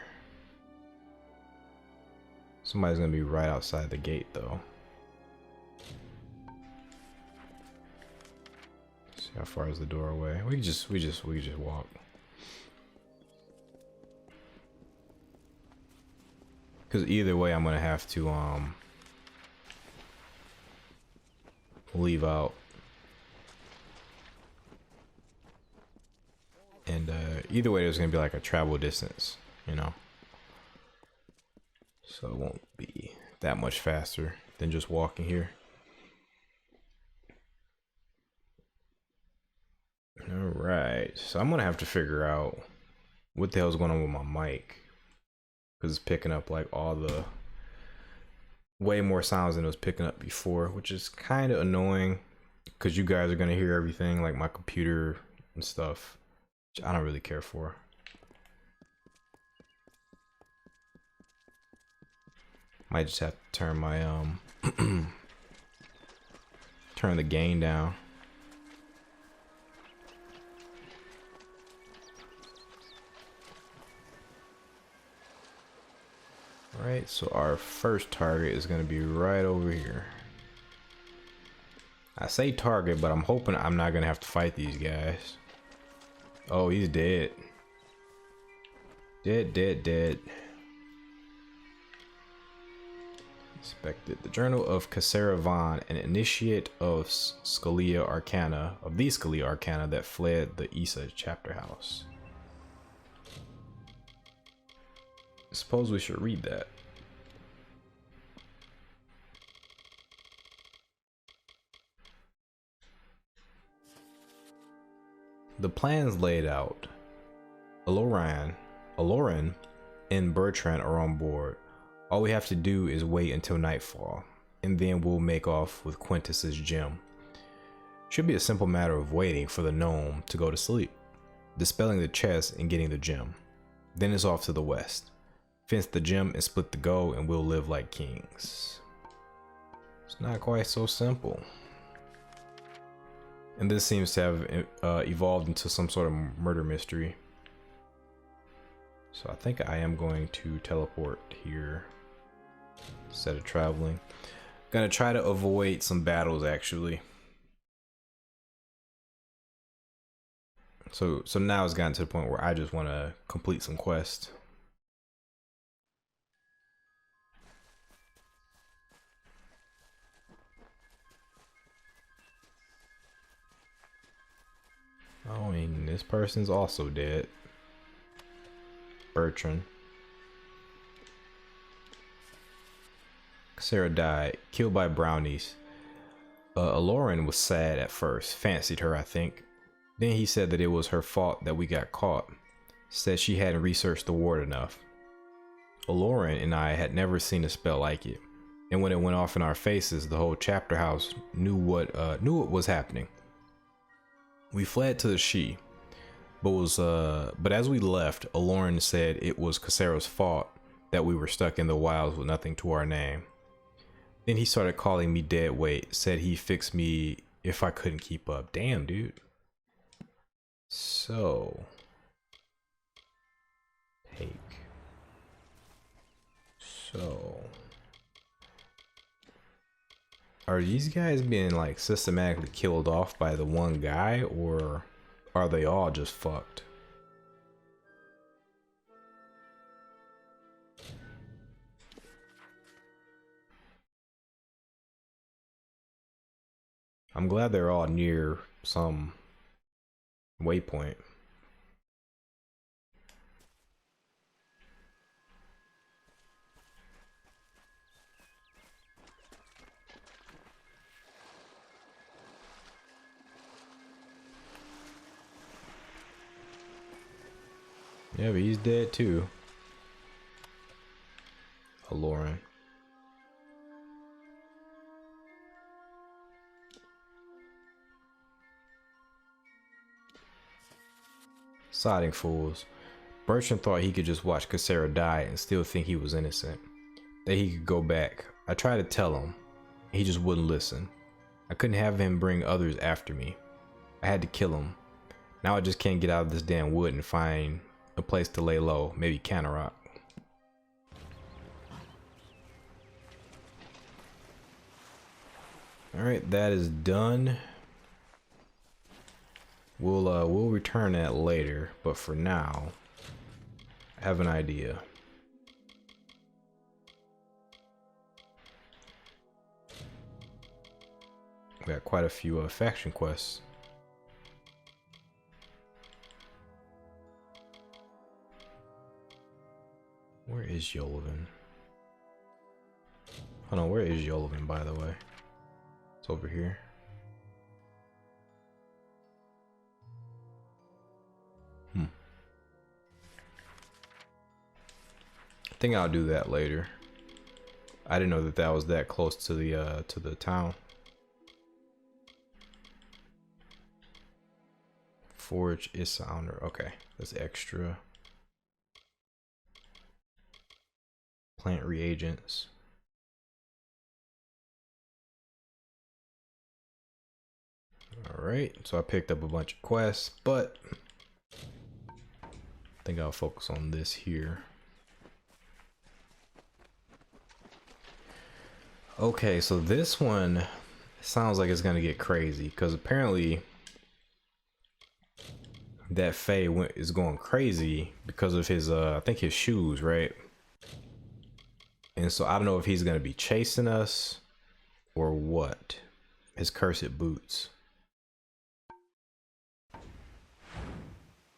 Somebody's gonna be right outside the gate though. See how far is the door away? We can just walk. Cause either way I'm gonna have to leave out. And either way there's gonna be like a travel distance, you know. So it won't be that much faster than just walking here. Alright, so I'm gonna have to figure out what the hell's going on with my mic. Because it's picking up like all the way more sounds than it was picking up before, which is kind of annoying because you guys are gonna hear everything, like my computer and stuff, which I don't really care for. Might just have to turn my turn the gain down. Alright, so our first target is gonna be right over here. I say target, but I'm hoping I'm not gonna have to fight these guys. Oh, he's dead. Dead. Inspected. The Journal of Kerrinan, an initiate of Scholia Arcana, of the Scholia Arcana that fled the Issa chapter house. I suppose we should read that. The plans laid out. Aloran, and Bertrand are on board. All we have to do is wait until nightfall, and then we'll make off with Quintis's gem. Should be a simple matter of waiting for the gnome to go to sleep, dispelling the chest and getting the gem. Then it's off to the west. Fence the gem and split the gold, and we'll live like kings. It's not quite so simple. And this seems to have evolved into some sort of murder mystery. So I think I am going to teleport here instead of traveling. Gonna try to avoid some battles actually. So now it's gotten to the point where I just want to complete some quests. Oh, I mean, this person's also dead. Bertrand. Sarah died, killed by brownies. Aloran was sad at first, fancied her, I think. Then he said that it was her fault that we got caught. Said she hadn't researched the ward enough. Aloran and I had never seen a spell like it, and when it went off in our faces, the whole chapter house knew what was happening. We fled to the She, but as we left, Aloran said it was Casero's fault that we were stuck in the wilds with nothing to our name. Then he started calling me dead weight, said he'd fix me if I couldn't keep up. Damn, dude. So, are these guys being like systematically killed off by the one guy, or are they all just fucked? I'm glad they're all near some waypoint. Yeah, but he's dead too. Aloran. Sodding fools. Bertrand thought he could just watch Casera die and still think he was innocent. That he could go back. I tried to tell him. He just wouldn't listen. I couldn't have him bring others after me. I had to kill him. Now I just can't get out of this damn wood and find a place to lay low. Maybe Canarock. Alright, that is done. We'll return that later, but for now, I have an idea. We got quite a few faction quests. Where is Yolovin? Hold on, where is Yolovin, by the way? It's over here. I think I'll do that later. I didn't know that that was that close to the town. Forge is sounder. Okay, that's extra. Plant reagents. Alright, so I picked up a bunch of quests, but I think I'll focus on this here. Okay, so this one sounds like it's gonna get crazy, because apparently that Fae is going crazy because of his I think his shoes, right? And so I don't know if he's gonna be chasing us or what. His cursed boots.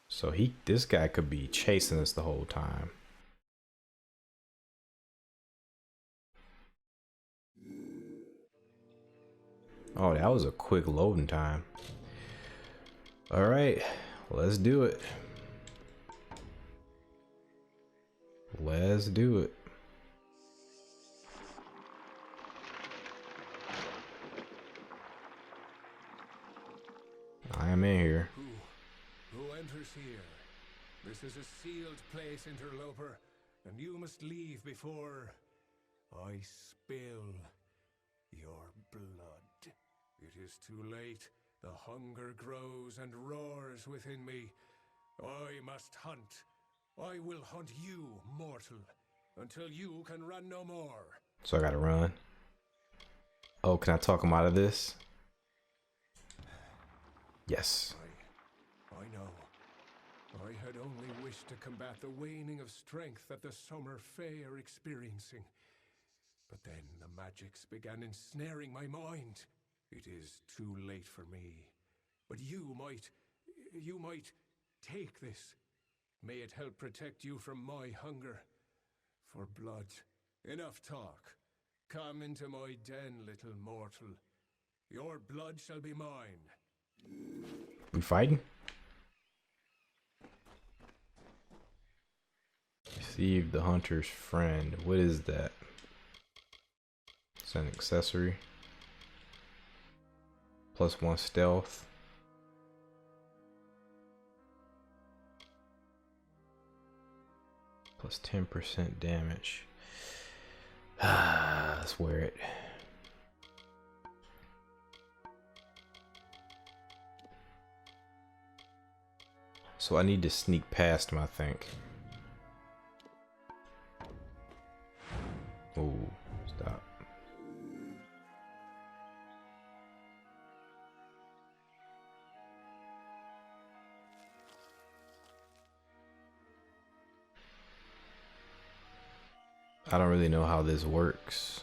So this guy could be chasing us the whole time. Oh, that was a quick loading time. All right, let's do it. Let's do it. I am in here. Who enters here? This is a sealed place, interloper, and you must leave before I spill your blood. It is too late. The hunger grows and roars within me. I must hunt. I will hunt you, mortal, until you can run no more. So I gotta run. Oh, can I talk him out of this? Yes. I know. I had only wished to combat the waning of strength that the summer fae are experiencing. But then the magics began ensnaring my mind. It is too late for me. But you might take this. May it help protect you from my hunger for blood. Enough talk. Come into my den, little mortal. Your blood shall be mine. We fighting? Receive the hunter's friend. What is that? It's an accessory. +1 stealth. +10% damage. Let's wear it. So I need to sneak past him, I think. Oh, stop. I don't really know how this works.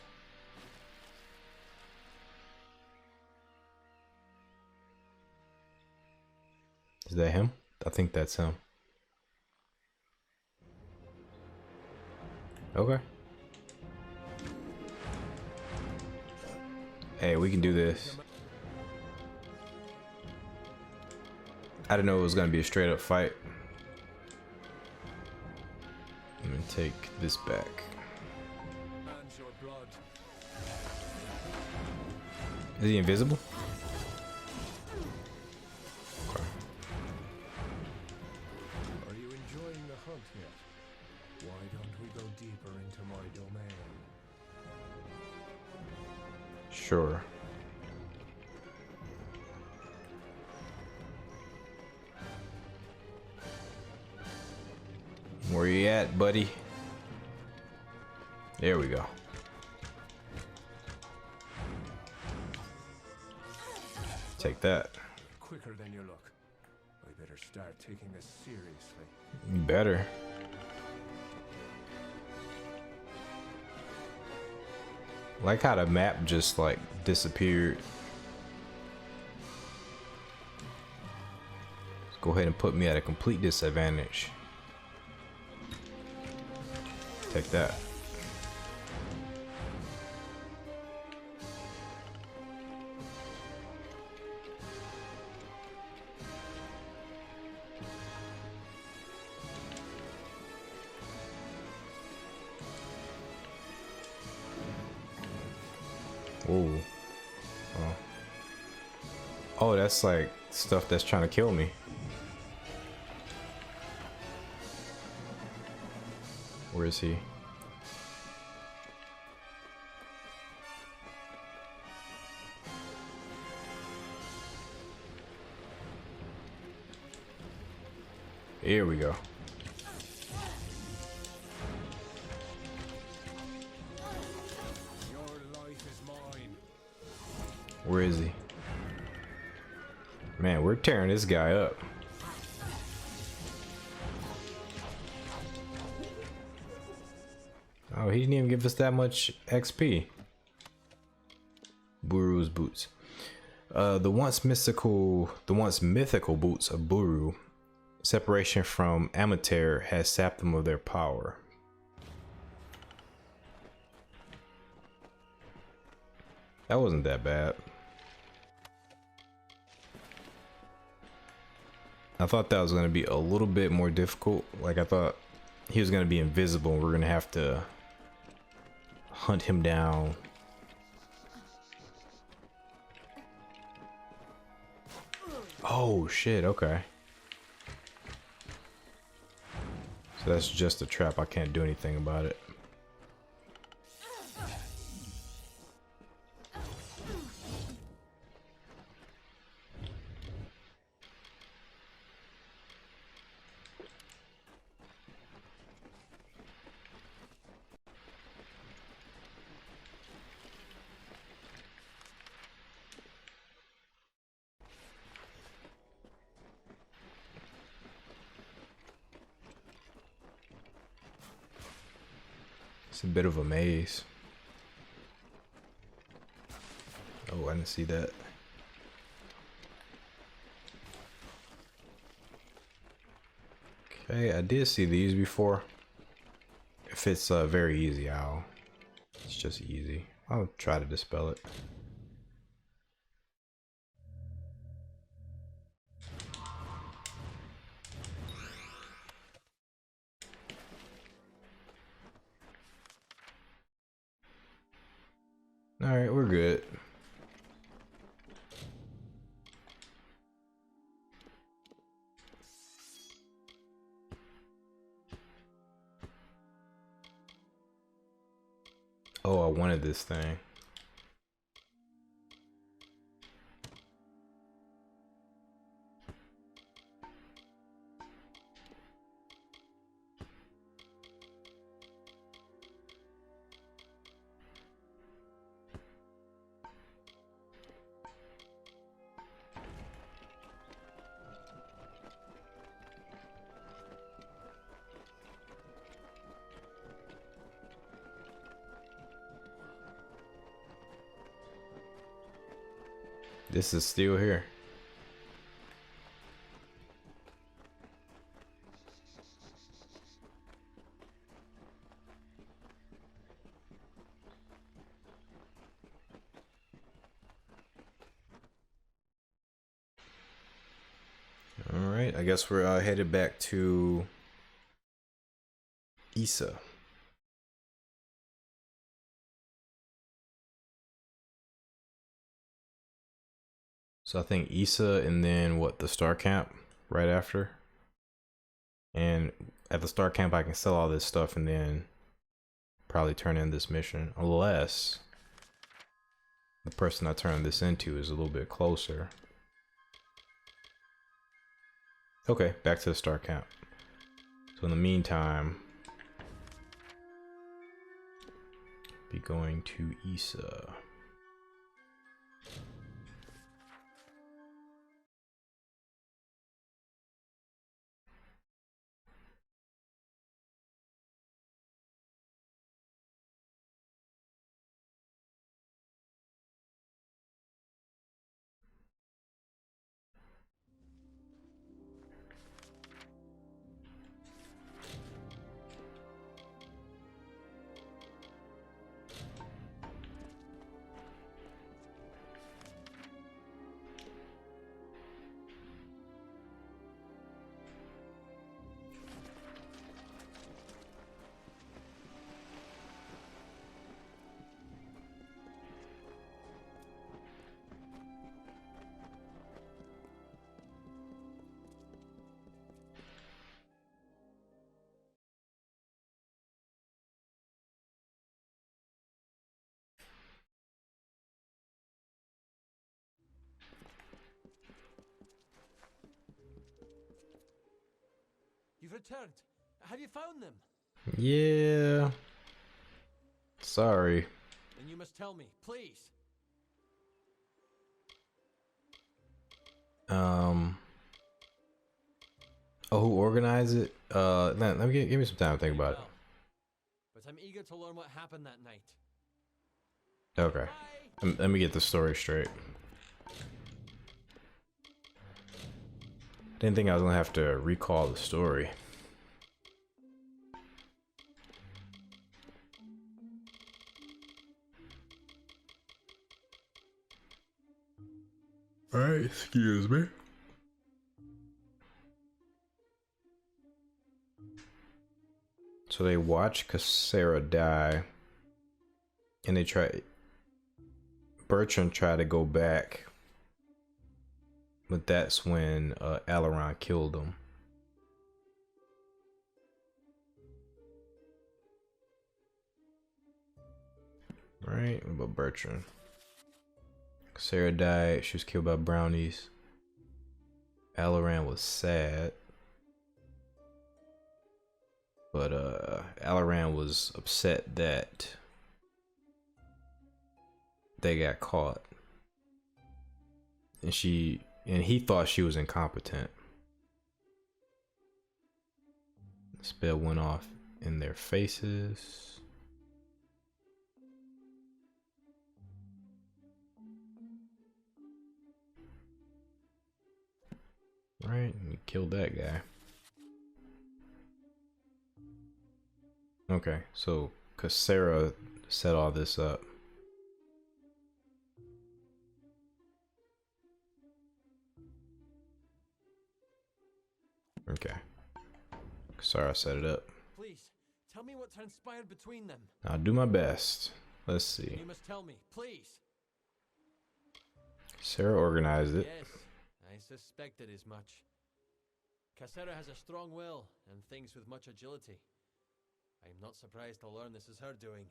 Is that him? I think that's him. Okay. Hey, we can do this. I didn't know it was gonna be a straight up fight. Let me take this back. Is he invisible? Okay. Are you enjoying the hunt yet? Why don't we go deeper into my domain? Sure. Where you at, buddy? There we go. Take that. Quicker than you look. We better start taking this seriously. You better. Like how the map just like disappeared. Let's go ahead and put me at a complete disadvantage. Take that. Whoa. Oh. Oh, that's like stuff that's trying to kill me. Where is he? Here we go. Where is he? Man, we're tearing this guy up. Oh, he didn't even give us that much XP. Buru's boots. The once mythical boots of Buru. Separation from Amateur has sapped them of their power. That wasn't that bad. I thought that was going to be a little bit more difficult. Like I thought he was going to be invisible and we're going to have to hunt him down. Oh shit, okay. So that's just a trap. I can't do anything about it. It's a bit of a maze. Oh, I didn't see that. Okay, I did see these before. If it's very easy, it's just easy. I'll try to dispel it. Alright, we're good. Oh, I wanted this thing. This is still here. All right, I guess we're headed back to Issa. So I think Issa and then what, the Star Camp right after. And at the Star Camp I can sell all this stuff and then probably turn in this mission, unless the person I turn this into is a little bit closer. Okay, back to the Star Camp. So in the meantime, be going to Issa. You've returned. Have you found them? Yeah. Sorry. Then you must tell me, please. Oh, who organized it? Let me give me some time to think about it. But I'm eager to learn what happened that night. Okay. Let me get the story straight. Didn't think I was gonna have to recall the story. Alright, excuse me. So they watch Cureseeker die, and they Bertrand tried to go back, but that's when Allseer killed him. Right, what about Bertrand? Cureseeker died, she was killed by brownies. Allseer was sad. But Allseer was upset that they got caught. And he thought she was incompetent. The spell went off in their faces. Right, and he killed that guy. Okay, so Cureseeker set all this up. Okay. Cureseeker set it up. Please, tell me what transpired between them. I'll do my best. Let's see. You must tell me, please. Sarah organized it. Yes, I suspected as much. Cassera has a strong will and thinks with much agility. I am not surprised to learn this is her doing.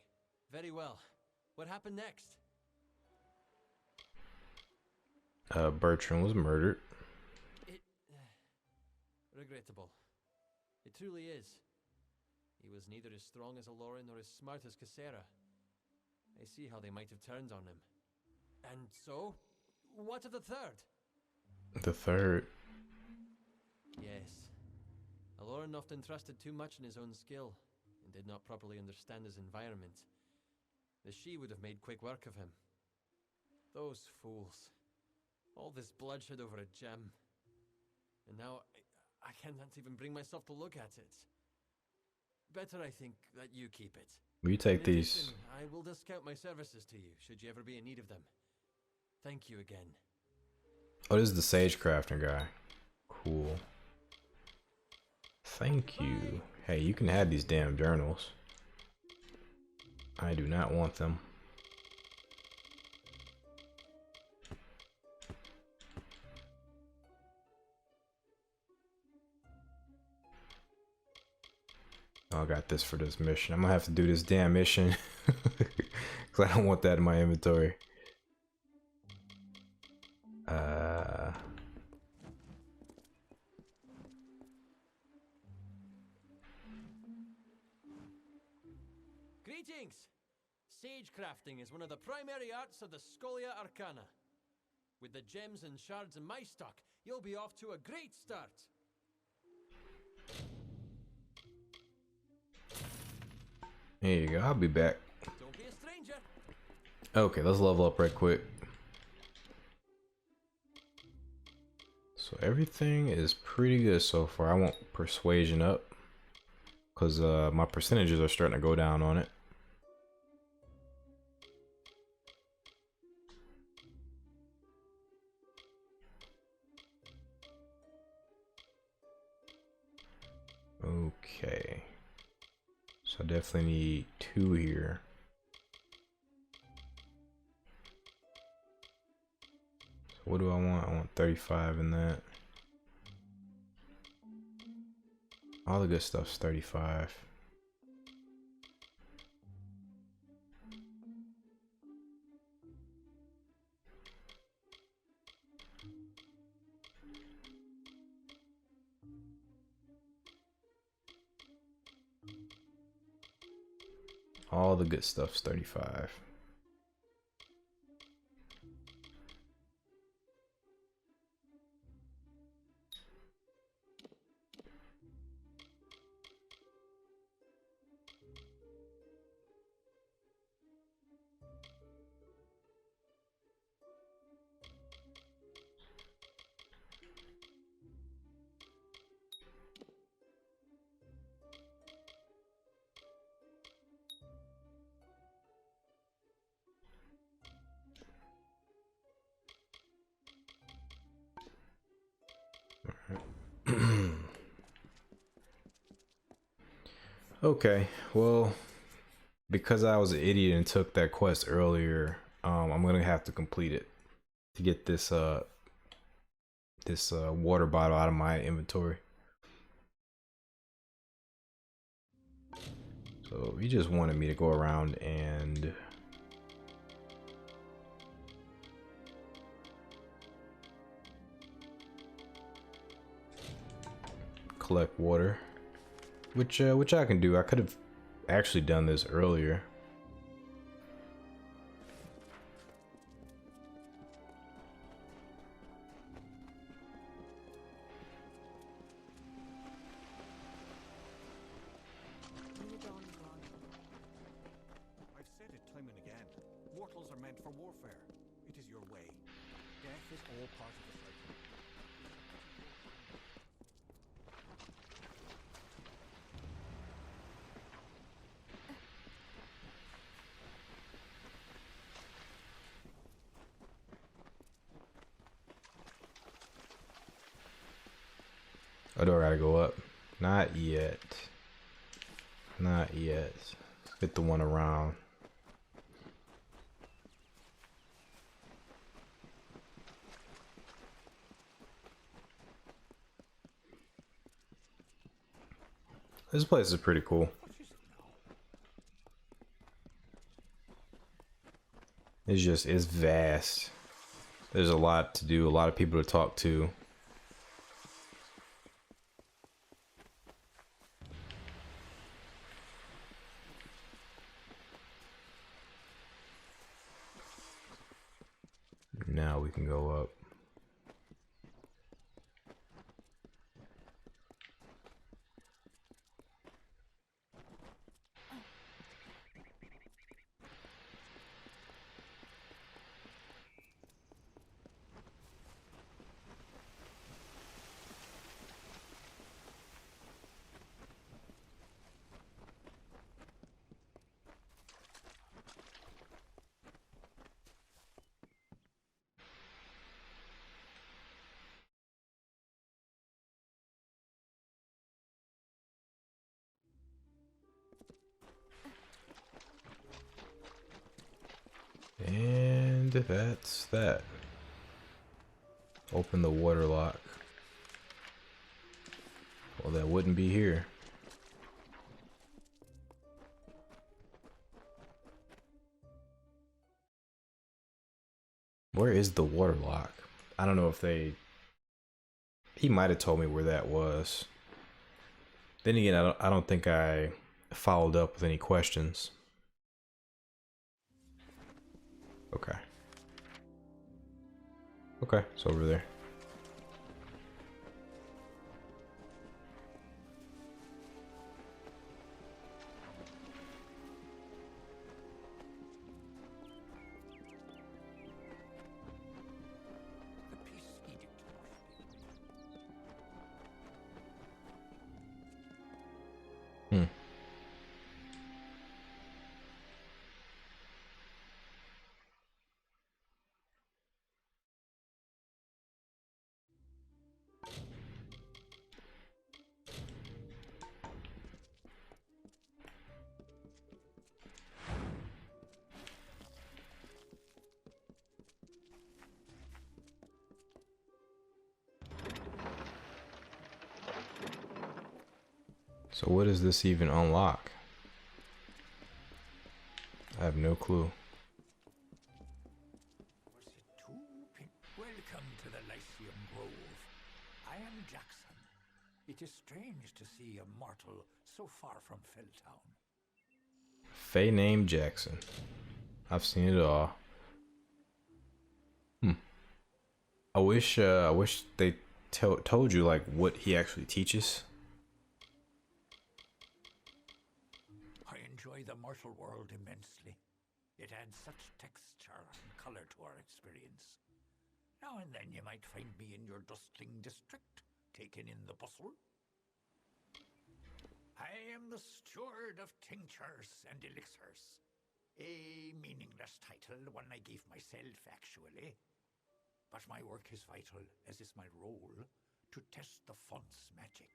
Very well. What happened next? Bertrand was murdered. Regrettable. It truly is. He was neither as strong as Aloran nor as smart as Cassera. I see how they might have turned on him. And so, what of the third? The third? Yes. Aloran often trusted too much in his own skill, and did not properly understand his environment. The She would have made quick work of him. Those fools. All this bloodshed over a gem. And now, I can't even bring myself to look at it. Better, I think, that you keep it. Will you take In these? addition, I will discount my services to you, should you ever be in need of them. Thank you again. Oh, this is the Sagecrafting guy. Cool. Thank you. Hey, you can have these damn journals. I do not want them. I got this for this mission. I'm gonna have to do this damn mission because I don't want that in my inventory. Greetings! Sagecrafting is one of the primary arts of the Scholia Arcana. With the gems and shards in my stock, you'll be off to a great start. There you go. I'll be back. Don't be a stranger. Okay, let's level up right quick. So everything is pretty good so far. I want persuasion up because my percentages are starting to go down on it. Okay. So I definitely need 2 here. So what do I want? I want 35 in that. All the good stuff's 35. All the good stuff's 35. Okay, well, because I was an idiot and took that quest earlier, I'm gonna have to complete it to get this water bottle out of my inventory. So he just wanted me to go around and collect water, which I can do. I could have actually done this earlier. I've said it time and again. Mortals are meant for warfare. It is your way. Death is all part of the cycle. Oh, do I gotta go up? Not yet. Not yet. Let's get the one around. This place is pretty cool. It's vast. There's a lot to do, a lot of people to talk to. Now we can go up. And that's that. Open the water lock. Well, that wouldn't be here. Where is the water lock? I don't know if they... He might have told me where that was. Then again, I don't think I followed up with any questions. Okay. Okay, it's over there. So what does this even unlock? I have no clue. Welcome to the Lyceum Grove. I am Jakasen. It is strange to see a mortal so far from Felltown. Fae named Jackson. I've seen it all. I wish they told you like what he actually teaches. I enjoy the mortal world immensely. It adds such texture and color to our experience. Now and then you might find me in your dustling district, taking in the bustle. I am the steward of tinctures and elixirs. A meaningless title, one I gave myself, actually. But my work is vital, as is my role, to test the font's magic.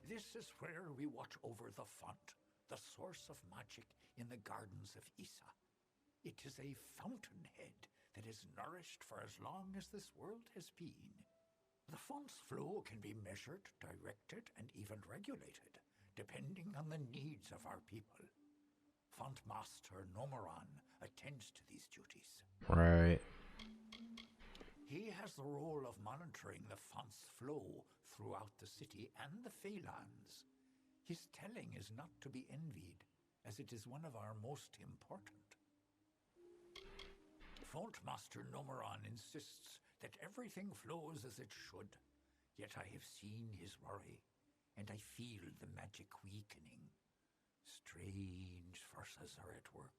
This is where we watch over the font, the source of magic in the gardens of Issa. It is a fountainhead that is nourished for as long as this world has been. The font's flow can be measured, directed, and even regulated, depending on the needs of our people. Font Master Nomeron attends to these duties. Right. He has the role of monitoring the font's flow throughout the city and the Feylands. His telling is not to be envied, as it is one of our most important. Font Master Nomeron insists that everything flows as it should, yet I have seen his worry, and I feel the magic weakening. Strange forces are at work.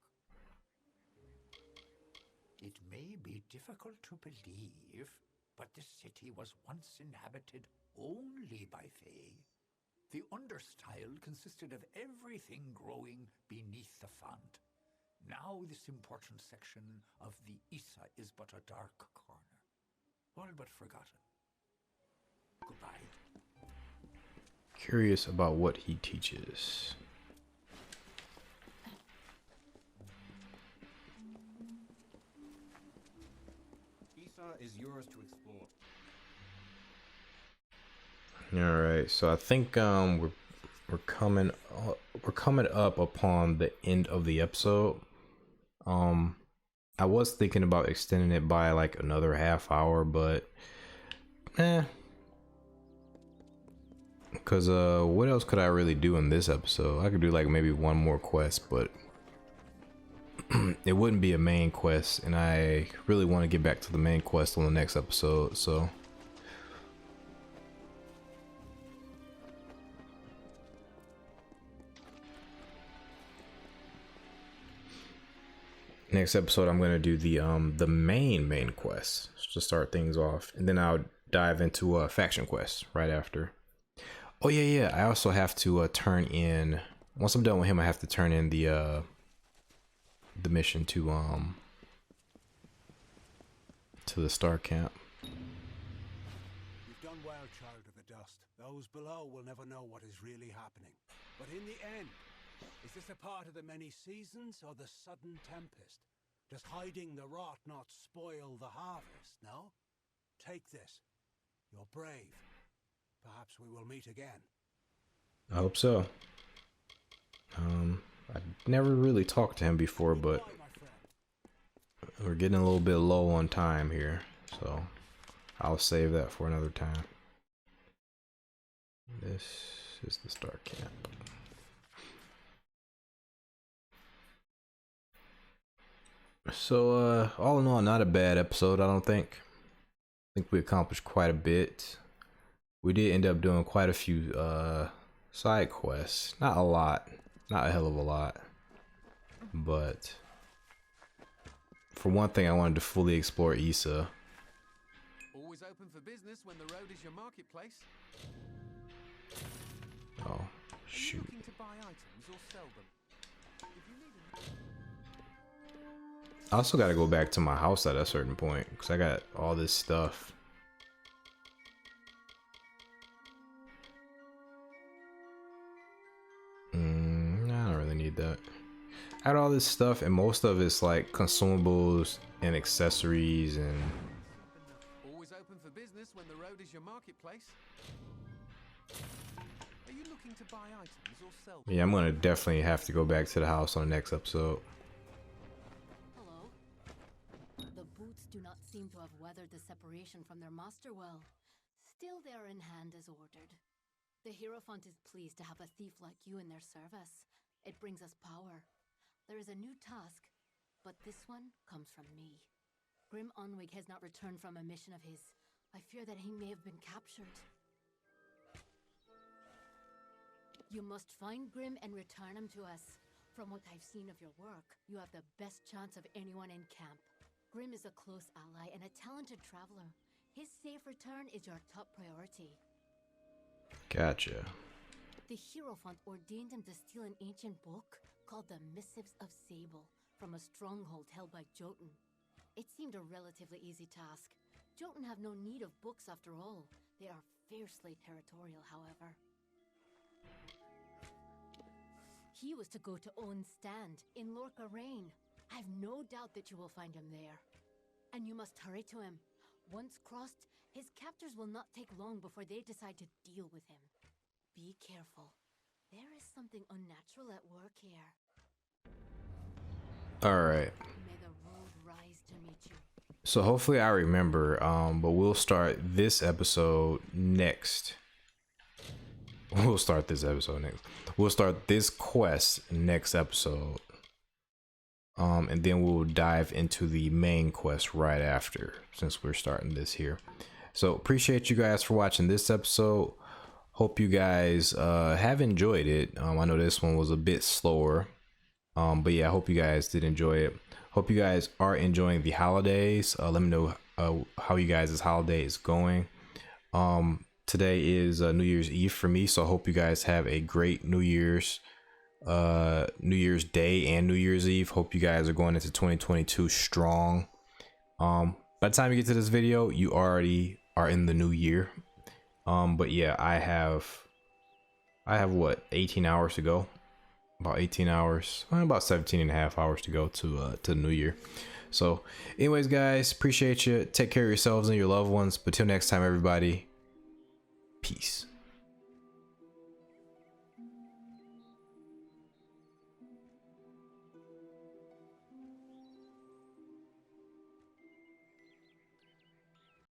It may be difficult to believe, but this city was once inhabited only by Fae. The understyle consisted of everything growing beneath the font. Now this important section of the Issa is but a dark corner, all but forgotten. Goodbye. Curious about what he teaches. Issa is yours to explore. All right, so I think we're coming up upon the end of the episode. I was thinking about extending it by like another half hour, but because what else could I really do in this episode? I could do like maybe one more quest, but it wouldn't be a main quest, and I really want to get back to the main quest on the next episode. So next episode I'm going to do the main quest to start things off, and then I'll dive into faction quests right after. Oh yeah, I also have to turn in, once I'm done with him, I have to turn in the mission to the star camp. You've done well, child of the dust. Those below will never know what is really happening. But in the end, is this a part of the many seasons or the sudden tempest? Does hiding the rot not spoil the harvest, no? Take this. You're brave. Perhaps we will meet again. I hope so. I've never really talked to him before, but we're getting a little bit low on time here, so I'll save that for another time. This is the star camp. So all in all, not a bad episode, I don't think. I think we accomplished quite a bit. We did end up doing quite a few side quests. Not a lot, not a hell of a lot, but for one thing, I wanted to fully explore Issa. Always open for business when the road is your marketplace. Oh, shoot. Are you looking to buy items or sell them? If you need I also got to go back to my house at a certain point because I got all this stuff. I don't really need that. I had all this stuff, and most of it's like consumables and accessories and. Always open for business when the road is your marketplace. Are you looking to buy items or sell them? Yeah, I'm gonna definitely have to go back to the house on the next episode. The boots do not seem to have weathered the separation from their master well. Still, they are in hand as ordered. The Hierophant is pleased to have a thief like you in their service. It brings us power. There is a new task, but this one comes from me. Grim Onwig has not returned from a mission of his. I fear that he may have been captured. You must find Grim and return him to us. From what I've seen of your work, you have the best chance of anyone in camp. Grim is a close ally and a talented traveler. His safe return is your top priority. Gotcha. The Hierophant ordained him to steal an ancient book called the Missives of Sable from a stronghold held by Jotun. It seemed a relatively easy task. Jotun have no need of books after all. They are fiercely territorial, however. He was to go to Owen's stand in Lorca Rain. I've no doubt that you will find him there. And you must hurry to him. Once crossed, his captors will not take long before they decide to deal with him. Be careful. There is something unnatural at work here. Alright. May the road rise to meet you. So hopefully I remember, but we'll start this episode next. We'll start this episode next. We'll start this quest next episode. And then we'll dive into the main quest right after, since we're starting this here. So appreciate you guys for watching this episode. Hope you guys have enjoyed it. I know this one was a bit slower, but yeah, I hope you guys did enjoy it. Hope you guys are enjoying the holidays. Let me know how you guys' holiday is going. Today is New Year's Eve for me, so I hope you guys have a great New Year's Day and New Year's Eve. Hope you guys are going into 2022 strong. By the time you get to this video, you already are in the new year. But yeah, I have what, 18 hours to go. About 18 hours, about 17 and a half hours to go to the new year. So anyways, guys, appreciate you. Take care of yourselves and your loved ones. But till next time, everybody, peace.